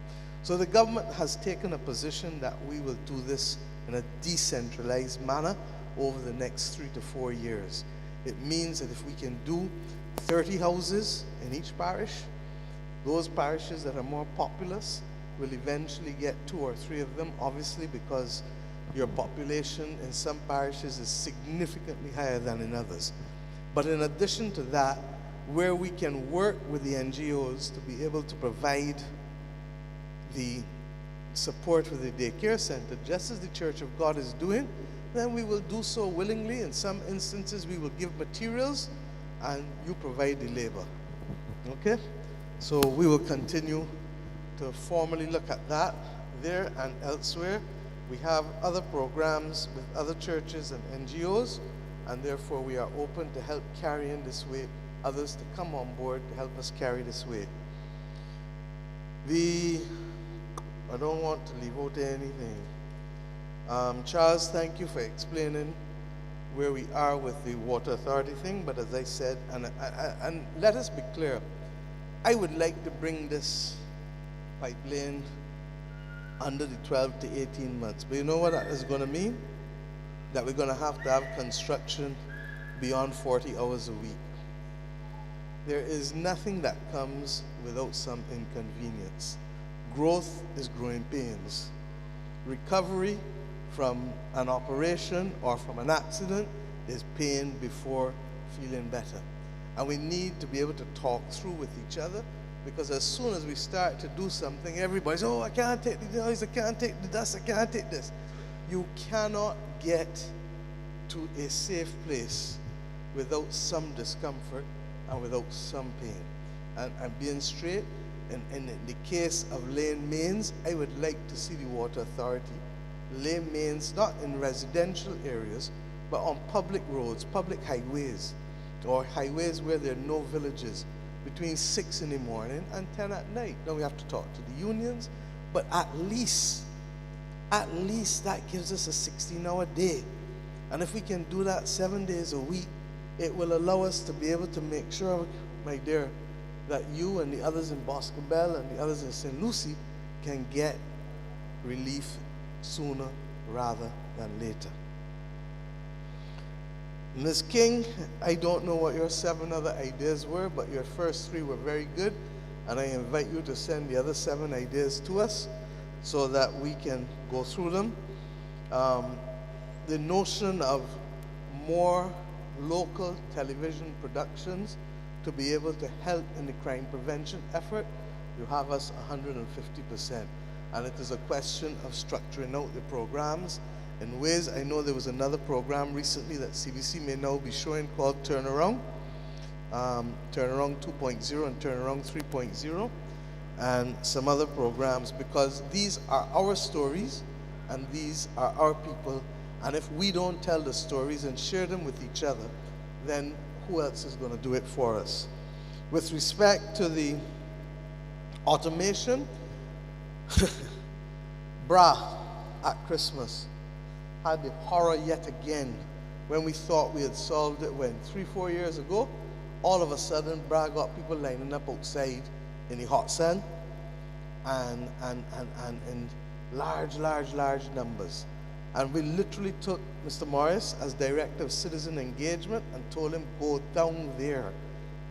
So the government has taken a position that we will do this in a decentralized manner over the next 3 to 4 years. It means that if we can do 30 houses in each parish, those parishes that are more populous will eventually get 2 or 3 of them, obviously, because your population in some parishes is significantly higher than in others. But in addition to that, where we can work with the NGOs to be able to provide the support for the daycare center, just as the Church of God is doing, then we will do so willingly. In some instances, we will give materials and you provide the labor. Okay? So we will continue to formally look at that there and elsewhere. We have other programs with other churches and NGOs, and therefore we are open to help carry in this way, others to come on board to help us carry this way. I don't want to leave out anything. Charles, thank you for explaining where we are with the water authority thing, but as I said, and let us be clear, I would like to bring this pipeline under the 12 to 18 months. But you know what that is going to mean? That we're going to have construction beyond 40 hours a week. There is nothing that comes without some inconvenience. Growth is growing pains. Recovery from an operation or from an accident is pain before feeling better. And we need to be able to talk through with each other, because as soon as we start to do something, everybody's, oh, I can't take the noise, I can't take the dust, I can't take this. You cannot get to a safe place without some discomfort and without some pain. And being straight, in the case of laying mains, I would like to see the Water Authority lay mains not in residential areas, but on public roads, public highways, or highways where there are no villages, between 6 in the morning and 10 at night. Now we have to talk to the unions, but at least that gives us a 16-hour day. And if we can do that 7 days a week, it will allow us to be able to make sure, my dear, that you and the others in Boscobel and the others in St. Lucie can get relief sooner rather than later. Ms. King, I don't know what your 7 other ideas were, but your first 3 were very good, and I invite you to send the other 7 ideas to us so that we can go through them. The notion of more local television productions to be able to help in the crime prevention effort, you have us 150%. And it is a question of structuring out the programs in ways. I know there was another program recently that CBC may now be showing called Turnaround, Turnaround 2.0 and Turnaround 3.0, and some other programs, because these are our stories and these are our people. And if we don't tell the stories and share them with each other, then who else is going to do it for us? With respect to the automation, Bra at Christmas had the horror yet again when we thought we had solved it. When 3-4 years ago, all of a sudden Bra got people lining up outside in the hot sun and in large numbers. And we literally took Mr. Morris as Director of Citizen Engagement and told him, go down there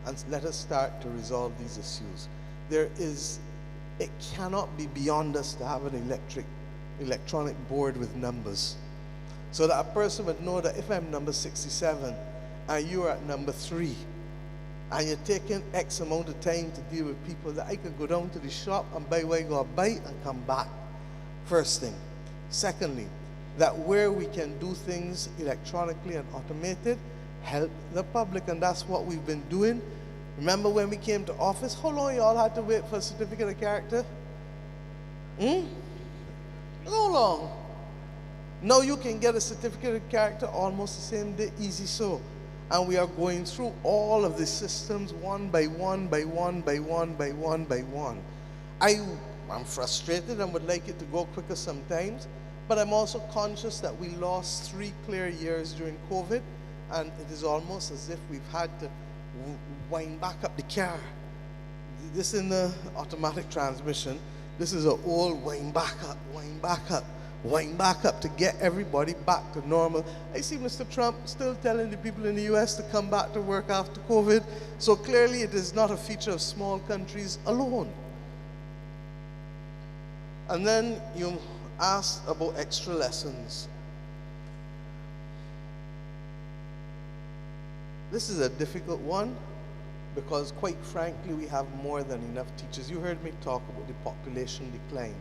and let us start to resolve these issues. It cannot be beyond us to have an electronic board with numbers, so that a person would know that if I'm number 67 and you are at number 3, and you're taking X amount of time to deal with people, that I could go down to the shop and buy what I got to buy and come back. First thing. Secondly, that where we can do things electronically and automated, help the public, and that's what we've been doing. Remember when we came to office, how long y'all had to wait for a certificate of character? How long? Now you can get a certificate of character almost the same day, easy so. And we are going through all of the systems one by one by one by one by one by one. I I'm frustrated and would like it to go quicker sometimes, but I'm also conscious that we lost 3 clear years during COVID, and it is almost as if we've had to wind back up the car. This in the automatic transmission, this is an old wind back up, wind back up, wind back up to get everybody back to normal. I see Mr. Trump still telling the people in the US to come back to work after COVID, so clearly it is not a feature of small countries alone. And then you asked about extra lessons. This is a difficult one because, quite frankly, we have more than enough teachers. You heard me talk about the population decline,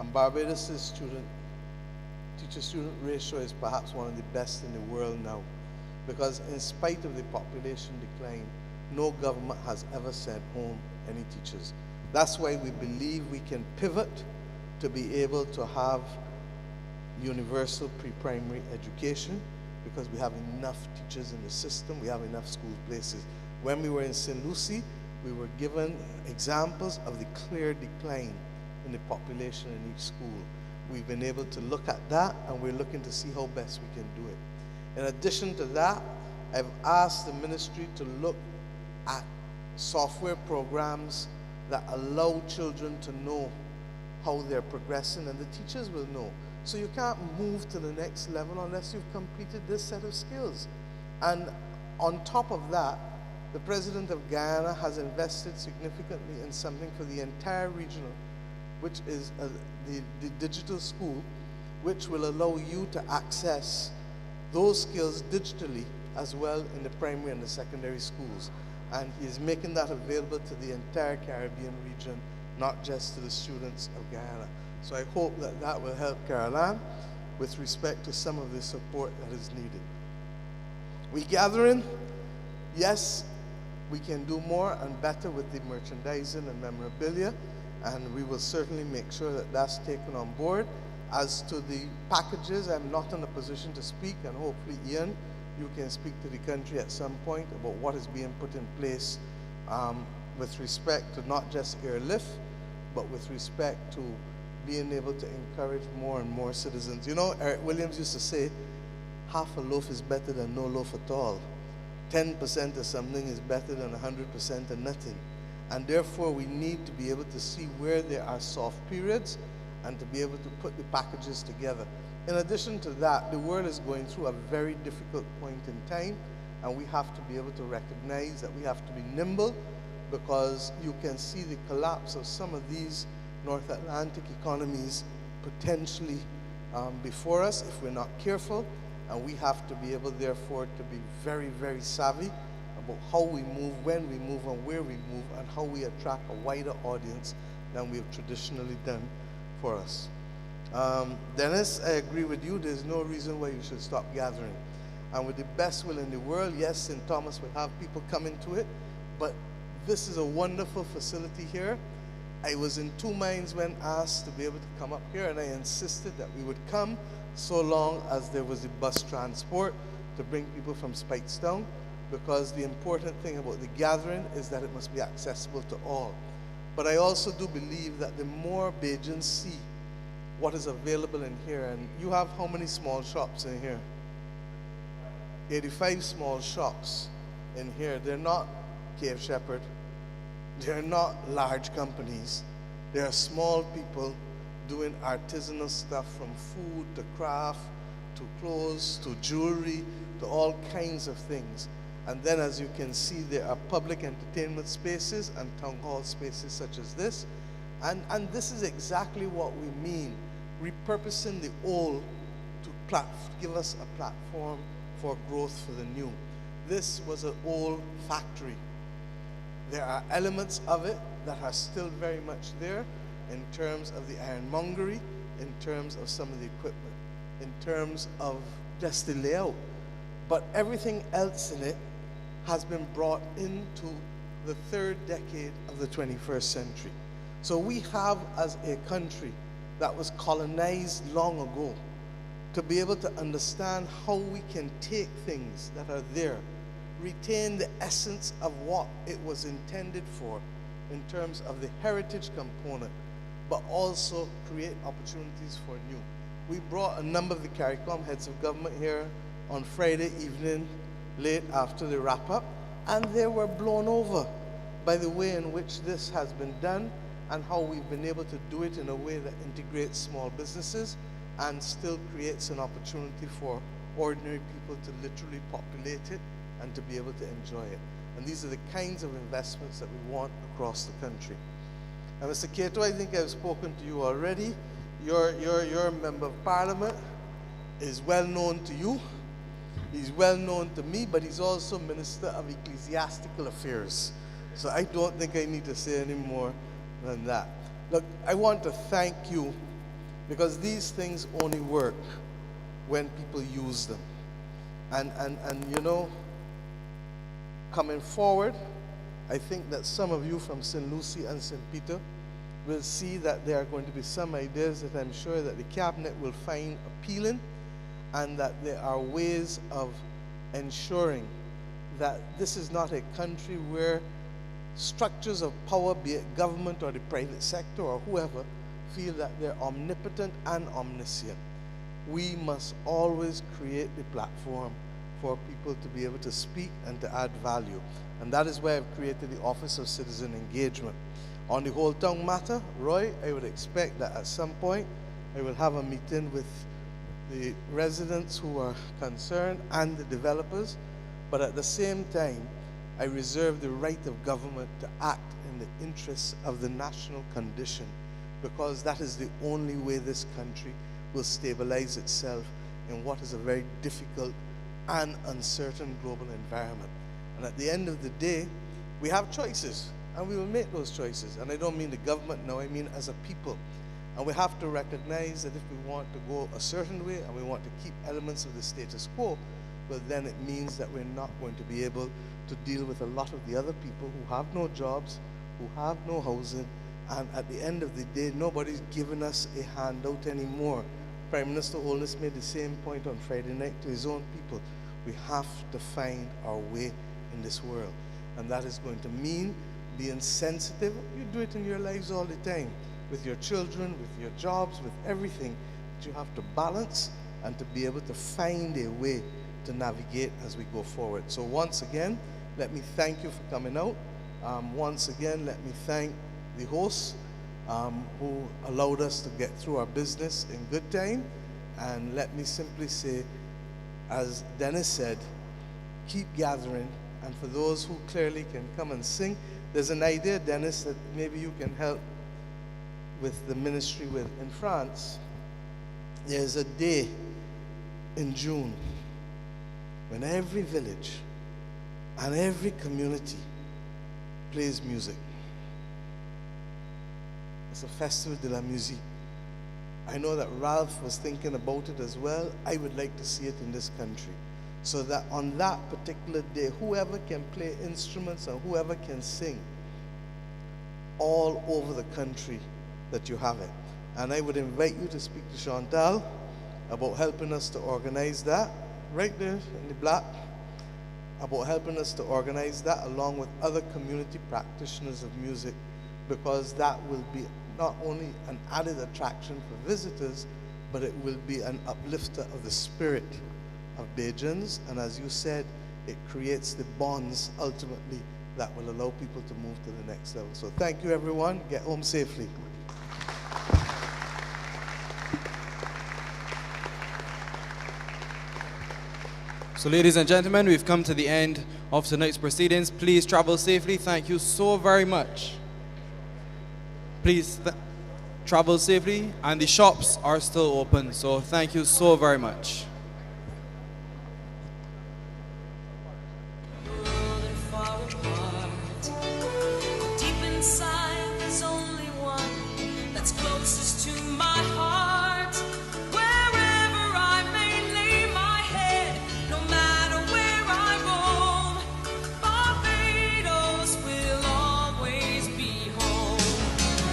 and Barbados' teacher-student ratio is perhaps one of the best in the world now, because in spite of the population decline, no government has ever sent home any teachers. That's why we believe we can pivot to be able to have universal pre-primary education, because we have enough teachers in the system, we have enough school places. When we were in St. Lucie, we were given examples of the clear decline in the population in each school. We've been able to look at that, and we're looking to see how best we can do it. In addition to that, I've asked the ministry to look at software programs that allow children to know how they're progressing, and the teachers will know. So you can't move to the next level unless you've completed this set of skills. And on top of that, the President of Guyana has invested significantly in something for the entire regional, which is the digital school, which will allow you to access those skills digitally as well in the primary and the secondary schools. And he is making that available to the entire Caribbean region, not just to the students of Guyana. So I hope that that will help Caroline with respect to some of the support that is needed. We gathering, yes, we can do more and better with the merchandising and memorabilia, and we will certainly make sure that that's taken on board. As to the packages, I'm not in a position to speak, and hopefully, Ian, you can speak to the country at some point about what is being put in place with respect to not just airlift, but with respect to being able to encourage more and more citizens. You know, Eric Williams used to say, half a loaf is better than no loaf at all. 10% of something is better than 100% of nothing. And therefore, we need to be able to see where there are soft periods and to be able to put the packages together. In addition to that, the world is going through a very difficult point in time, and we have to be able to recognize that we have to be nimble, because you can see the collapse of some of these North Atlantic economies potentially before us if we're not careful, and we have to be able, therefore, to be very, very savvy about how we move, when we move, and where we move, and how we attract a wider audience than we have traditionally done for us. Dennis, I agree with you. There's no reason why you should stop gathering. And with the best will in the world, yes, St. Thomas will have people come into it, but this is a wonderful facility here. I was in two minds when asked to be able to come up here, and I insisted that we would come so long as there was the bus transport to bring people from Speightstown, because the important thing about the gathering is that it must be accessible to all. But I also do believe that the more Bajans see what is available in here, and you have how many small shops in here? 85 small shops in here. They're not Cave Shepherd. They're not large companies. They're small people doing artisanal stuff, from food to craft to clothes to jewelry to all kinds of things. And then, as you can see, there are public entertainment spaces and town hall spaces such as this. And this is exactly what we mean, repurposing the old to give us a platform for growth for the new. This was an old factory. There are elements of it that are still very much there in terms of the ironmongery, in terms of some of the equipment, in terms of just the layout. But everything else in it has been brought into the third decade of the 21st century. So we have, as a country that was colonized long ago, to be able to understand how we can take things that are there, retain the essence of what it was intended for in terms of the heritage component, but also create opportunities for new. We brought a number of the CARICOM heads of government here on Friday evening, late after the wrap-up, and they were blown over by the way in which this has been done and how we've been able to do it in a way that integrates small businesses and still creates an opportunity for ordinary people to literally populate it and to be able to enjoy it. And these are the kinds of investments that we want across the country. And Mr. Cato, I think I've spoken to you already. Your member of parliament is well known to you. He's well known to me, but he's also Minister of Ecclesiastical Affairs. So I don't think I need to say any more than that. Look, I want to thank you because these things only work when people use them. And you know, coming forward, I think that some of you from St. Lucie and St. Peter will see that there are going to be some ideas that I'm sure that the cabinet will find appealing, and that there are ways of ensuring that this is not a country where structures of power, be it government or the private sector or whoever, feel that they're omnipotent and omniscient. We must always create the platform for people to be able to speak and to add value. And that is why I've created the Office of Citizen Engagement. On the whole tongue matter, Roy, I would expect that at some point I will have a meeting with the residents who are concerned and the developers, but at the same time, I reserve the right of government to act in the interests of the national condition, because that is the only way this country will stabilize itself in what is a very difficult and uncertain global environment. And at the end of the day, we have choices, and we will make those choices. And I don't mean the government now, I mean as a people. And we have to recognize that if we want to go a certain way and we want to keep elements of the status quo, well, then it means that we're not going to be able to deal with a lot of the other people who have no jobs, who have no housing, and at the end of the day, nobody's giving us a handout anymore. Prime Minister Holness made the same point on Friday night to his own people. We have to find our way in this world. And that is going to mean being sensitive. You do it in your lives all the time, with your children, with your jobs, with everything that you have to balance and to be able to find a way to navigate as we go forward. So once again, let me thank you for coming out. Once again, let me thank the hosts who allowed us to get through our business in good time. And let me simply say, as Dennis said, keep gathering. And for those who clearly can come and sing, there's an idea, Dennis, that maybe you can help with the ministry with. In France, there's a day in June when every village and every community plays music. It's a Festival de la Musique. I know that Ralph was thinking about it as well. I would like to see it in this country, so that on that particular day, whoever can play instruments and whoever can sing all over the country, that you have it. And I would invite you to speak to Chantal about helping us to organize that, right there in the black, about helping us to organize that along with other community practitioners of music, because that will be not only an added attraction for visitors, but it will be an uplifter of the spirit of Bajans. And as you said, it creates the bonds ultimately that will allow people to move to the next level. So thank you, everyone. Get home safely. So ladies and gentlemen, we've come to the end of tonight's proceedings. Please travel safely. Thank you so very much. Please travel safely, and the shops are still open. So thank you so very much. Deep inside, there's only one that's closest to my heart. Wherever I may lay my head, no matter where I roam, Barbados will always be home.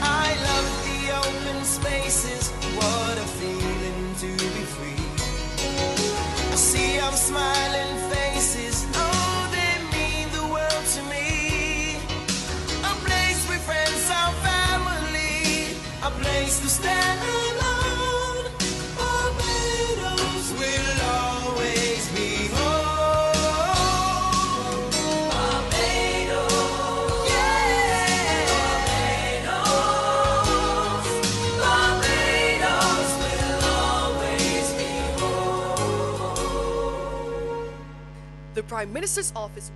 I love the open spaces, what a feeling to be free. place to stand alone. Barbados will always be home. Barbados, yeah. Barbados, Barbados will always be home. The Prime Minister's office